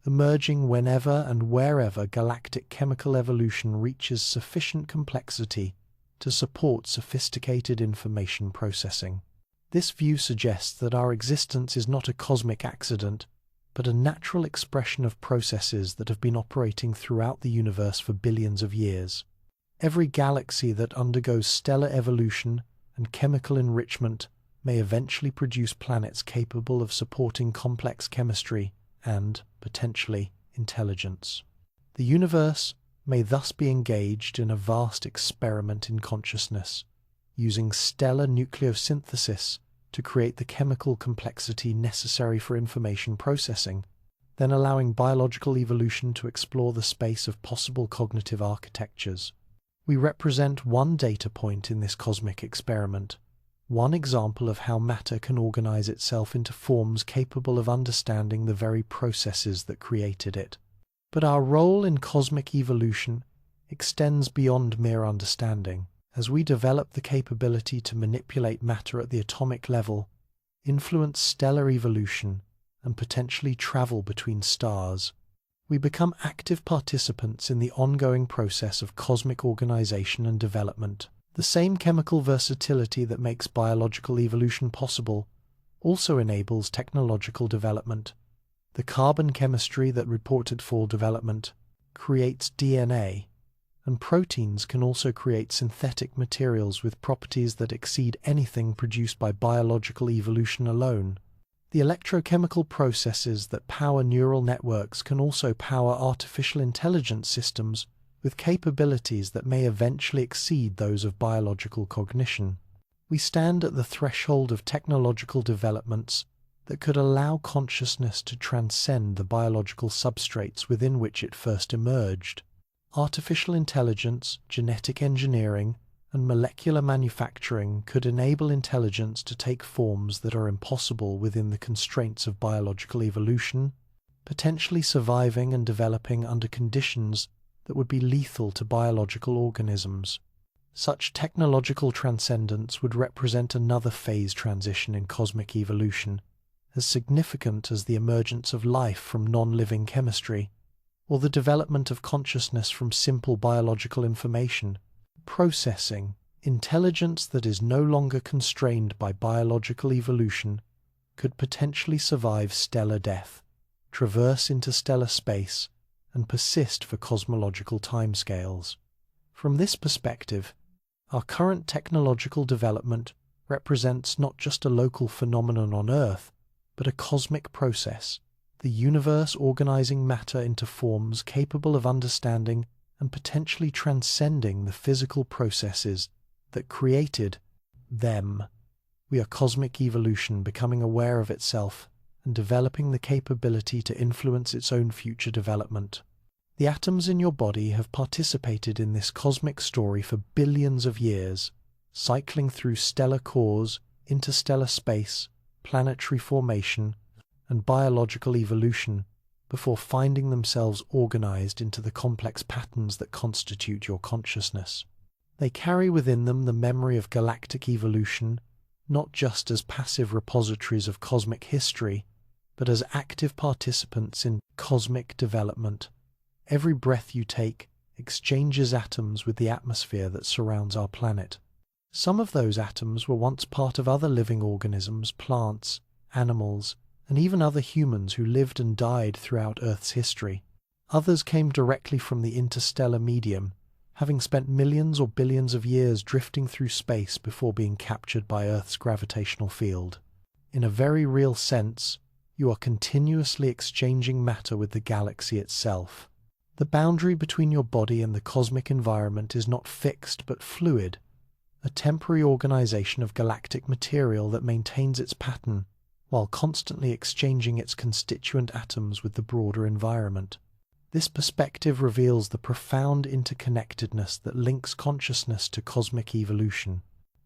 emerging whenever and wherever galactic chemical evolution reaches sufficient complexity to support sophisticated information processing. This view suggests that our existence is not a cosmic accident, but a natural expression of processes that have been operating throughout the universe for billions of years. Every galaxy that undergoes stellar evolution and chemical enrichment may eventually produce planets capable of supporting complex chemistry and, potentially, intelligence. The universe may thus be engaged in a vast experiment in consciousness, using stellar nucleosynthesis to create the chemical complexity necessary for information processing, then allowing biological evolution to explore the space of possible cognitive architectures. We represent one data point in this cosmic experiment, one example of how matter can organize itself into forms capable of understanding the very processes that created it. But our role in cosmic evolution extends beyond mere understanding. As we develop the capability to manipulate matter at the atomic level, influence stellar evolution, and potentially travel between stars, we become active participants in the ongoing process of cosmic organization and development. The same chemical versatility that makes biological evolution possible also enables technological development. The carbon chemistry that reported for development creates DNA, and proteins can also create synthetic materials with properties that exceed anything produced by biological evolution alone. The electrochemical processes that power neural networks can also power artificial intelligence systems with capabilities that may eventually exceed those of biological cognition. We stand at the threshold of technological developments that could allow consciousness to transcend the biological substrates within which it first emerged. Artificial intelligence, genetic engineering, and molecular manufacturing could enable intelligence to take forms that are impossible within the constraints of biological evolution, potentially surviving and developing under conditions that would be lethal to biological organisms. Such technological transcendence would represent another phase transition in cosmic evolution, as significant as the emergence of life from non-living chemistry, or the development of consciousness from simple biological information. Processing intelligence that is no longer constrained by biological evolution could potentially survive stellar death, traverse interstellar space, and persist for cosmological timescales. From this perspective, our current technological development represents not just a local phenomenon on Earth, but a cosmic process, the universe organizing matter into forms capable of understanding and potentially transcending the physical processes that created them. We are cosmic evolution becoming aware of itself and developing the capability to influence its own future development. The atoms in your body have participated in this cosmic story for billions of years, cycling through stellar cores, interstellar space, planetary formation, and biological evolution before finding themselves organized into the complex patterns that constitute your consciousness. They carry within them the memory of galactic evolution, not just as passive repositories of cosmic history, but as active participants in cosmic development. Every breath you take exchanges atoms with the atmosphere that surrounds our planet. Some of those atoms were once part of other living organisms, plants, animals, and even other humans who lived and died throughout Earth's history. Others came directly from the interstellar medium, having spent millions or billions of years drifting through space before being captured by Earth's gravitational field. In a very real sense, you are continuously exchanging matter with the galaxy itself. The boundary between your body and the cosmic environment is not fixed but fluid, a temporary organization of galactic material that maintains its pattern while constantly exchanging its constituent atoms with the broader environment. This perspective reveals the profound interconnectedness that links consciousness to cosmic evolution.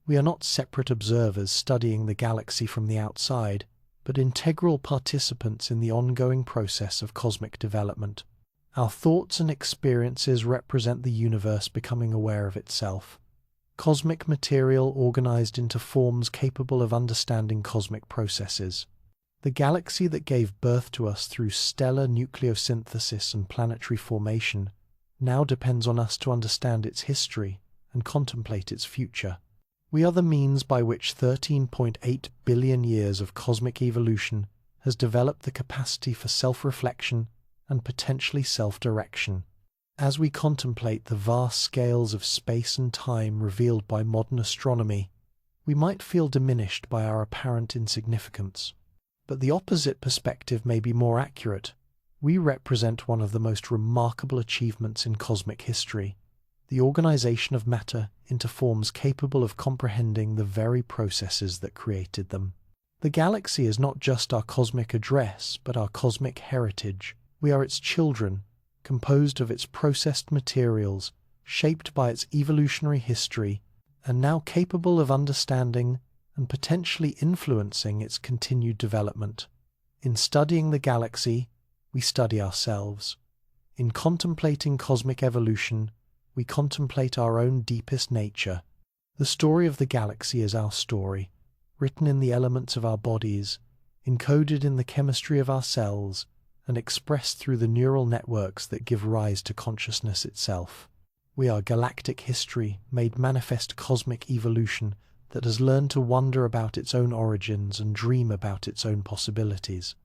We are not separate observers studying the galaxy from the outside, but integral participants in the ongoing process of cosmic development. Our thoughts and experiences represent the universe becoming aware of itself. Cosmic material organized into forms capable of understanding cosmic processes. The galaxy that gave birth to us through stellar nucleosynthesis and planetary formation now depends on us to understand its history and contemplate its future. We are the means by which 13.8 billion years of cosmic evolution has developed the capacity for self-reflection and potentially self-direction. As we contemplate the vast scales of space and time revealed by modern astronomy, we might feel diminished by our apparent insignificance. But the opposite perspective may be more accurate. We represent one of the most remarkable achievements in cosmic history, the organization of matter into forms capable of comprehending the very processes that created them. The galaxy is not just our cosmic address, but our cosmic heritage. We are its children, composed of its processed materials, shaped by its evolutionary history, and now capable of understanding and potentially influencing its continued development. In studying the galaxy, we study ourselves. In contemplating cosmic evolution, we contemplate our own deepest nature. The story of the galaxy is our story, written in the elements of our bodies, encoded in the chemistry of our cells, and expressed through the neural networks that give rise to consciousness itself. We are galactic history made manifest cosmic evolution that has learned to wonder about its own origins and dream about its own possibilities.